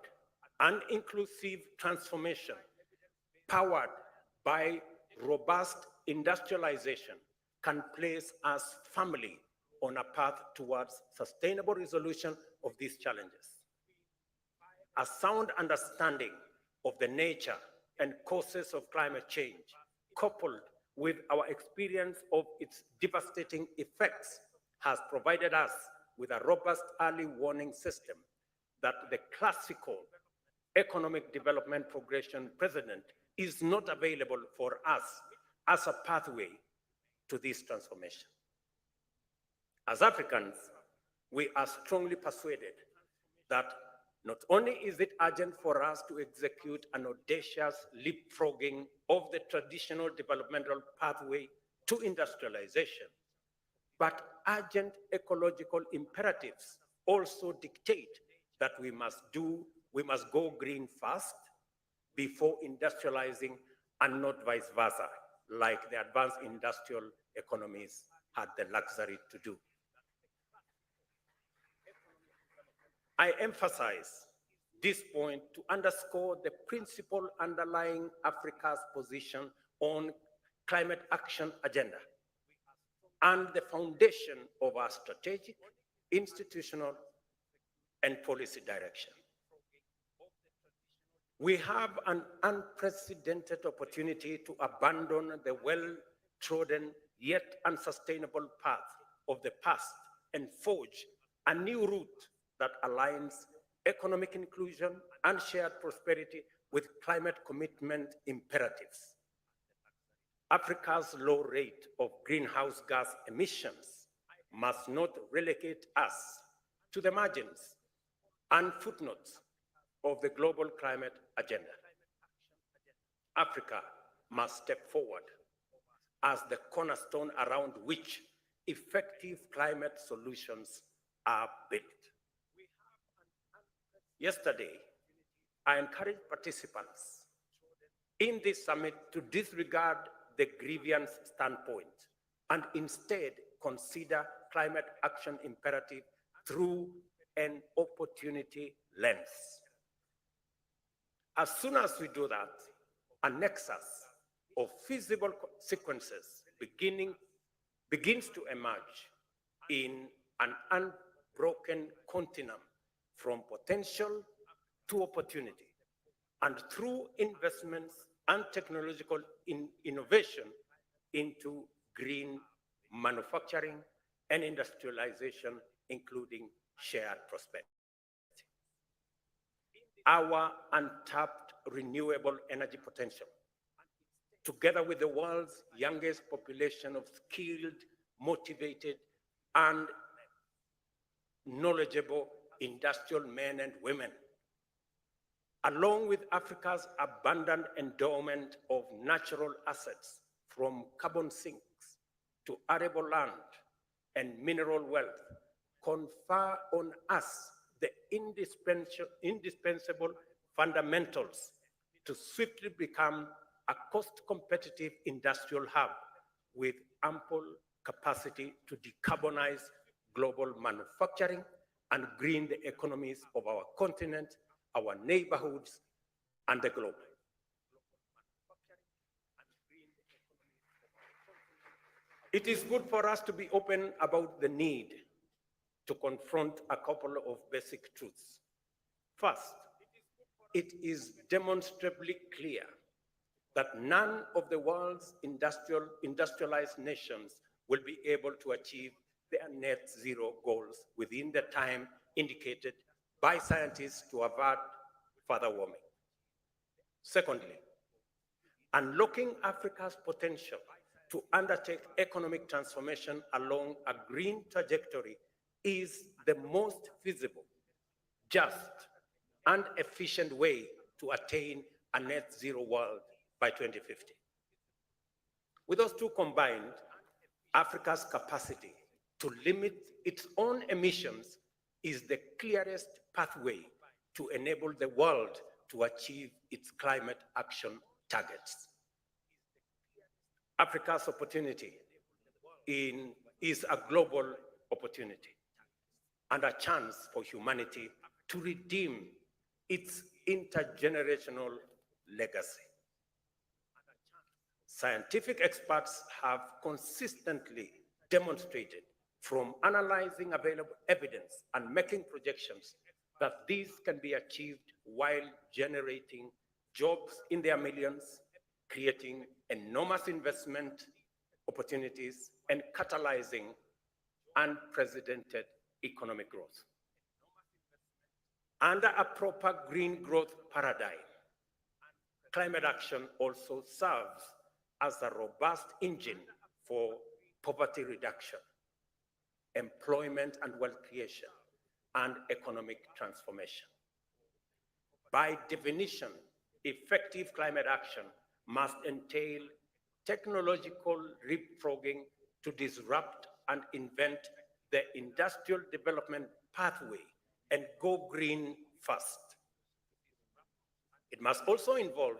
and inclusive transformation powered by robust industrialization can place us firmly on a path towards sustainable resolution of these challenges. A sound understanding of the nature and causes of climate change, coupled with our experience of its devastating effects, has provided us with a robust early warning system that the classical economic development progression precedent is not available for us as a pathway to this transformation. As Africans, we are strongly persuaded that not only is it urgent for us to execute an audacious leapfrogging of the traditional developmental pathway to industrialization, but urgent ecological imperatives also dictate that we must go green first before industrializing, and not vice versa, like the advanced industrial economies had the luxury to do. I emphasize this point to underscore the principle underlying Africa's position on climate action agenda and the foundation of our strategic, institutional, and policy direction. We have an unprecedented opportunity to abandon the well-trodden yet unsustainable path of the past and forge a new route that aligns economic inclusion and shared prosperity with climate commitment imperatives. Africa's low rate of greenhouse gas emissions must not relegate us to the margins and footnotes of the global climate agenda. Africa must step forward as the cornerstone around which effective climate solutions are built. Yesterday, I encouraged participants in this summit to disregard the grievance standpoint and instead consider climate action imperative through an opportunity lens. As soon as we do that, a nexus of feasible sequences begins to emerge in an unbroken continuum from potential to opportunity, and through investments and technological innovation into green manufacturing and industrialization, including shared prosperity. Our untapped renewable energy potential, together with the world's youngest population of skilled, motivated, and knowledgeable industrial men and women. Along with Africa's abundant endowment of natural assets, from carbon sinks to arable land and mineral wealth, confer on us the indispensable fundamentals to swiftly become a cost-competitive industrial hub with ample capacity to decarbonize global manufacturing and green the economies of our continent, our neighborhoods, and the globe. It is good for us to be open about the need to confront a couple of basic truths. First, it is demonstrably clear that none of the world's industrialized nations will be able to achieve their net zero goals within the time indicated by scientists to avert further warming. Secondly, unlocking Africa's potential to undertake economic transformation along a green trajectory is the most feasible, just, and efficient way to attain a net zero world by 2050. With those two combined, Africa's capacity to limit its own emissions is the clearest pathway to enable the world to achieve its climate action targets. Africa's opportunity is a global opportunity and a chance for humanity to redeem its intergenerational legacy. Scientific experts have consistently demonstrated, from analyzing available evidence and making projections, that these can be achieved while generating jobs in their millions, creating enormous investment opportunities, and catalyzing unprecedented economic growth. Under a proper green growth paradigm, climate action also serves as a robust engine for poverty reduction, employment and wealth creation, and economic transformation. By definition, effective climate action must entail technological leapfrogging to disrupt and invent the industrial development pathway and go green first. It must also involve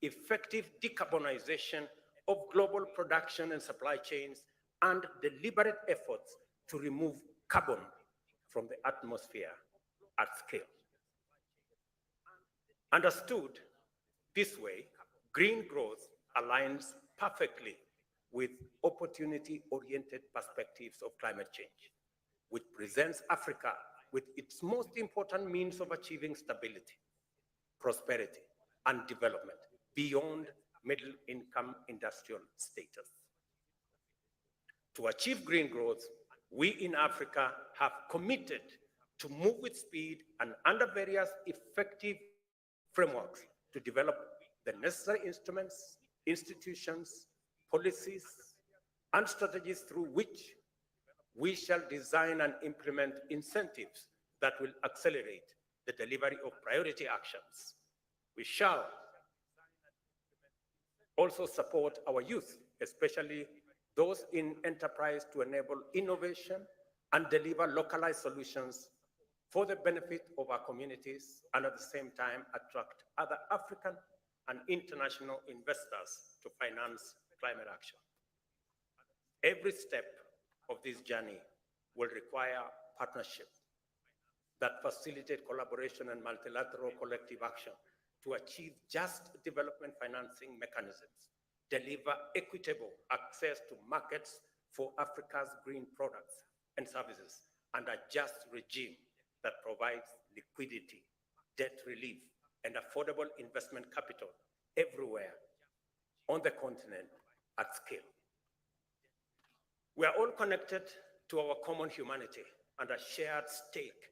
effective decarbonization of global production and supply chains and deliberate efforts to remove carbon from the atmosphere at scale. Understood this way, green growth aligns perfectly with opportunity-oriented perspectives of climate change, which presents Africa with its most important means of achieving stability, prosperity, and development beyond middle-income industrial status. To achieve green growth, we in Africa have committed to move with speed and under various effective frameworks to develop the necessary instruments, institutions, policies, and strategies through which we shall design and implement incentives that will accelerate the delivery of priority actions. We shall also support our youth, especially those in enterprise, to enable innovation and deliver localized solutions for the benefit of our communities, and at the same time attract other African and international investors to finance climate action. Every step of this journey will require partnership that facilitate collaboration and multilateral collective action to achieve just development financing mechanisms, deliver equitable access to markets for Africa's green products and services, and a just regime that provides liquidity, debt relief, and affordable investment capital everywhere on the continent at scale. We are all connected to our common humanity and a shared stake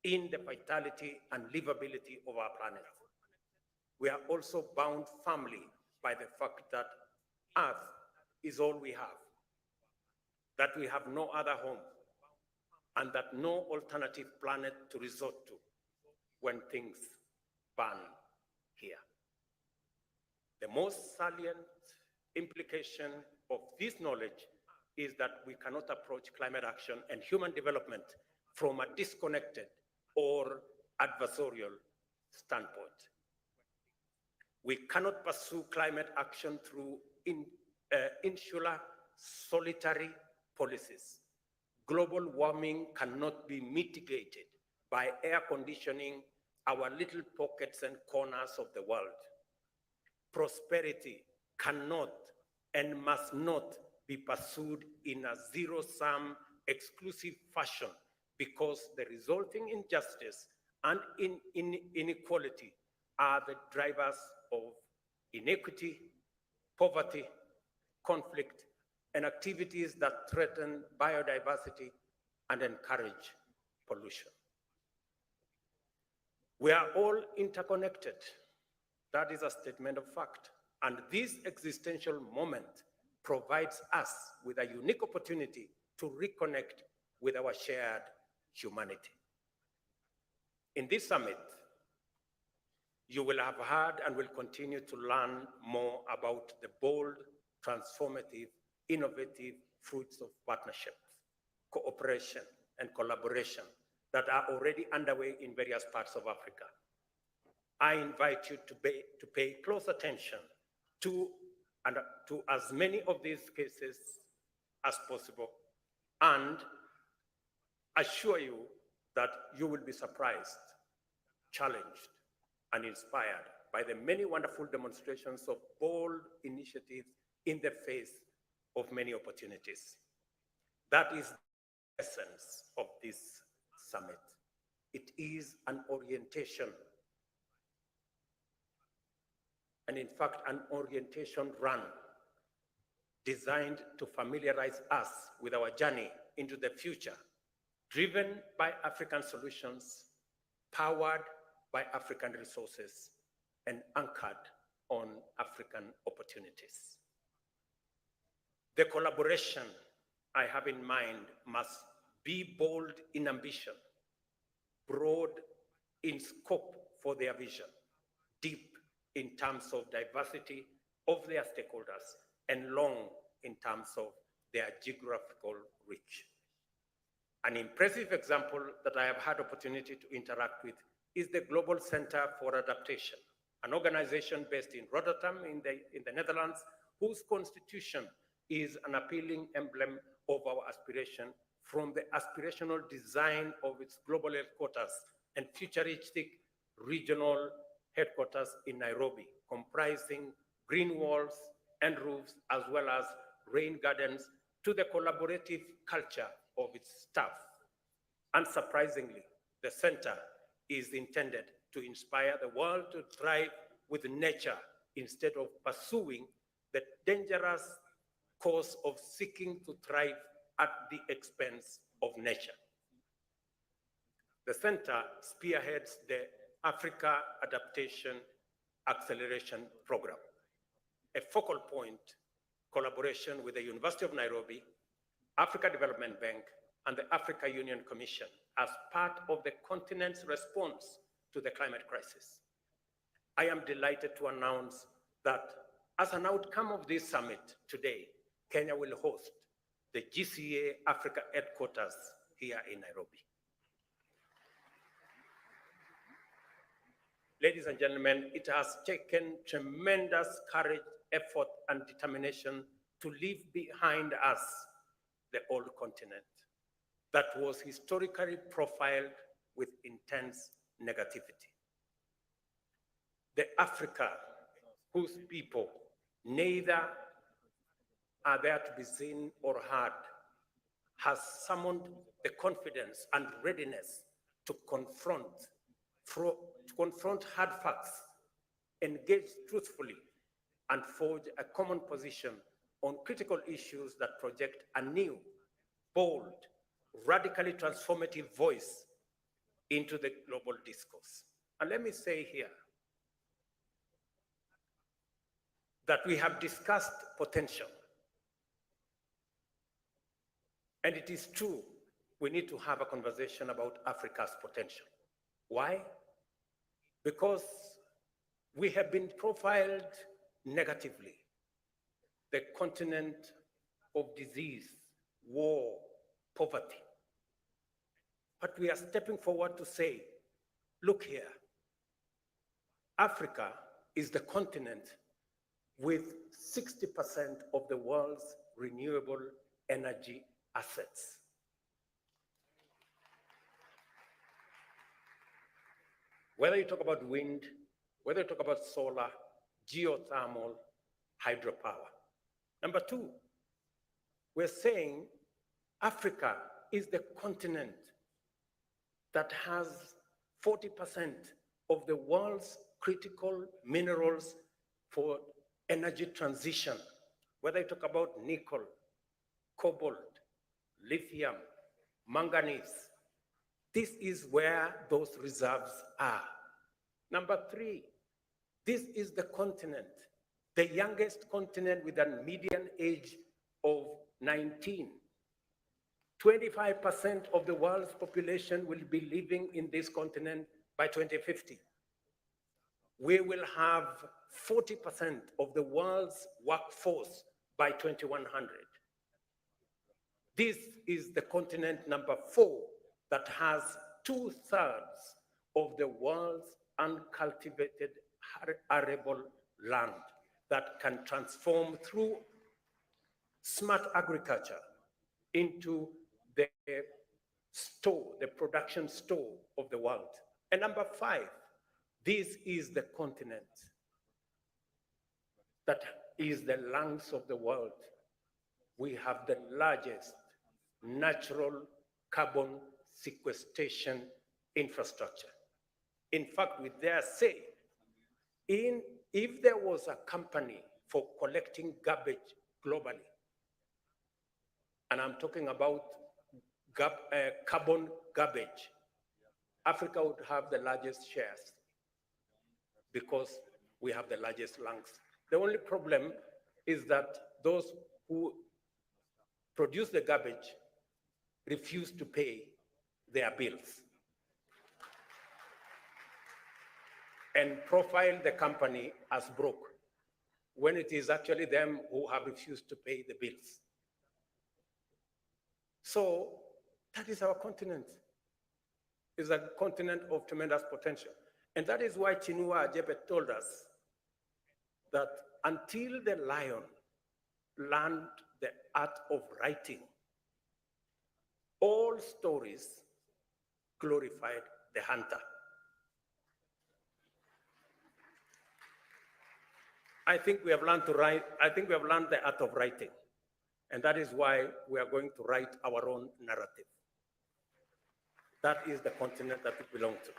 in the vitality and livability of our planet. We are also bound firmly by the fact that Earth is all we have, that we have no other home, and that no alternative planet to resort to when things burn here. The most salient implication of this knowledge is that we cannot approach climate action and human development from a disconnected or adversarial standpoint. We cannot pursue climate action through insular, solitary policies. Global warming cannot be mitigated by air conditioning our little pockets and corners of the world. Prosperity cannot and must not be pursued in a zero-sum exclusive fashion because the resulting injustice and inequality are the drivers of inequity, poverty, conflict, and activities that threaten biodiversity and encourage pollution. We are all interconnected. That is a statement of fact. And this existential moment provides us with a unique opportunity to reconnect with our shared humanity. In this summit, you will have heard and will continue to learn more about the bold, transformative, innovative fruits of partnership, cooperation, and collaboration that are already underway in various parts of Africa. I invite you to pay close attention to as many of these cases as possible, and assure you that you will be surprised, challenged, and inspired by the many wonderful demonstrations of bold initiatives in the face of many opportunities. That is the essence of this summit. It is an orientation, and in fact, an orientation run designed to familiarize us with our journey into the future, driven by African solutions, powered by African resources, and anchored on African opportunities. The collaboration I have in mind must be bold in ambition, broad in scope for their vision, deep in terms of diversity of their stakeholders, and long in terms of their geographical reach. An impressive example that I have had opportunity to interact with is the Global Center for Adaptation, an organization based in Rotterdam in the Netherlands, whose constitution is an appealing emblem of our aspiration from the aspirational design of its global headquarters and futuristic regional headquarters in Nairobi, comprising green walls and roofs, as well as rain gardens, to the collaborative culture of its staff. Unsurprisingly, the center is intended to inspire the world to thrive with nature instead of pursuing the dangerous course of seeking to thrive at the expense of nature. The center spearheads the Africa Adaptation Acceleration Program, a focal point collaboration with the University of Nairobi, Africa Development Bank, and the Africa Union Commission as part of the continent's response to the climate crisis. I am delighted to announce that as an outcome of this summit today, Kenya will host the GCA Africa headquarters here in Nairobi. Ladies and gentlemen, it has taken tremendous courage, effort, and determination to leave behind us the old continent that was historically profiled with intense negativity. The Africa whose people neither are there to be seen or heard has summoned the confidence and readiness to confront hard facts, engage truthfully, and forge a common position on critical issues that project a new, bold, radically transformative voice into the global discourse. And let me say here that we have discussed potential. And it is true we need to have a conversation about Africa's potential. Why? Because we have been profiled negatively. The continent of disease, war, poverty. But we are stepping forward to say, look here, Africa is the continent with 60% of the world's renewable energy assets. Whether you talk about wind, whether you talk about solar, geothermal, hydropower. Number two, we're saying Africa is the continent that has 40% of the world's critical minerals for energy transition, whether you talk about nickel, cobalt, lithium, manganese. This is where those reserves are. Number three, this is the continent, the youngest continent with a median age of 19. 25% of the world's population will be living in this continent by 2050. We will have 40% of the world's workforce by 2100. This is the continent number 4 that has 2/3 of the world's uncultivated arable land that can transform through smart agriculture into the store, the production store of the world. And number 5, this is the continent that is the lungs of the world. We have the largest natural carbon sequestration infrastructure. In fact, we dare say, if there was a company for collecting garbage globally, and I'm talking about carbon garbage, Africa would have the largest shares because we have the largest lungs. The only problem is that those who produce the garbage refuse to pay their bills and profile the company as broke when it is actually them who have refused to pay the bills. So that is our continent. It's a continent of tremendous potential. And that is why Chinua Achebe told us that until the lion learned the art of writing, all stories glorified the hunter. I think we have learned to write, I think we have learned the art of writing. And that is why we are going to write our own narrative. That is the continent that we belong to.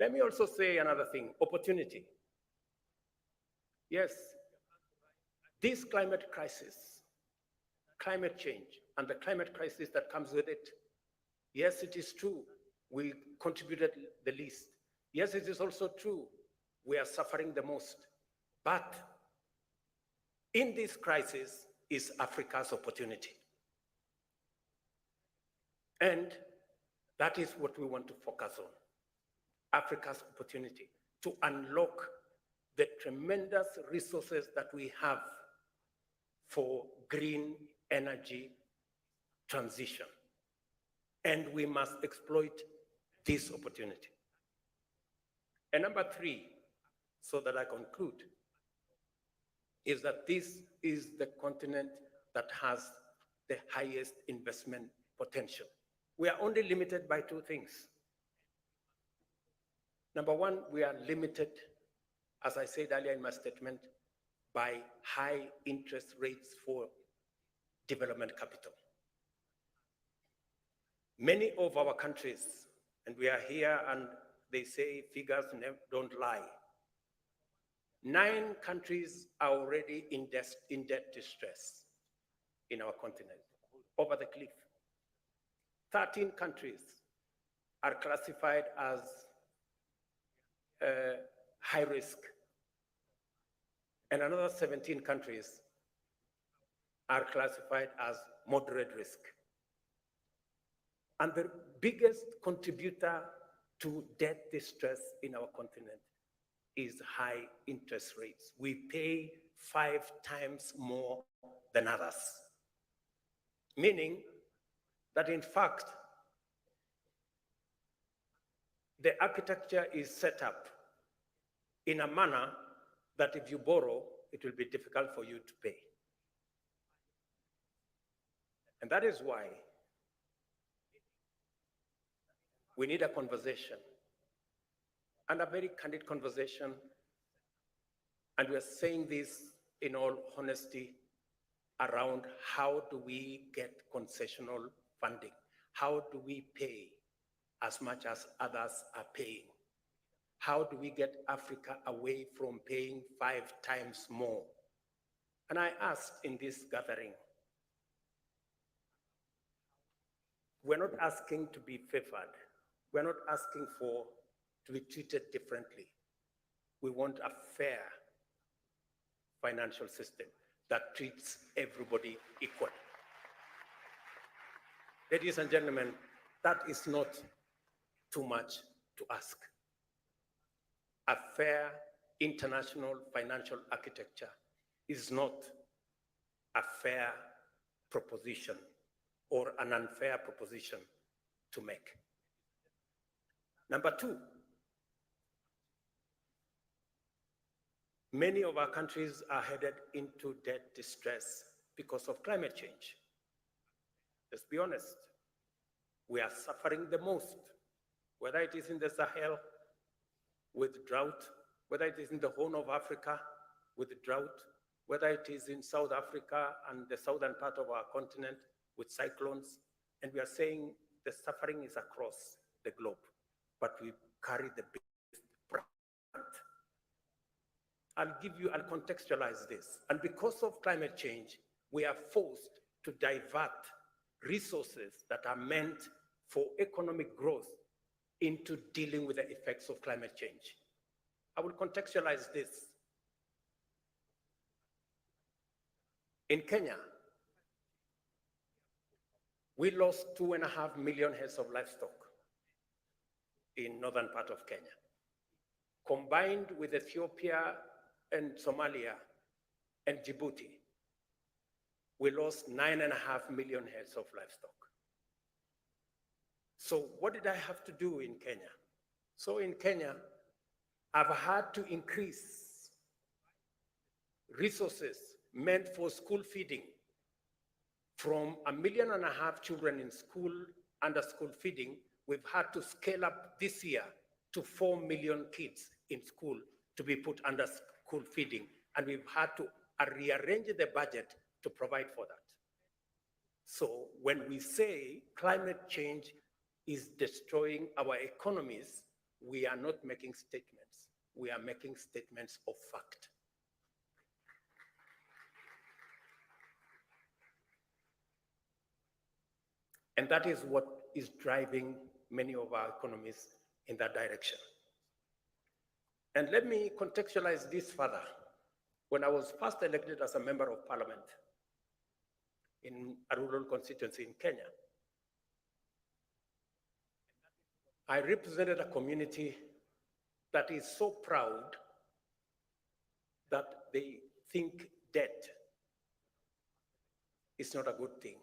Let me also say another thing, opportunity. Yes, this climate crisis, climate change, and the climate crisis that comes with it, yes, it is true, we contributed the least. Yes, it is also true, we are suffering the most. But in this crisis is Africa's opportunity. And that is what we want to focus on. Africa's opportunity to unlock the tremendous resources that we have for green energy transition. And we must exploit this opportunity. And number 3, so that I conclude, is that this is the continent that has the highest investment potential. We are only limited by 2 things. Number 1, we are limited, as I said earlier in my statement, by high interest rates for development capital. Many of our countries, and we are here and they say figures don't lie. 9 countries are already in debt distress in our continent, over the cliff. 13 countries are classified as high risk, and another 17 countries are classified as moderate risk. And the biggest contributor to debt distress in our continent is high interest rates. We pay 5 times more than others, meaning that in fact, the architecture is set up in a manner that if you borrow, it will be difficult for you to pay. And that is why we need a conversation, and a very candid conversation, and we're saying this in all honesty, around how do we get concessional funding? How do we pay as much as others are paying? How do we get Africa away from paying 5 times more? And I asked in this gathering, we're not asking to be favored. We're not asking to be treated differently. We want a fair financial system that treats everybody equally. Ladies and gentlemen, that is not too much to ask. A fair international financial architecture is not a fair proposition or an unfair proposition to make. Number 2, many of our countries are headed into debt distress because of climate change. Let's be honest, we are suffering the most, whether it is in the Sahel with drought, whether it is in the Horn of Africa with drought, whether it is in South Africa and the southern part of our continent with cyclones, and we are saying the suffering is across the globe, but we carry the biggest brunt. I'll contextualize this. And because of climate change, we are forced to divert resources that are meant for economic growth into dealing with the effects of climate change. I will contextualize this. In Kenya, we lost 2.5 million heads of livestock in northern part of Kenya. Combined with Ethiopia and Somalia and Djibouti, we lost 9.5 million heads of livestock. So what did I have to do in Kenya? So in Kenya, I've had to increase resources meant for school feeding from 1.5 million children in school, under school feeding. We've had to scale up this year to 4 million kids in school to be put under school feeding. And we've had to rearrange the budget to provide for that. So when we say climate change is destroying our economies, we are not making statements. We are making statements of fact. And that is what is driving many of our economies in that direction. And let me contextualize this further. When I was first elected as a member of parliament in a rural constituency in Kenya, I represented a community that is so proud that they think debt is not a good thing.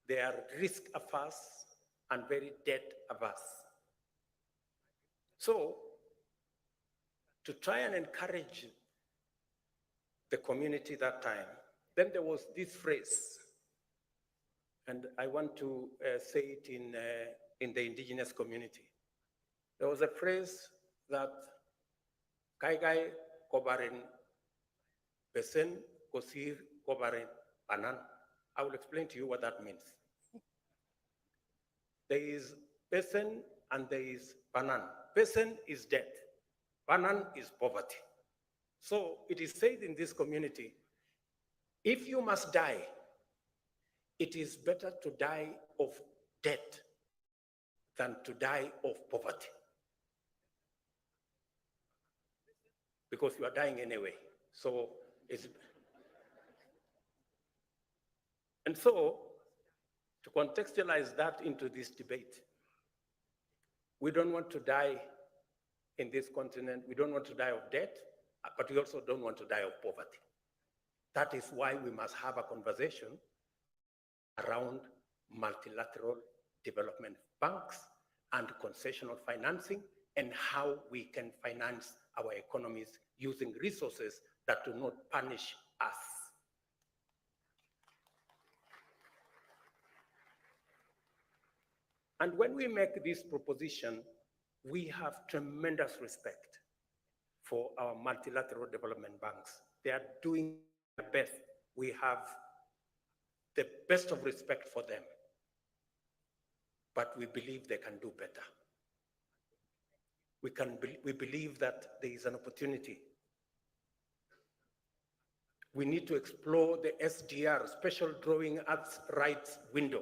They are risk averse and very debt averse. So, to try and encourage the community that time, then there was this phrase, and I want to say it in the indigenous community. There was a phrase that Kaigai Kobarin Besen Kosir Kobarin Panan. I will explain to you what that means. There is Besen and there is Panan. Besen is debt. Panan is poverty. So it is said in this community, if you must die, it is better to die of debt than to die of poverty. Because you are dying anyway. So it's... And so, to contextualize that into this debate, we don't want to die in this continent. We don't want to die of debt, but we also don't want to die of poverty. That is why we must have a conversation around multilateral development banks and concessional financing and how we can finance our economies using resources that do not punish us. And when we make this proposition, we have tremendous respect for our multilateral development banks. They are doing their best. We have the best of respect for them, but we believe they can do better. We believe that there is an opportunity. We need to explore the SDR, Special Drawing Rights window.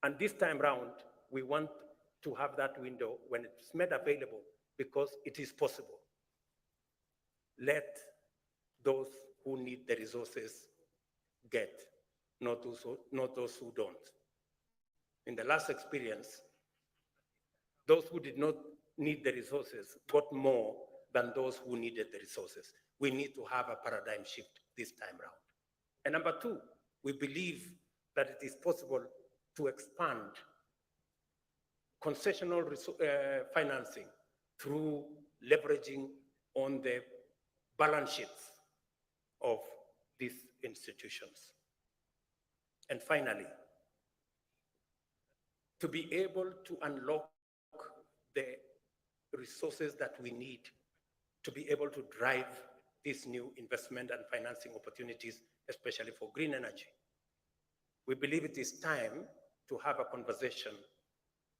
And this time round, we want to have that window when it's made available because it is possible. Let those who need the resources get, not those who don't. In the last experience, those who did not need the resources got more than those who needed the resources. We need to have a paradigm shift this time round. And number two, we believe that it is possible to expand concessional financing through leveraging on the balance sheets of these institutions. And finally, to be able to unlock the resources that we need to be able to drive these new investment and financing opportunities, especially for green energy. We believe it is time to have a conversation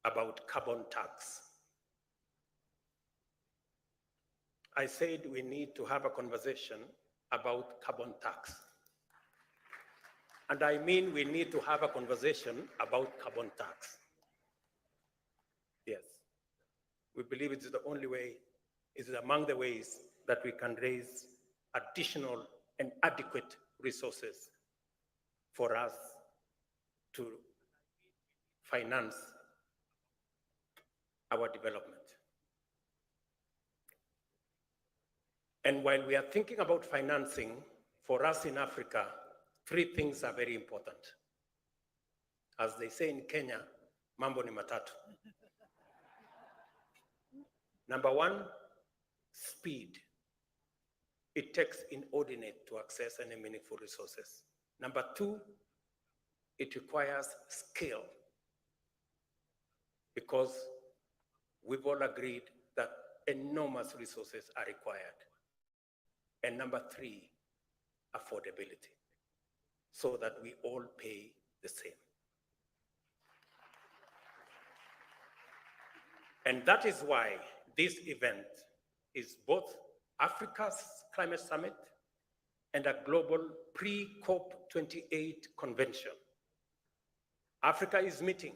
about carbon tax. I said we need to have a conversation about carbon tax. And I mean we need to have a conversation about carbon tax. Yes. We believe it is the only way, it is among the ways that we can raise additional and adequate resources for us to finance our development. And while we are thinking about financing, for us in Africa, three things are very important. As they say in Kenya, mambo ni matatu. Number one, speed. It takes inordinate to access any meaningful resources. Number two, it requires scale, because we've all agreed that enormous resources are required. And number three, affordability, so that we all pay the same. And that is why this event is both Africa's climate summit and a global pre-COP28 convention. Africa is meeting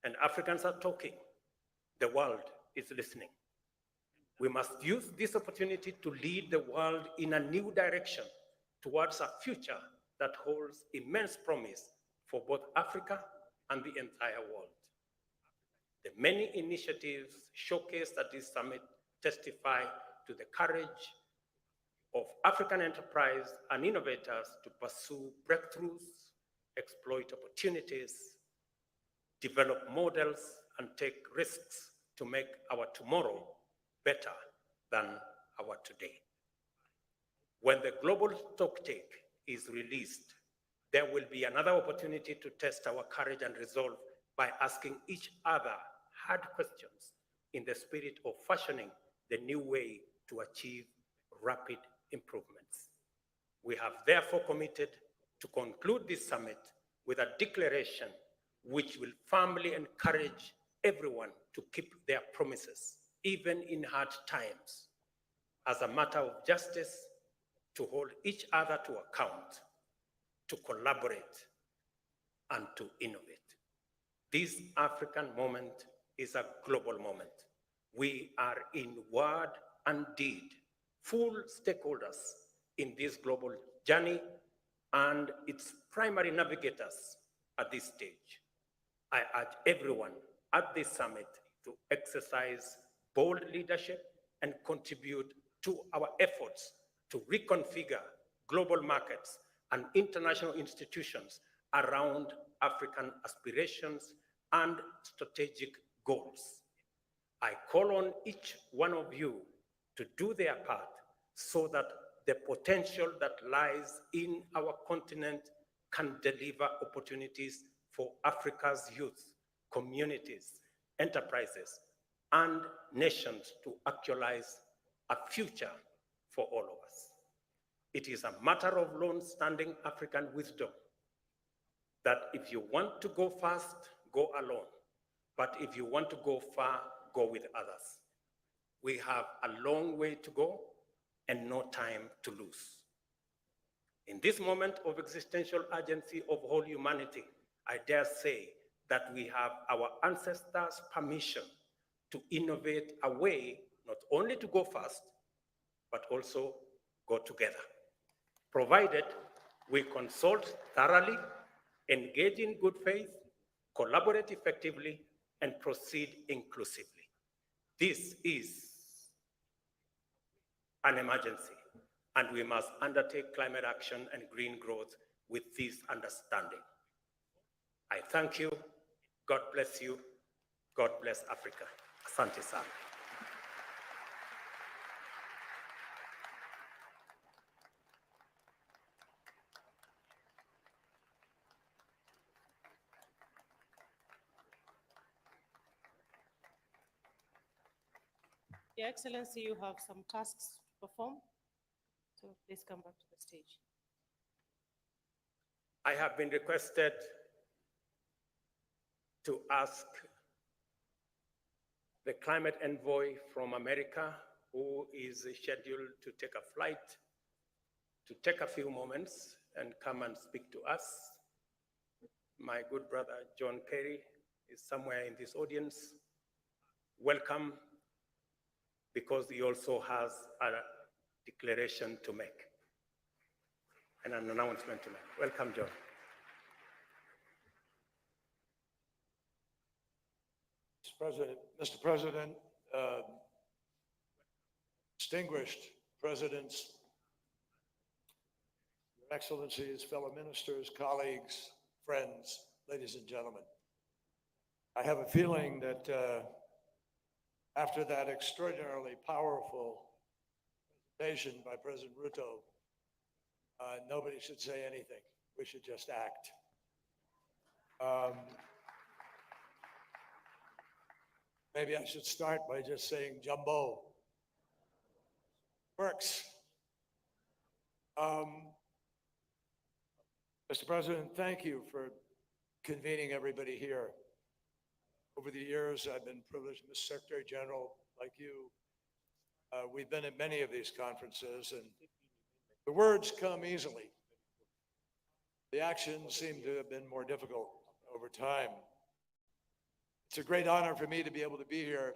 and Africans are talking. The world is listening. We must use this opportunity to lead the world in a new direction towards a future that holds immense promise for both Africa and the entire world. The many initiatives showcased at this summit testify to the courage of African enterprise and innovators to pursue breakthroughs, exploit opportunities, develop models, and take risks to make our tomorrow better than our today. When the global stocktake is released, there will be another opportunity to test our courage and resolve by asking each other hard questions in the spirit of fashioning the new way to achieve rapid improvements. We have therefore committed to conclude this summit with a declaration which will firmly encourage everyone to keep their promises, even in hard times, as a matter of justice, to hold each other to account, to collaborate, and to innovate. This African moment is a global moment. We are in word and deed full stakeholders in this global journey and its primary navigators at this stage. I urge everyone at this summit to exercise bold leadership and contribute to our efforts to reconfigure global markets and international institutions around African aspirations and strategic goals. I call on each one of you to do their part so that the potential that lies in our continent can deliver opportunities for Africa's youth, communities, enterprises, and nations to actualize a future for all of us. It is a matter of long-standing African wisdom that if you want to go fast, go alone. But if you want to go far, go with others. We have a long way to go and no time to lose. In this moment of existential urgency of whole humanity, I dare say that we have our ancestors' permission to innovate a way not only to go fast, but also go together, provided we consult thoroughly, engage in good faith, collaborate effectively, and proceed inclusively. This is an emergency, and we must undertake climate action and green growth with this understanding. I thank you. God bless you. God bless Africa. Asante sana. Your Excellency, you have some tasks to perform, so please come back to the stage. I have been requested to ask the climate envoy from America, who is scheduled to take a flight, to take a few moments and come and speak to us. My good brother, John Kerry, is somewhere in this audience. Welcome, because he also has a declaration to make and an announcement to make. Welcome, John. Mr. President, distinguished presidents, Your Excellencies, fellow ministers, colleagues, friends, ladies and gentlemen. I have a feeling that after that extraordinarily powerful presentation by President Ruto, nobody should say anything. We should just act. Maybe I should start by just saying Jumbo. Works. Mr. President, thank you for convening everybody here. Over the years, I've been privileged, Mr. Secretary General, like you. We've been at many of these conferences, and the words come easily. The actions seem to have been more difficult over time. It's a great honor for me to be able to be here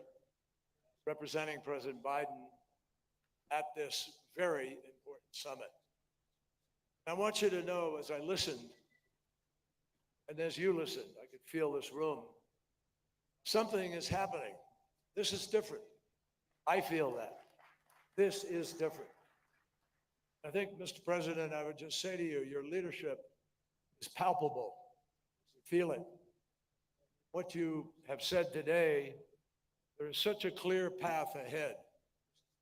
representing President Biden at this very important summit. I want you to know, as I listened, and as you listened, I could feel this room, something is happening. This is different. I feel that. This is different. I think, Mr. President, I would just say to you, your leadership is palpable. You feel it. What you have said today, there is such a clear path ahead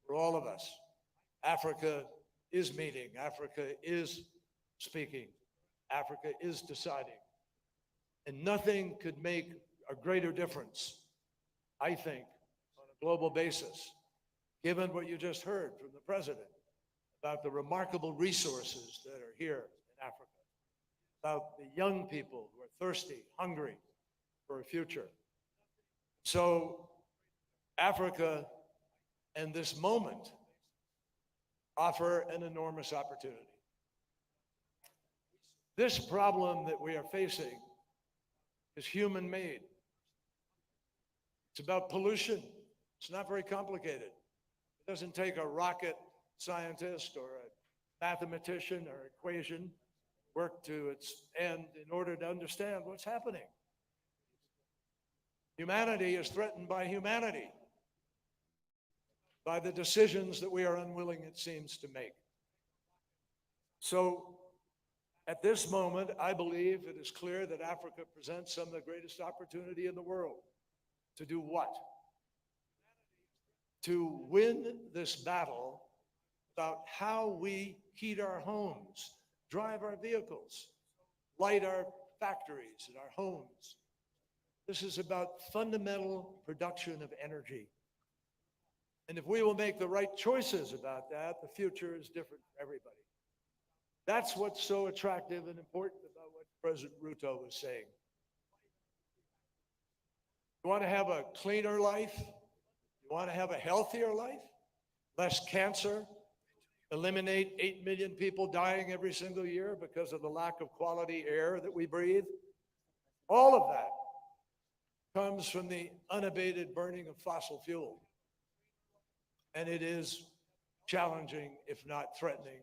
for all of us. Africa is meeting. Africa is speaking. Africa is deciding. And nothing could make a greater difference, I think, on a global basis, given what you just heard from the President about the remarkable resources that are here in Africa, about the young people who are thirsty, hungry for a future. So Africa and this moment offer an enormous opportunity. This problem that we are facing is human-made. It's about pollution. It's not very complicated. It doesn't take a rocket scientist or a mathematician or equation work to its end in order to understand what's happening. Humanity is threatened by humanity, by the decisions that we are unwilling, it seems, to make. So at this moment, I believe it is clear that Africa presents some of the greatest opportunity in the world. To do what? To win this battle about how we heat our homes, drive our vehicles, light our factories and our homes. This is about fundamental production of energy. And if we will make the right choices about that, the future is different for everybody. That's what's so attractive and important about what President Ruto was saying. You want to have a cleaner life? You want to have a healthier life? Less cancer? Eliminate 8 million people dying every single year because of the lack of quality air that we breathe? All of that comes from the unabated burning of fossil fuel. And it is challenging, if not threatening,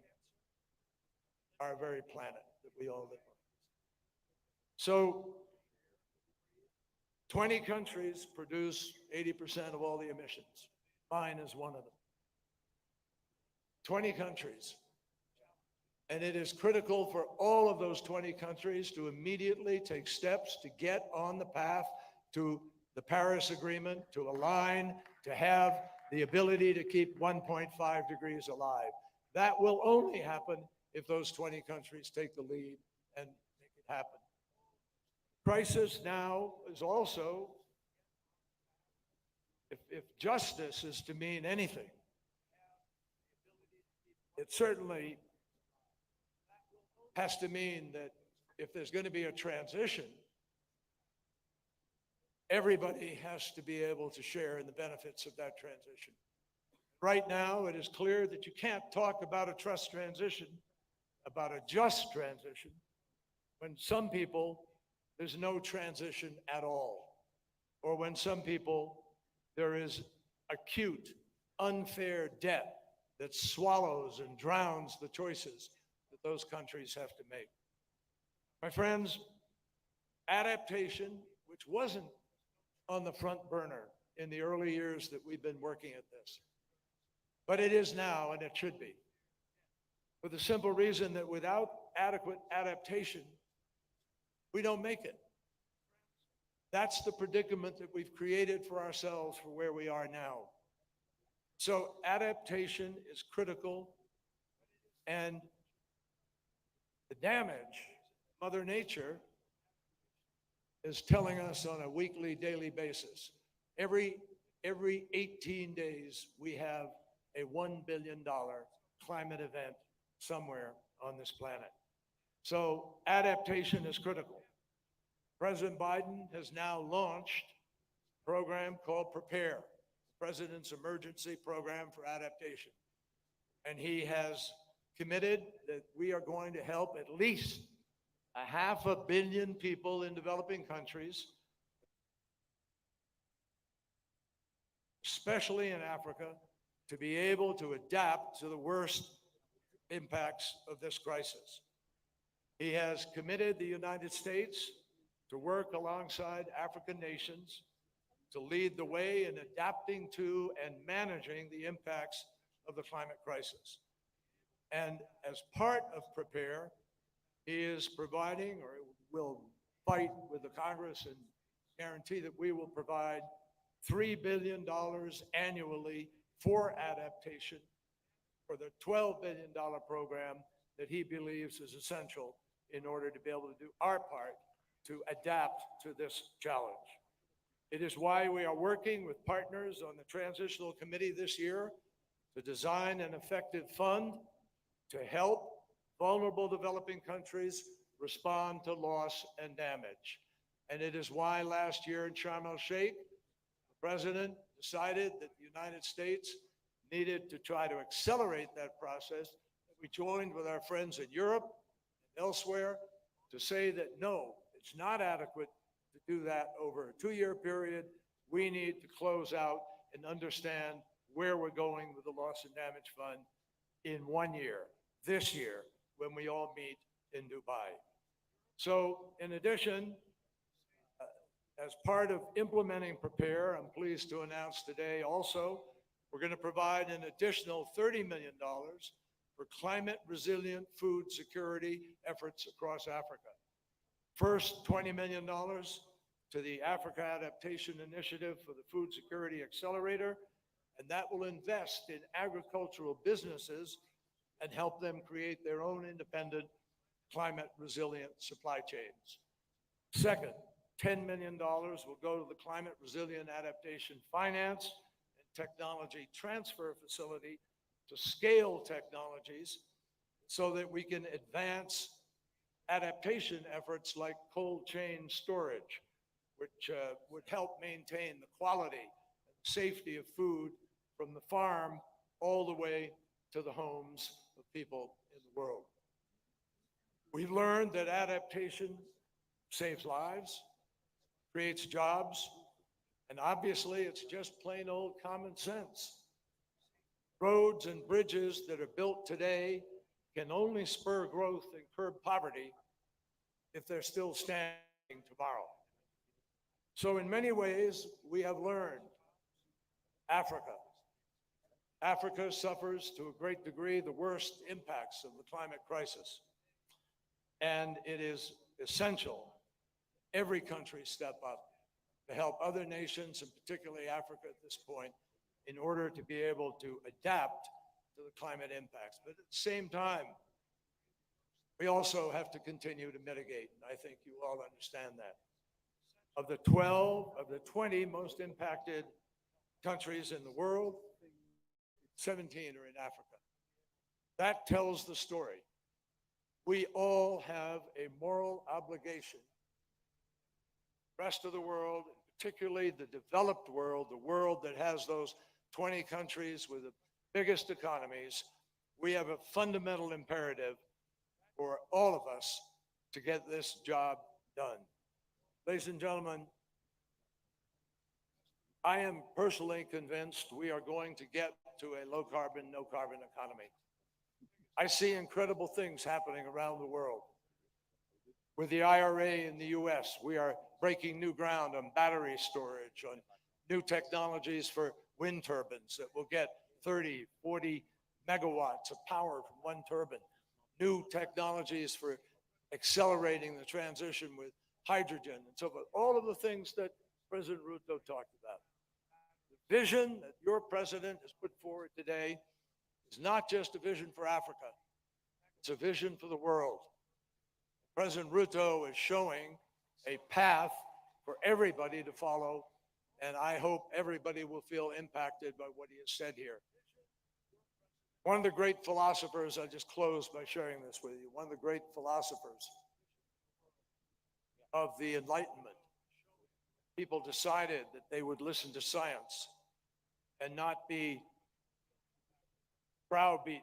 our very planet that we all live on. So 20 countries produce 80% of all the emissions. Mine is one of them. 20 countries. And it is critical for all of those 20 countries to immediately take steps to get on the path to the Paris Agreement, to align, to have the ability to keep 1.5 degrees alive. That will only happen if those 20 countries take the lead and make it happen. Crisis now is also, if justice is to mean anything, it certainly has to mean that if there's going to be a transition, everybody has to be able to share in the benefits of that transition. Right now, it is clear that you can't talk about a just transition, when some people, there's no transition at all. Or when some people, there is acute, unfair debt that swallows and drowns the choices that those countries have to make. My friends, adaptation, which wasn't on the front burner in the early years that we've been working at this, but it is now, and it should be, for the simple reason that without adequate adaptation, we don't make it. That's the predicament that we've created for ourselves for where we are now. So adaptation is critical, and the damage, Mother Nature is telling us on a weekly, daily basis. Every 18 days, we have a $1 billion climate event somewhere on this planet. So adaptation is critical. President Biden has now launched a program called Prepare, the President's Emergency Program for Adaptation. And he has committed that we are going to help at least 500 million people in developing countries, especially in Africa, to be able to adapt to the worst impacts of this crisis. He has committed the United States to work alongside African nations to lead the way in adapting to and managing the impacts of the climate crisis. And as part of Prepare, he is providing, or will fight with the Congress and guarantee that we will provide $3 billion annually for adaptation for the $12 billion program that he believes is essential in order to be able to do our part to adapt to this challenge. It is why we are working with partners on the Transitional Committee this year to design an effective fund to help vulnerable developing countries respond to loss and damage. And it is why last year in Sharm el-Sheikh, the President decided that the United States needed to try to accelerate that process. We joined with our friends in Europe and elsewhere to say that no, it's not adequate to do that over a 2-year period. We need to close out and understand where we're going with the Loss and Damage Fund in 1 year, this year, when we all meet in Dubai. So in addition, as part of implementing Prepare, I'm pleased to announce today also, we're going to provide an additional $30 million for climate resilient food security efforts across Africa. First, $20 million to the Africa Adaptation Initiative for the Food Security Accelerator, and that will invest in agricultural businesses and help them create their own independent climate resilient supply chains. Second, $10 million will go to the Climate Resilient Adaptation Finance and Technology Transfer Facility to scale technologies so that we can advance adaptation efforts like cold chain storage, which would help maintain the quality and safety of food from the farm all the way to the homes of people in the world. We've learned that adaptation saves lives, creates jobs, and obviously it's just plain old common sense. Roads and bridges that are built today can only spur growth and curb poverty if they're still standing tomorrow. So in many ways, we have learned Africa suffers to a great degree the worst impacts of the climate crisis. And it is essential every country step up to help other nations, and particularly Africa at this point, in order to be able to adapt to the climate impacts. But at the same time, we also have to continue to mitigate, and I think you all understand that. Of the 20 most impacted countries in the world, 17 are in Africa. That tells the story. We all have a moral obligation. The rest of the world, particularly the developed world, the world that has those 20 countries with the biggest economies, we have a fundamental imperative for all of us to get this job done. Ladies and gentlemen, I am personally convinced we are going to get to a low carbon, no carbon economy. I see incredible things happening around the world. With the IRA in the US, we are breaking new ground on battery storage, on new technologies for wind turbines that will get 30, 40 megawatts of power from one turbine, new technologies for accelerating the transition with hydrogen and so forth, all of the things that President Ruto talked about. The vision that your president has put forward today is not just a vision for Africa, it's a vision for the world. President Ruto is showing a path for everybody to follow, and I hope everybody will feel impacted by what he has said here. One of the great philosophers, I just close by sharing this with you, one of the great philosophers of the Enlightenment, people decided that they would listen to science and not be browbeaten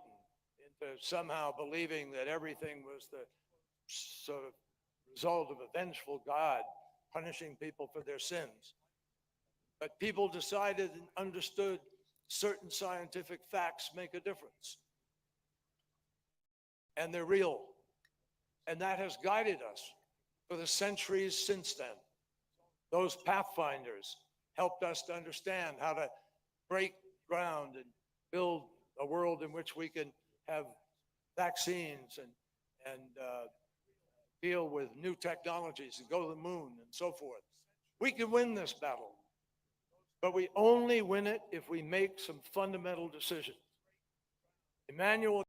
into somehow believing that everything was the sort of result of a vengeful God punishing people for their sins. But people decided and understood certain scientific facts make a difference. And they're real. And that has guided us for the centuries since then. Those pathfinders helped us to understand how to break ground and build a world in which we can have vaccines and deal with new technologies and go to the moon and so forth. We can win this battle, but we only win it if we make some fundamental decisions. Emmanuel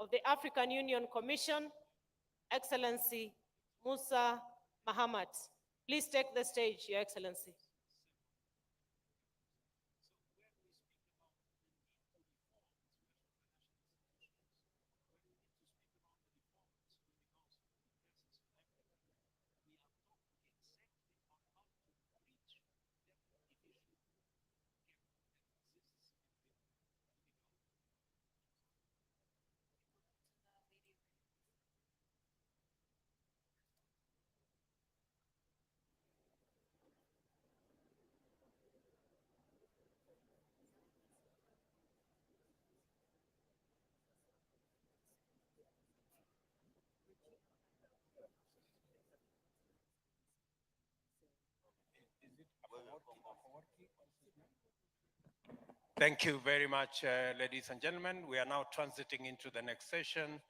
of the African Union Commission, Excellency Musa Mahamat. Please take the stage, Your Excellency. Thank you very much, ladies and gentlemen. We are now transiting into the next session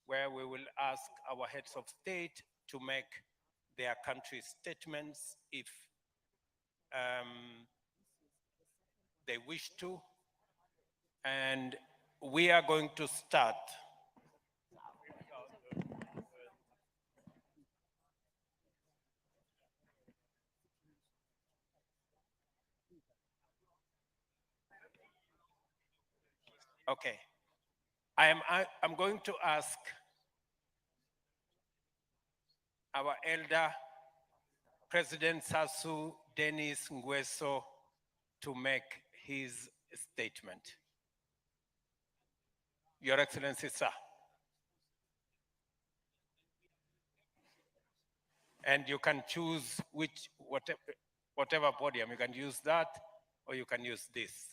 where we will ask our heads of state to make their country statements if they wish to. And we are going to start. Okay. I'm going to ask our elder, President Sassou Denis Nguesso, to make his statement. Your Excellency, sir. And you can choose whatever podium. You can use that, or you can use this.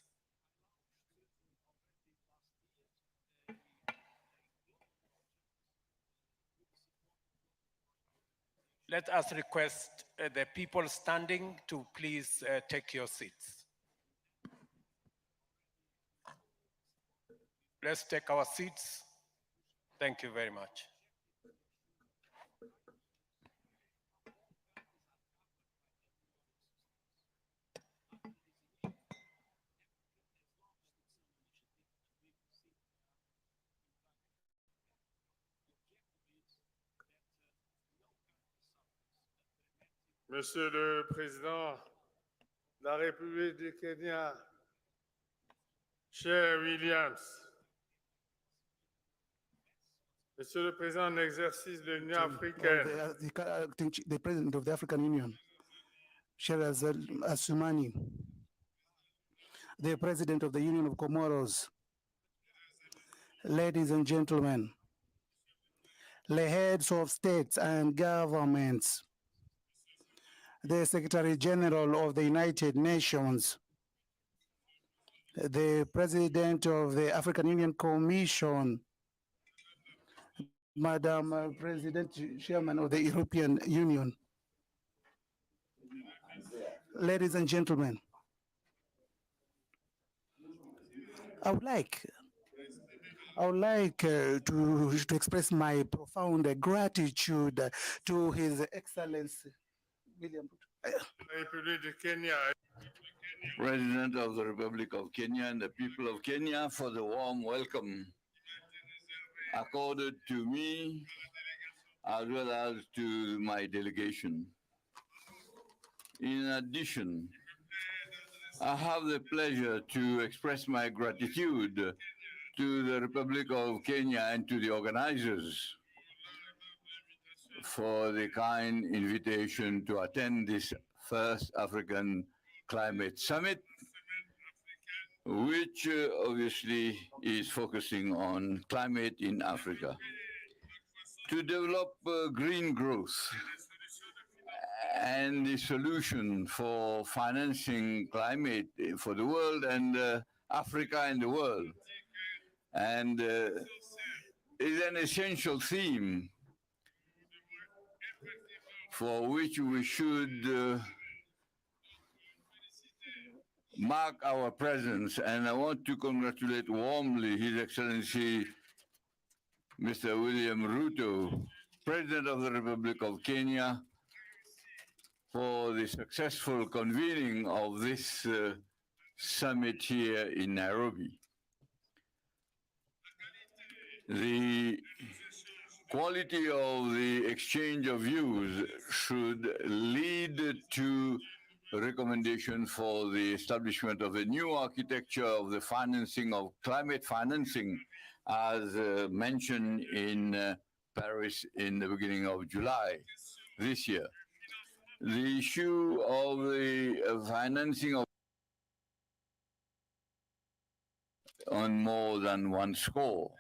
Let us request the people standing to please take your seats. Let's take our seats. Thank you very much. Monsieur le Président de la République du Kenya, cher Williams, Monsieur le Président en exercice de l'Union africaine, the President of the African Union, Sheikh Assoumani, the President of the Union of Comoros, ladies and gentlemen, the heads of states and governments, the Secretary General of the United Nations, the President of the African Union Commission, Madam President, Chairman of the European Union, ladies and gentlemen, I would like to express my profound gratitude to His Excellency William. President of the Republic of Kenya and the people of Kenya for the warm welcome accorded to me as well as to my delegation. In addition, I have the pleasure to express my gratitude to the Republic of Kenya and to the organizers for the kind invitation to attend this first African Climate Summit, which obviously is focusing on climate in Africa. To develop green growth and the solution for financing climate for the world and Africa and the world. And is an essential theme for which we should mark our presence. And I want to congratulate warmly His Excellency Mr. William Ruto, President of the Republic of Kenya, for the successful convening of this summit here in Nairobi. The quality of the exchange of views should lead to recommendation for the establishment of a new architecture of the financing of climate financing, as mentioned in Paris in the beginning of July this year. The issue of the financing of on more than one score.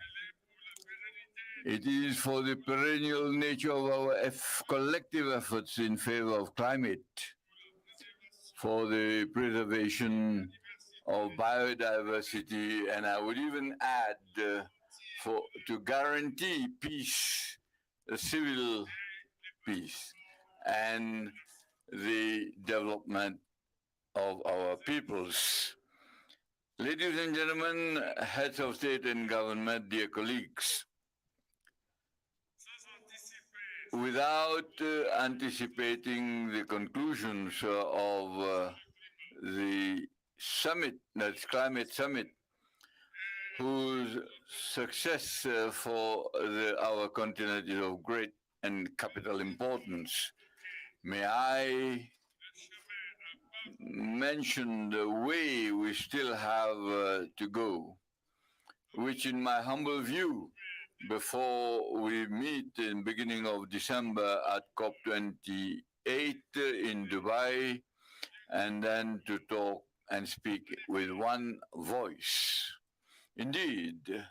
It is for the perennial nature of our collective efforts in favor of climate, for the preservation of biodiversity, and I would even add to guarantee peace, civil peace, and the development of our peoples. Ladies and gentlemen, heads of state and government, dear colleagues, without anticipating the conclusions of the summit, that's climate summit, whose success for our continent is of great and capital importance, may I mention the way we still have to go, which in my humble view, before we meet in beginning of December at COP28 in Dubai, and then to talk and speak with one voice. Indeed,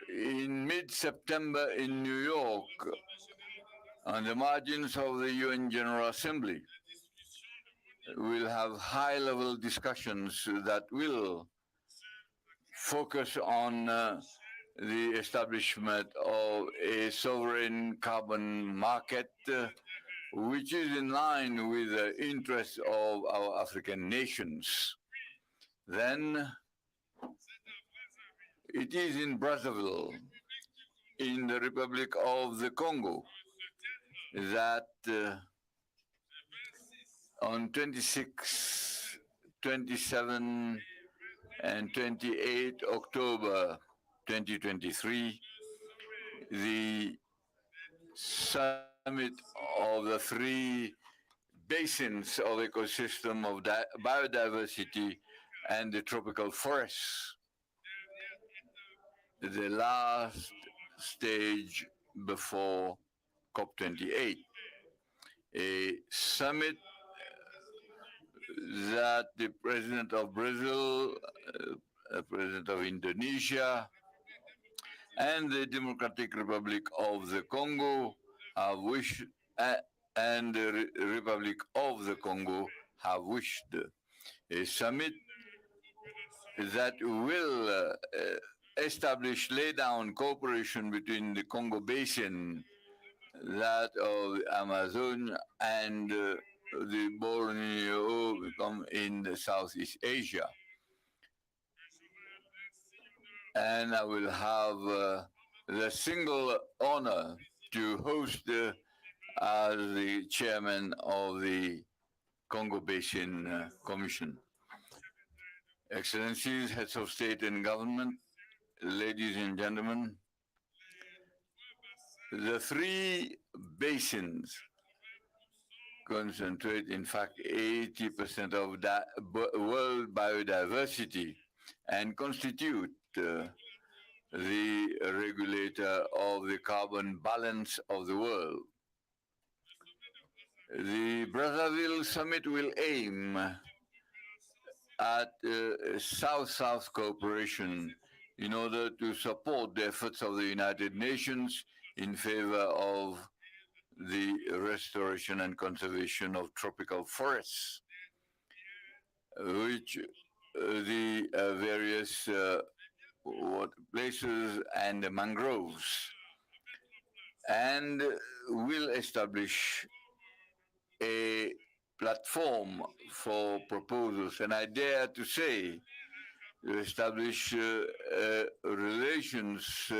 in mid-September in New York, on the margins of the UN General Assembly, we'll have high-level discussions that will focus on the establishment of a sovereign carbon market, which is in line with the interests of our African nations. Then it is in Brazzaville, in the Republic of the Congo, that on 26, 27, and 28 October 2023, the summit of the three basins of ecosystem of biodiversity and the tropical forests, the last stage before COP28, a summit that the President of Brazil, President of Indonesia, and the Democratic Republic of the Congo have wished, and the Republic of the Congo have wished. A summit that will lay down cooperation between the Congo Basin, that of the Amazon, and the Borneo in the Southeast Asia. And I will have the single honor to host as the chairman of the Congo Basin Commission. Excellencies, heads of state and government, ladies and gentlemen, the three basins concentrate, in fact, 80% of that world biodiversity and constitute the regulator of the carbon balance of the world. The Brazzaville summit will aim at South-South cooperation in order to support the efforts of the United Nations in favor of the restoration and conservation of tropical forests, which the various places and the mangroves, and will establish a platform for proposals, and I dare to say, to establish relations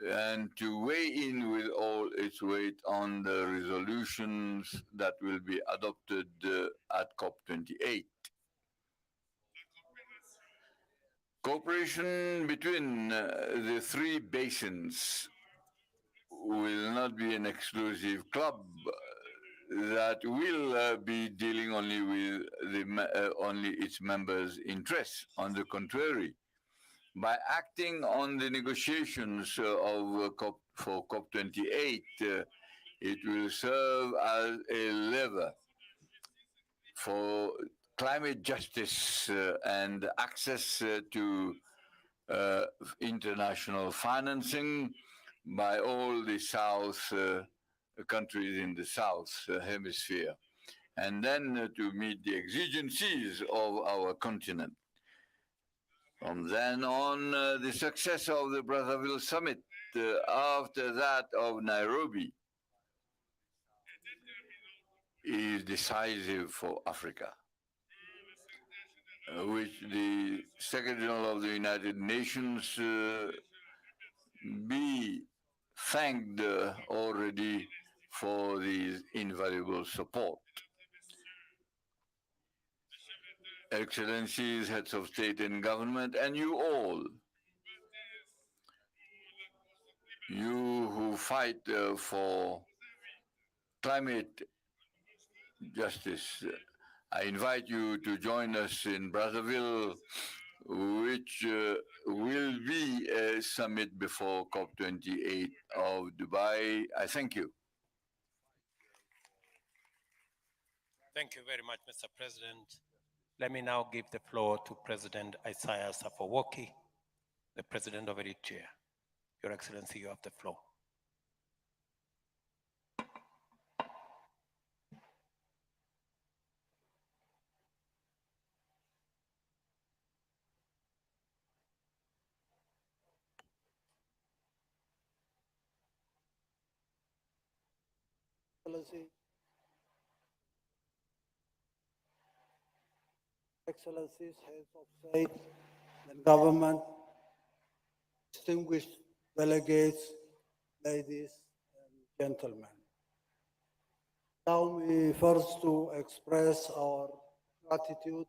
and to weigh in with all its weight on the resolutions that will be adopted at COP28. Cooperation between the three basins will not be an exclusive club that will be dealing only with only its members' interests. On the contrary, by acting on the negotiations for COP28, it will serve as a lever for climate justice and access to international financing by all the South countries in the South Hemisphere, and then to meet the exigencies of our continent. From then on, the success of the Brazzaville summit, after that of Nairobi, is decisive for Africa, which the Secretary General of the United Nations be thanked already for this invaluable support. Excellencies, heads of state and government, and you all, you who fight for climate justice, I invite you to join us in Brazzaville, which will be a summit before COP28 of Dubai. I thank you. Thank you very much, Mr. President. Let me now give the floor to President Isaias Afwerki, the President of Eritrea. Your Excellency, you have the floor. Excellencies, heads of state and government, distinguished delegates, ladies and gentlemen. Allow me first to express our gratitude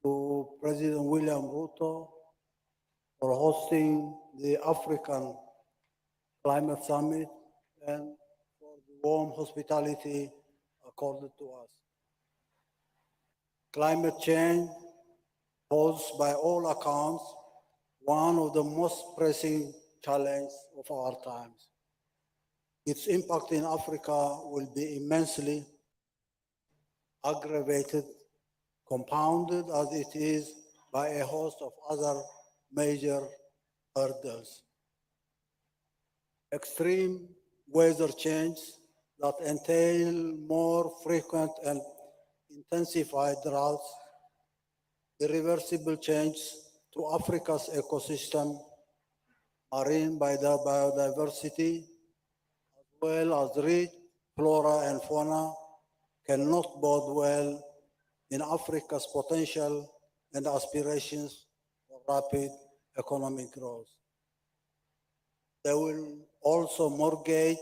to President William Ruto for hosting the African Climate Summit and for the warm hospitality accorded to us. Climate change posed by all accounts one of the most pressing challenges of our times. Its impact in Africa will be immensely aggravated, compounded as it is by a host of other major hurdles. Extreme weather change that entail more frequent and intensified droughts, irreversible change to Africa's ecosystem, marine biodiversity, as well as rich flora and fauna, cannot bode well in Africa's potential and aspirations for rapid economic growth. They will also mortgage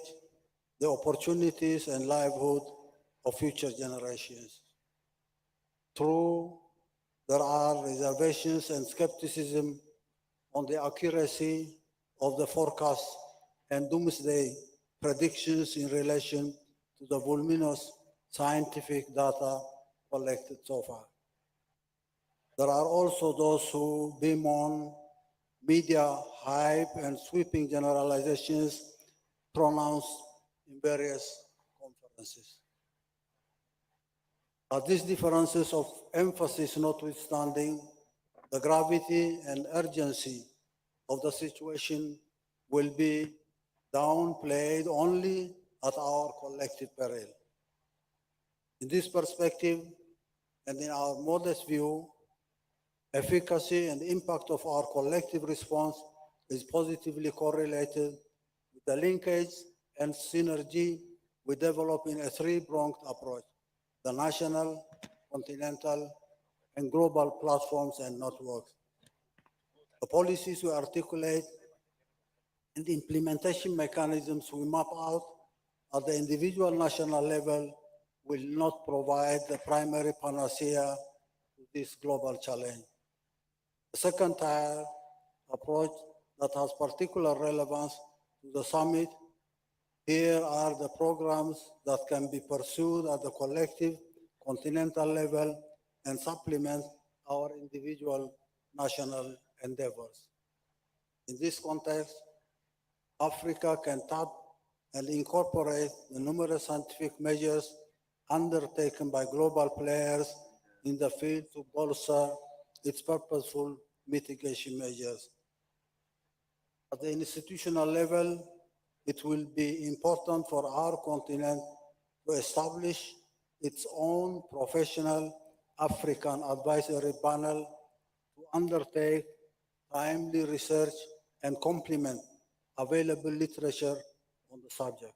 the opportunities and livelihood of future generations. True, there are reservations and skepticism on the accuracy of the forecasts and doomsday predictions in relation to the voluminous scientific data collected so far. There are also those who bemoan media hype and sweeping generalizations pronounced in various conferences. But these differences of emphasis notwithstanding, the gravity and urgency of the situation will be downplayed only at our collective peril. In this perspective, and in our modest view, efficacy and impact of our collective response is positively correlated with the linkage and synergy we develop in a three-pronged approach: the national, continental, and global platforms and networks. The policies we articulate and the implementation mechanisms we map out at the individual national level will not provide the primary panacea to this global challenge. The second tier approach that has particular relevance to the summit. Here are the programs that can be pursued at the collective continental level and supplement our individual national endeavors. In this context, Africa can tap and incorporate the numerous scientific measures undertaken by global players in the field to bolster its purposeful mitigation measures. At the institutional level, it will be important for our continent to establish its own professional African advisory panel to undertake timely research and complement available literature on the subject.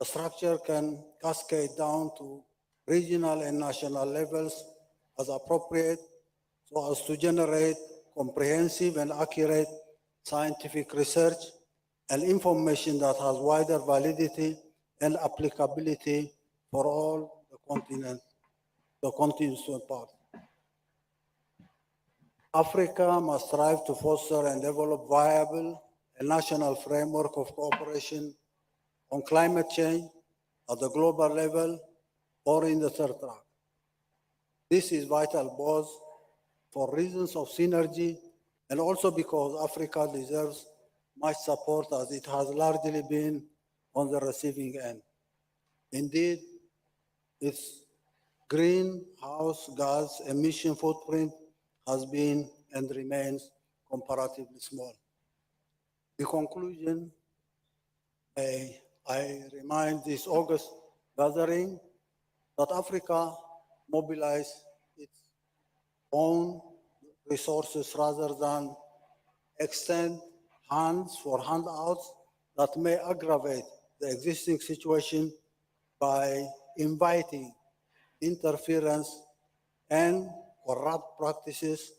The structure can cascade down to regional and national levels as appropriate so as to generate comprehensive and accurate scientific research and information that has wider validity and applicability for all the constituent parts. Africa must strive to foster and develop viable and national framework of cooperation on climate change at the global level or in the third track. This is vital both for reasons of synergy and also because Africa deserves much support as it has largely been on the receiving end. Indeed, its greenhouse gas emission footprint has been and remains comparatively small. In conclusion, I remind this August gathering that Africa mobilized its own resources rather than extend hands for handouts that may aggravate the existing situation by inviting interference and corrupt practices,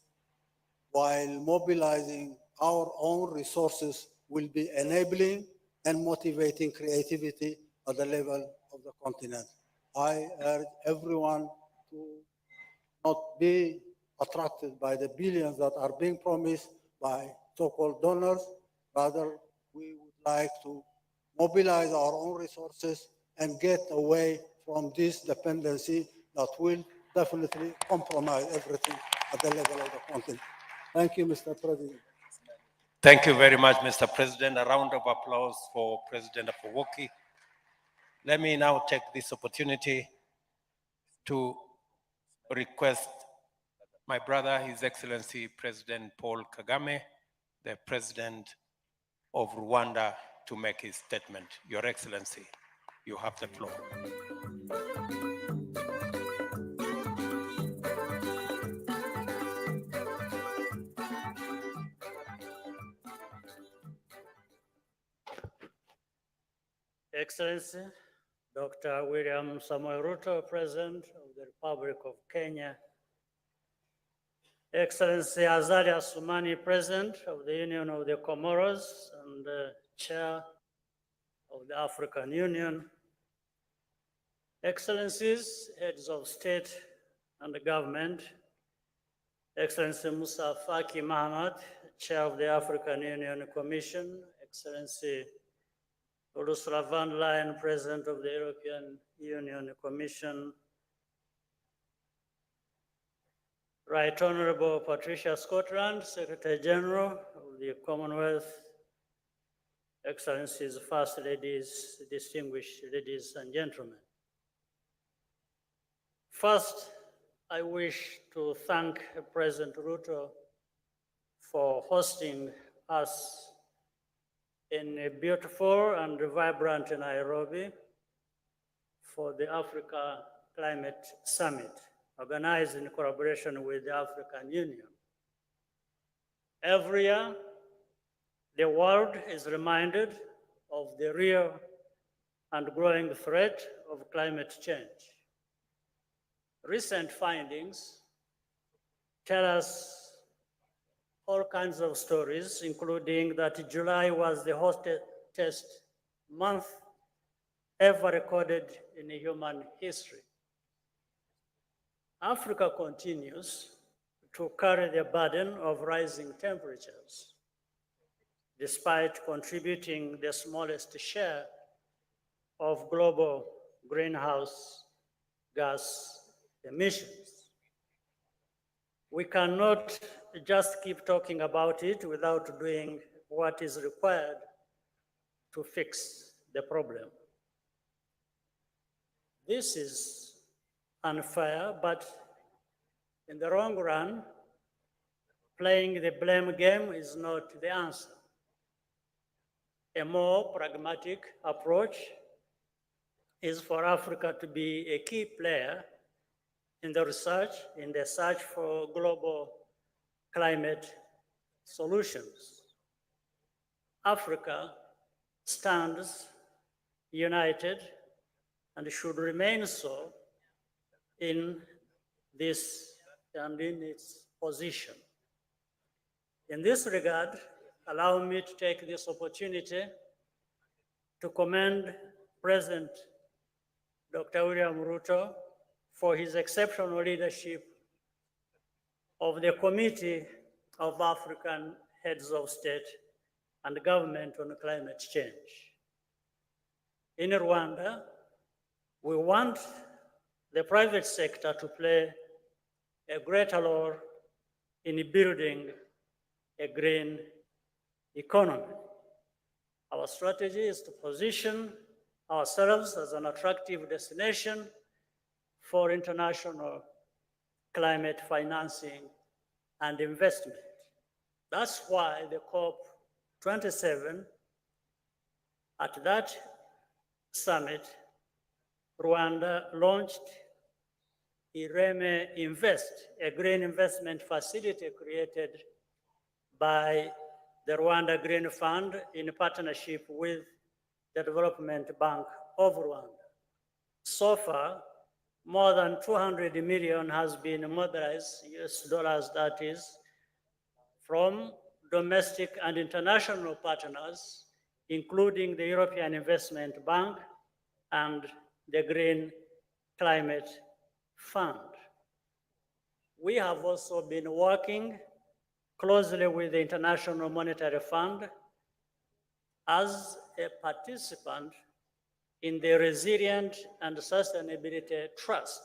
while mobilizing our own resources will be enabling and motivating creativity at the level of the continent. I urge everyone to not be attracted by the billions that are being promised by so-called donors. Rather, we would like to mobilize our own resources and get away from this dependency that will definitely compromise everything at the level of the continent. Thank you, Mr. President. Thank you very much, Mr. President. A round of applause for President Afwerki. Let me now take this opportunity to request my brother, His Excellency President Paul Kagame, the President of Rwanda, to make his statement. Your Excellency, you have the floor. Excellency, Dr. William Samoei Ruto, President of the Republic of Kenya, Excellency Azalia Sumani, President of the Union of the Comoros and Chair of the African Union, Excellencies, Heads of State and Government, Excellency Musa Faki Mahamat, Chair of the African Union Commission, Excellency Ursula von der Leyen, President of the European Union Commission, Right Honorable Patricia Scotland, Secretary General of the Commonwealth, Excellencies, First Ladies, distinguished ladies and gentlemen. First, I wish to thank President Ruto for hosting us in a beautiful and vibrant Nairobi for the Africa Climate Summit, organized in collaboration with the African Union. Every year, the world is reminded of the real and growing threat of climate change. Recent findings tell us all kinds of stories, including that July was the hottest month ever recorded in human history. Africa continues to carry the burden of rising temperatures, despite contributing the smallest share of global greenhouse gas emissions. We cannot just keep talking about it without doing what is required to fix the problem. This is unfair, but in the long run, playing the blame game is not the answer. A more pragmatic approach is for Africa to be a key player in the search for global climate solutions. Africa stands united and should remain so in this and in its position. In this regard, allow me to take this opportunity to commend President Dr. William Ruto for his exceptional leadership of the Committee of African Heads of State and Government on Climate Change. In Rwanda, we want the private sector to play a greater role in building a green economy. Our strategy is to position ourselves as an attractive destination for international climate financing and investment. That's why the COP27, at that summit, Rwanda launched Ireme Invest, a green investment facility created by the Rwanda Green Fund in partnership with the Development Bank of Rwanda. So far, more than 200 million has been mobilized, US dollars that is, from domestic and international partners, including the European Investment Bank and the Green Climate Fund. We have also been working closely with the International Monetary Fund as a participant in the Resilient and Sustainability Trust.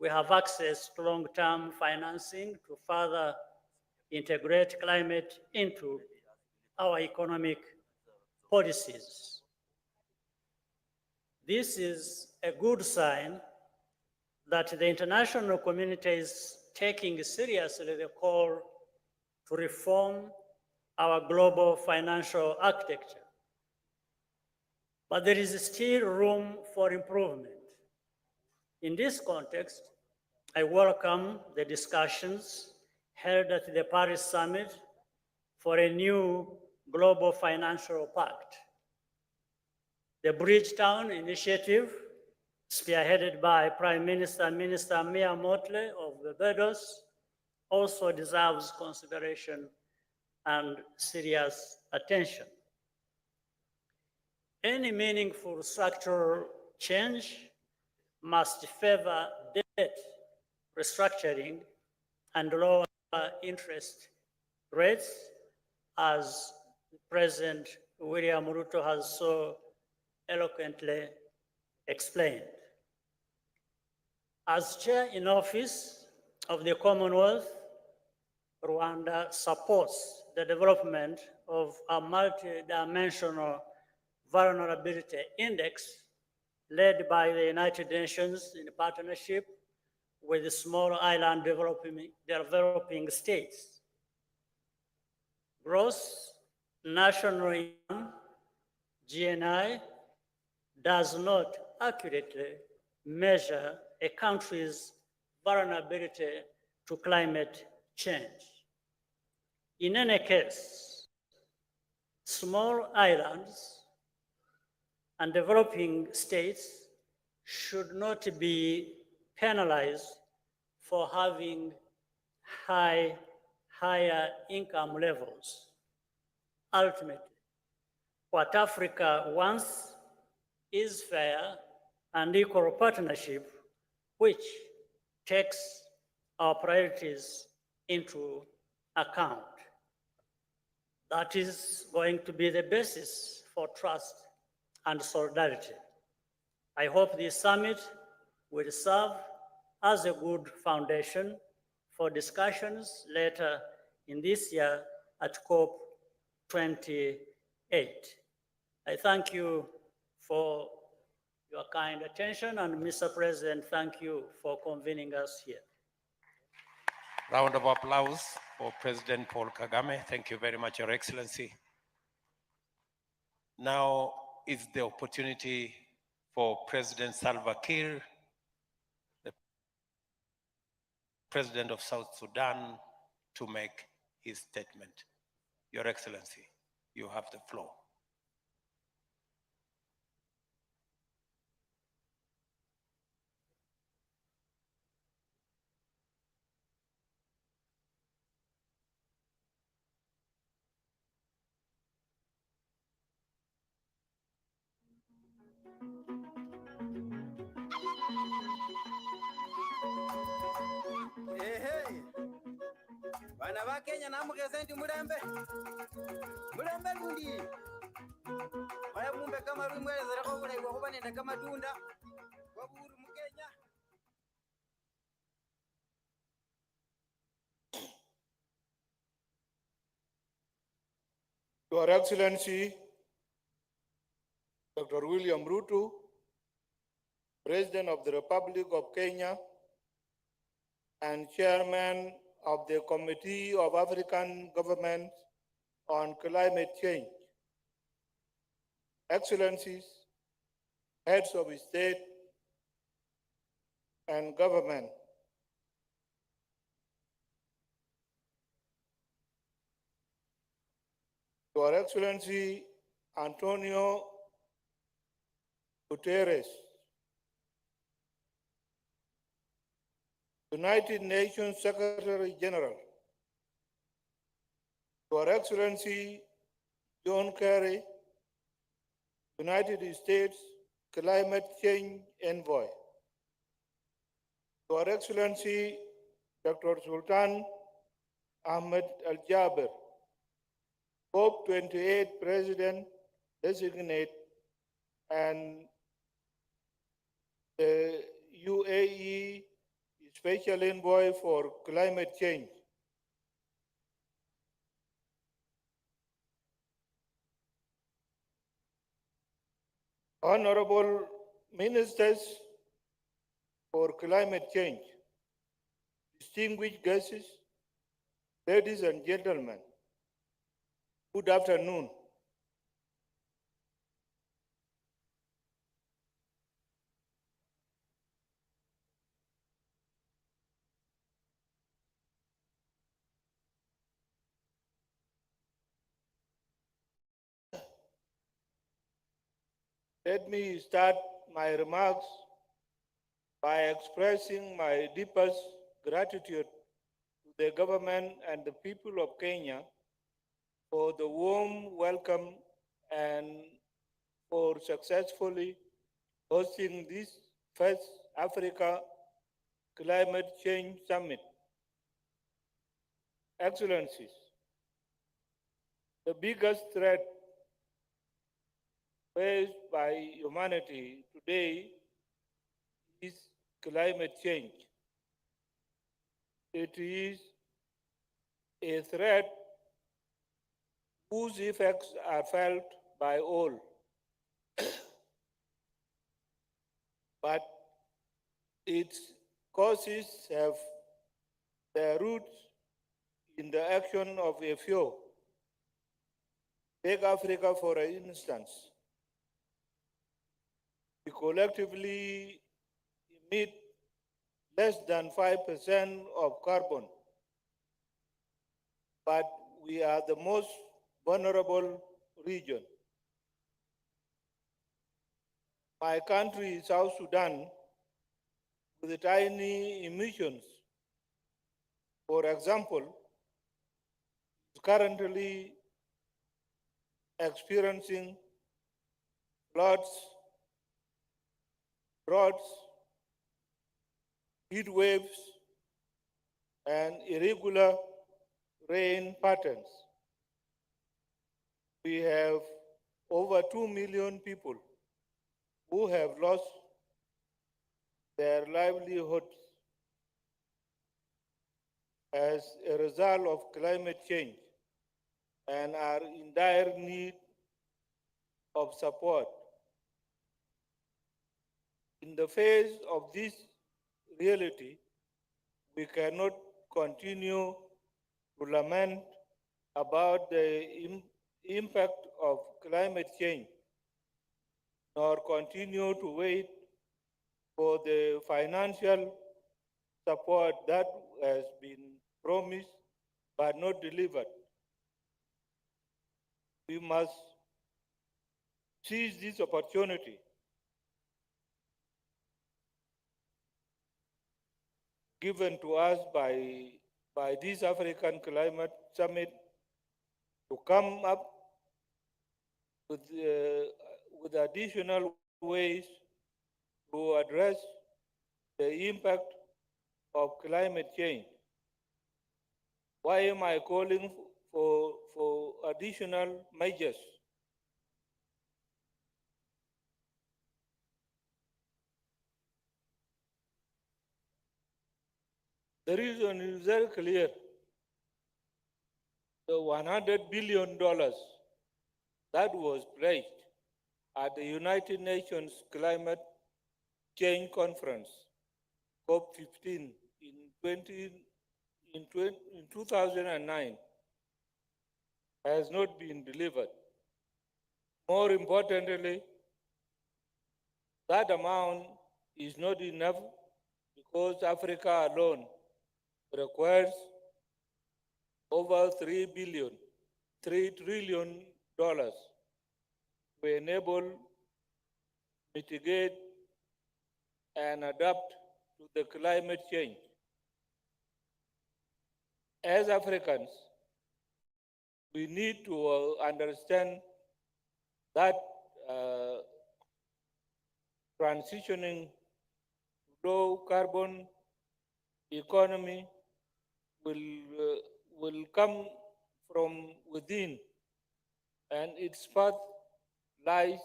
We have access to long-term financing to further integrate climate into our economic policies. This is a good sign that the international community is taking seriously the call to reform our global financial architecture. But there is still room for improvement. In this context, I welcome the discussions held at the Paris Summit for a new global financial pact. The Bridgetown Initiative, spearheaded by Prime Minister Mia Mottley of Barbados, also deserves consideration and serious attention. Any meaningful structural change must favor debt restructuring and lower interest rates, as President William Ruto has so eloquently explained. As chair in office of the Commonwealth, Rwanda supports the development of a multi-dimensional vulnerability index led by the United Nations in partnership with the small island developing states. Gross national income, GNI, does not accurately measure a country's vulnerability to climate change. In any case, small islands and developing states should not be penalized for having higher income levels. Ultimately, what Africa wants is fair and equal partnership, which takes our priorities into account. That is going to be the basis for trust and solidarity. I hope this summit will serve as a good foundation for discussions later in this year at COP28. I thank you for your kind attention, and Mr. President, thank you for convening us here. Round of applause for President Paul Kagame. Thank you very much, Your Excellency. Now is the opportunity for President Salva Kiir, the President of South Sudan, to make his statement. Your Excellency, you have the floor. Hey, bana ba Kenya namugeza ndi mulembe mulembe lundi maya mumbe kama rumwelezera ko bulayi bwo kuba nenda kamatunda waburu mu Kenya. Your Excellency, Dr. William Ruto, President of the Republic of Kenya and Chairman of the Committee of African Governments on Climate Change, Excellencies, Heads of State and Government, Your Excellency Antonio Guterres, United Nations Secretary General, Your Excellency John Kerry, United States Climate Change Envoy, Your Excellency Dr. Sultan Ahmed Al-Jaber, COP28 President Designate and the UAE Special Envoy for Climate Change, Honorable Ministers for Climate Change, distinguished guests, ladies and gentlemen, good afternoon. Let me start my remarks by expressing my deepest gratitude to the government and the people of Kenya for the warm welcome and for successfully hosting this first Africa Climate Change Summit. Excellencies, the biggest threat faced by humanity today is climate change. It is a threat whose effects are felt by all. But its causes have their roots in the action of a few. Take Africa for instance. We collectively emit less than 5% of carbon, but we are the most vulnerable region. My country, South Sudan, with tiny emissions, for example, is currently experiencing floods, droughts, heat waves, and irregular rain patterns. We have over 2 million people who have lost their livelihoods as a result of climate change and are in dire need of support. In the face of this reality, we cannot continue to lament about the impact of climate change, nor continue to wait for the financial support that has been promised but not delivered. We must seize this opportunity given to us by this African Climate Summit to come up with additional ways to address the impact of climate change. Why am I calling for additional measures? The reason is very clear. The $100 billion that was pledged at the United Nations Climate Change Conference, COP15, in 2009, has not been delivered. More importantly, that amount is not enough because Africa alone requires over $3 trillion to enable, mitigate, and adapt to the climate change. As Africans, we need to understand that transitioning to low carbon economy will come from within, and its path lies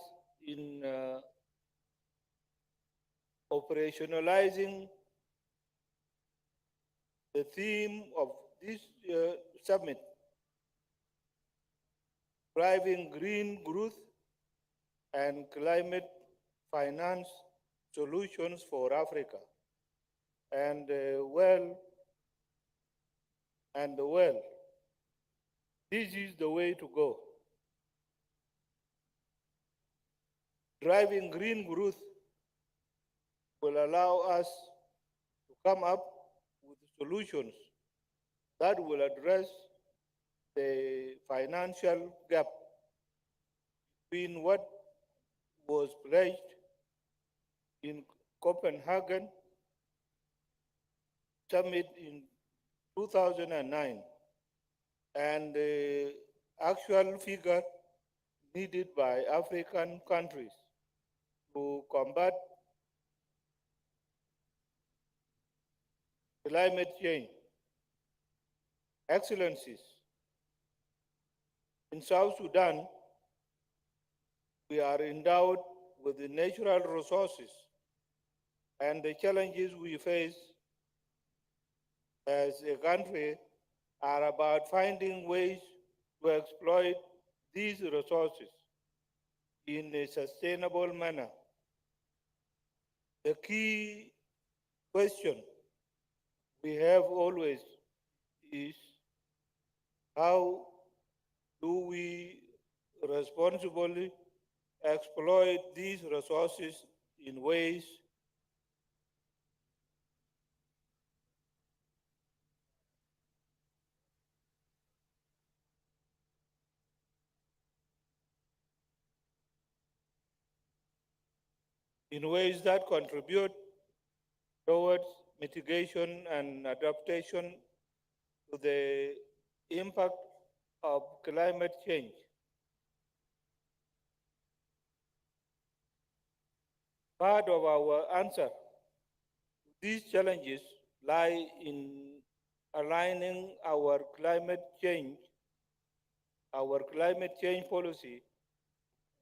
in operationalizing the theme of this summit, driving green growth and climate finance solutions for Africa and the world. This is the way to go. Driving green growth will allow us to come up with solutions that will address the financial gap between what was pledged in Copenhagen summit in 2009 and the actual figure needed by African countries to combat climate change. Excellencies, in South Sudan, we are endowed with the natural resources, and the challenges we face as a country are about finding ways to exploit these resources in a sustainable manner. The key question we have always is, how do we responsibly exploit these resources in ways that contribute towards mitigation and adaptation to the impact of climate change. Part of our answer to these challenges lie in aligning our climate change policy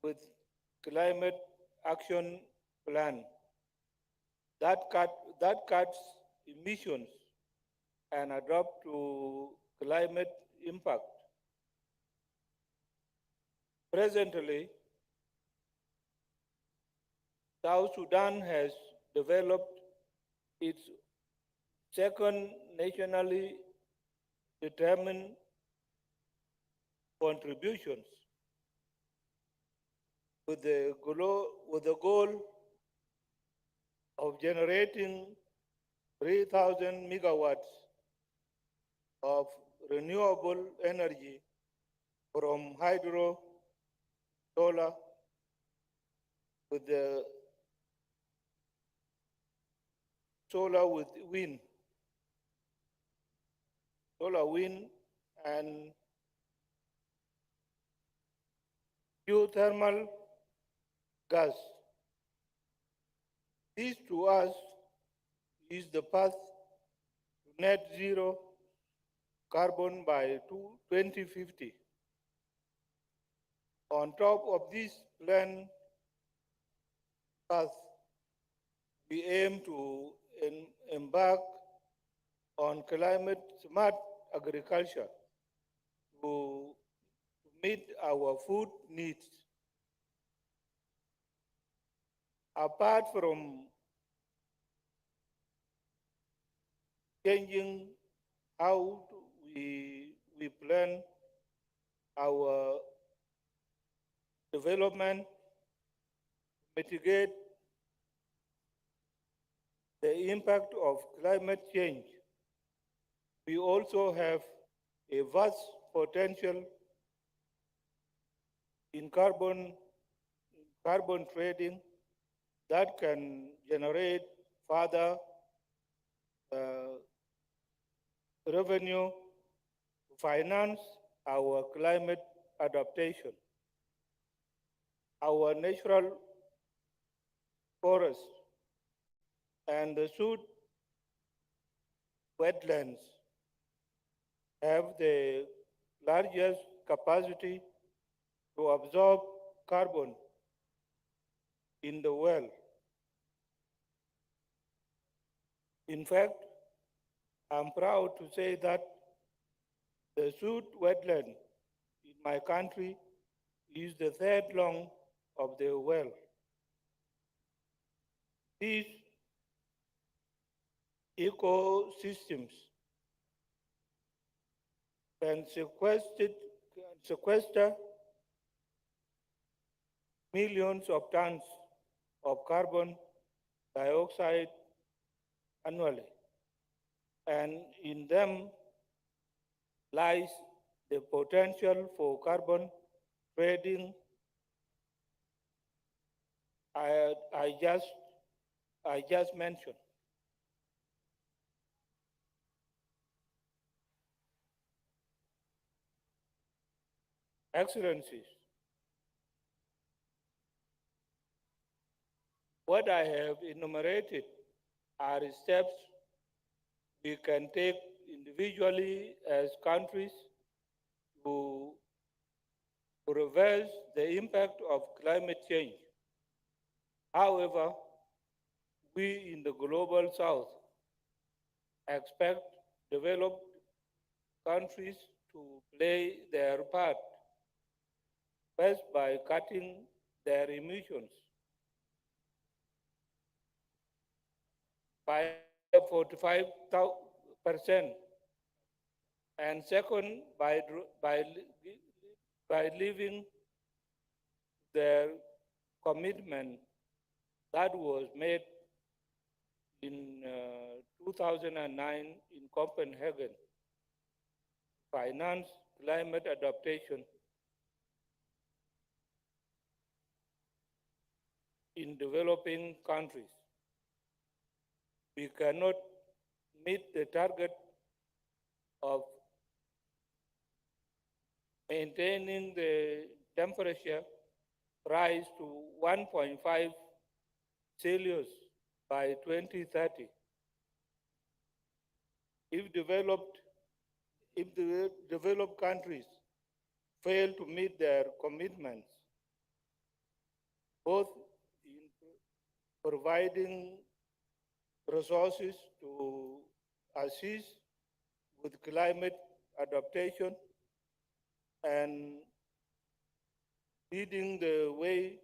with climate action plan that cuts emissions and adapt to climate impact. Presently, South Sudan has developed its second nationally determined contributions with the goal of generating 3,000 megawatts of renewable energy from hydro, solar, with the solar with wind, and geothermal gas. This to us is the path to net zero carbon by 2050. On top of this planned path, we aim to embark on climate smart agriculture to meet our food needs. Apart from changing how we plan our development, mitigate the impact of climate change, we also have a vast potential in carbon trading that can generate further revenue to finance our climate adaptation. Our natural forests and the Sud wetlands have the largest capacity to absorb carbon in the world. In fact, I'm proud to say that the Sud wetland in my country is the third long of the world. These ecosystems can sequester millions of tons of carbon dioxide annually, and in them lies the potential for carbon trading I just mentioned. Excellencies, what I have enumerated are steps we can take individually as countries to reverse the impact of climate change. However, we in the global south expect developed countries to play their part, first by cutting their emissions by 45%, and second by leaving their commitment that was made in 2009 in Copenhagen, finance climate adaptation in developing countries. We cannot meet the target of maintaining the temperature rise to 1.5 Celsius by 2030 if developed if the developed countries fail to meet their commitments, both in providing resources to assist with climate adaptation and leading the way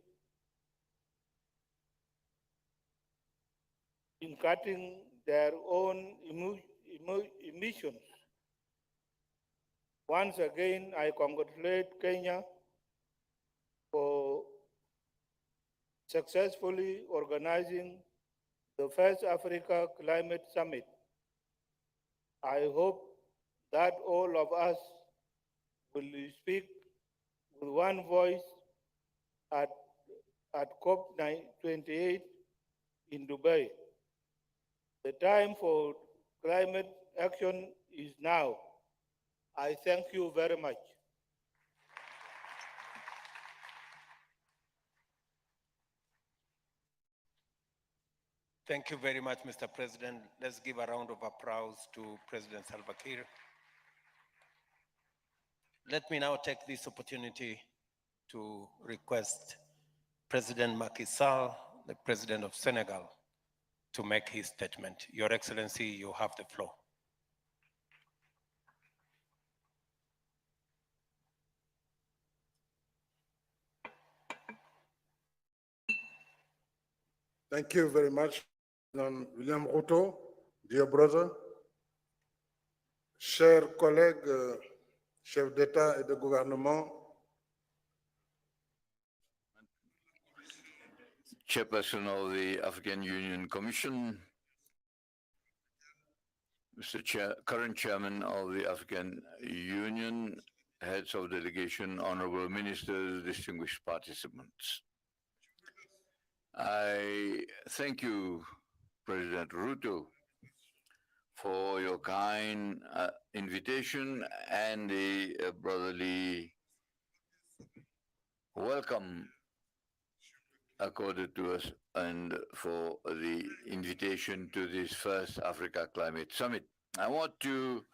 in cutting their own emissions. Once again, I congratulate Kenya for successfully organizing the first Africa Climate Summit. I hope that all of us will speak with one voice at COP28 in Dubai. The time for climate action is now. I thank you very much. Thank you very much, Mr. President. Let's give a round of applause to President Salva Kiir. Let me now take this opportunity to request President Macky Sall, the President of Senegal, to make his statement. Your Excellency, you have the floor. Thank you very much, William Ruto, dear brother, chers collègues, chefs d'État et de gouvernement, Chairperson of the African Union Commission, current Chairman of the African Union, heads of delegation, honorable ministers, distinguished participants. I thank you, President Ruto, for your kind invitation and the brotherly welcome accorded to us and for the invitation to this first Africa Climate Summit. I want to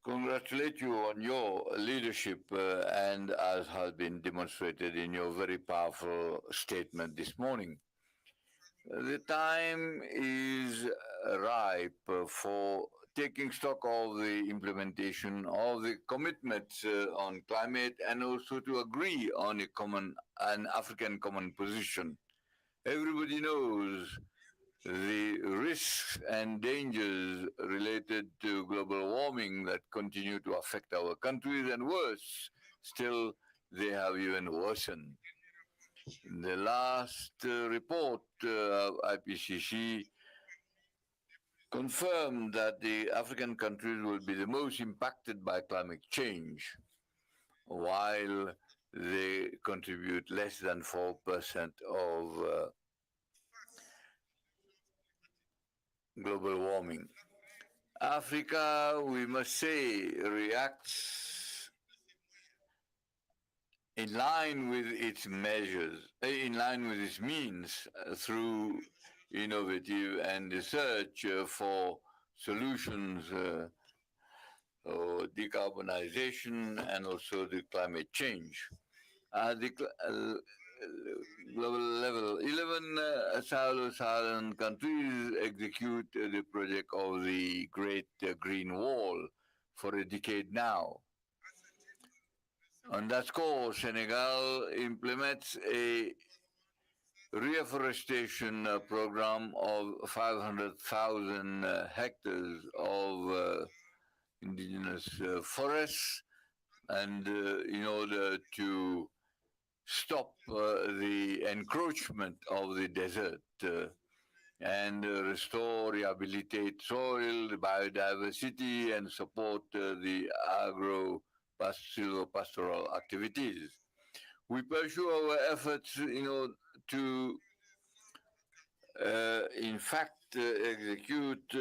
congratulate you on your leadership and as has been demonstrated in your very powerful statement this morning. The time is ripe for taking stock of the implementation of the commitments on climate and also to agree on an African common position. Everybody knows the risks and dangers related to global warming that continue to affect our countries, and worse, still they have even worsened. The last report of IPCC confirmed that the African countries will be the most impacted by climate change, while they contribute less than 4% of global warming. Africa, we must say, reacts in line with its measures, in line with its means, through innovative and research for solutions or decarbonization and also the climate change. At the global level, 11 Saharan countries execute the project of the Great Green Wall for a decade now. On that score, Senegal implements a reforestation program of 500,000 hectares of indigenous forests, and in order to stop the encroachment of the desert and restore, rehabilitate soil, the biodiversity, and support the agro-pastoral activities. We pursue our efforts, to, in fact, execute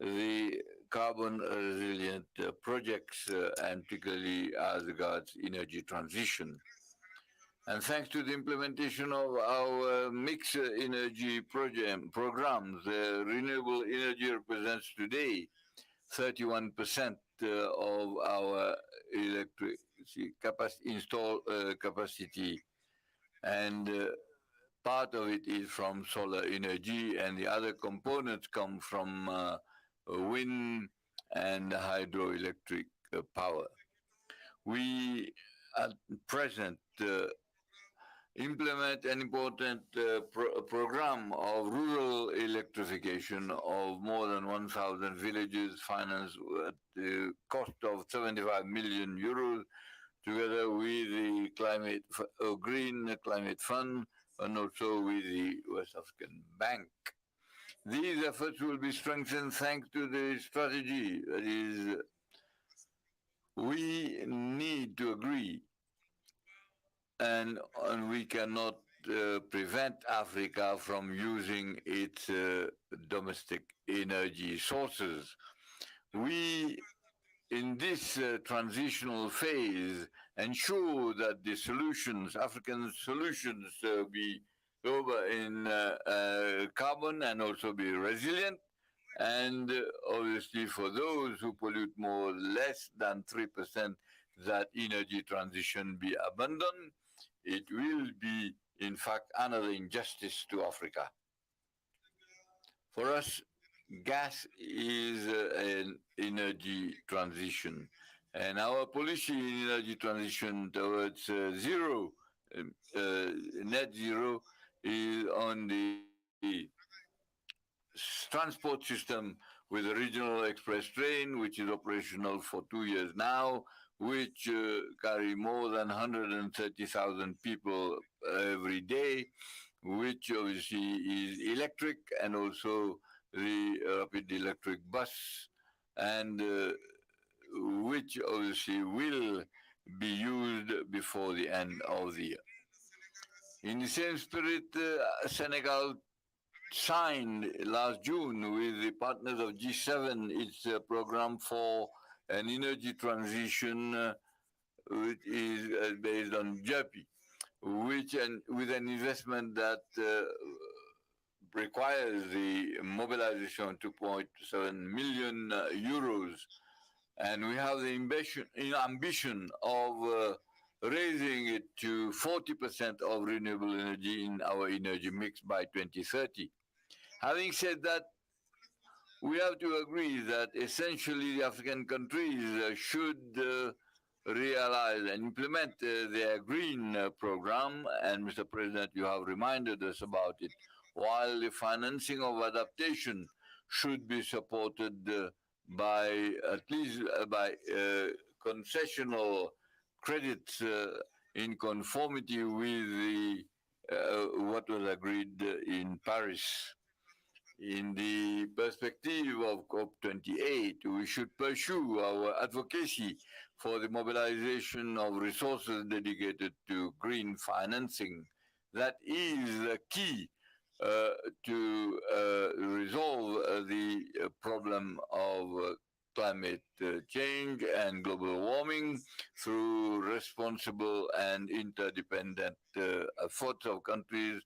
the carbon resilient projects, and particularly as regards energy transition. And thanks to the implementation of our mixed energy programs, renewable energy represents today 31% of our electricity installed capacity, and part of it is from solar energy, and the other components come from wind and hydroelectric power. We at present implement an important program of rural electrification of more than 1,000 villages, financed at the cost of 75 million euros, together with the Green Climate Fund and also with the West African Bank. These efforts will be strengthened thanks to the strategy. That is, we need to agree, and we cannot prevent Africa from using its domestic energy sources. We, in this transitional phase, ensure that the solutions, African solutions, be lower in carbon and also be resilient. And obviously, for those who pollute more or less than 3%, that energy transition be abandoned. It will be, in fact, another injustice to Africa. For us, gas is an energy transition, and our policy in energy transition towards net zero, is on the transport system with a regional express train, which is operational for 2 years now, which carry more than 130,000 people every day, which obviously is electric, and also the rapid electric bus, and which obviously will be used before the end of the year. In the same spirit, Senegal signed last June with the partners of G7 its program for an energy transition, which is based on JEPI, with an investment that requires the mobilization of 2.7 million euros. And we have the ambition of raising it to 40% of renewable energy in our energy mix by 2030. Having said that, we have to agree that essentially the African countries should realize and implement their green program, and Mr. President, you have reminded us about it, while the financing of adaptation should be supported by at least by concessional credits in conformity with the what was agreed in Paris. In the perspective of COP28, we should pursue our advocacy for the mobilization of resources dedicated to green financing. That is the key to resolve the problem of climate change and global warming through responsible and interdependent efforts of countries.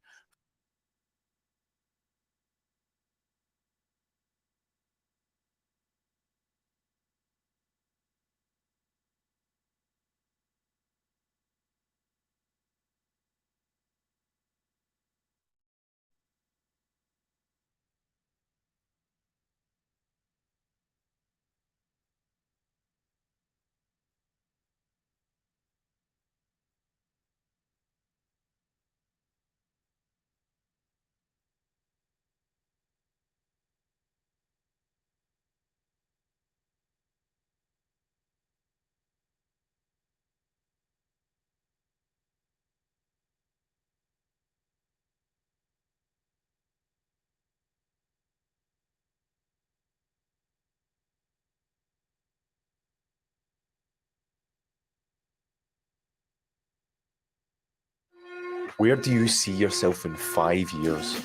Where do you see yourself in 5 years?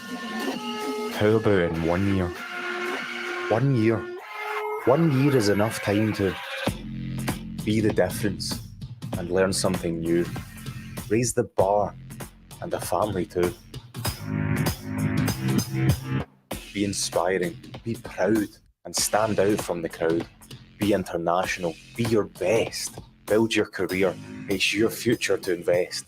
How about in 1 year? 1 year. 1 year is enough time to be the difference and learn something new. Raise the bar and the family too. Be inspiring, be proud and stand out from the crowd. Be international, be your best, build your career. It's your future to invest.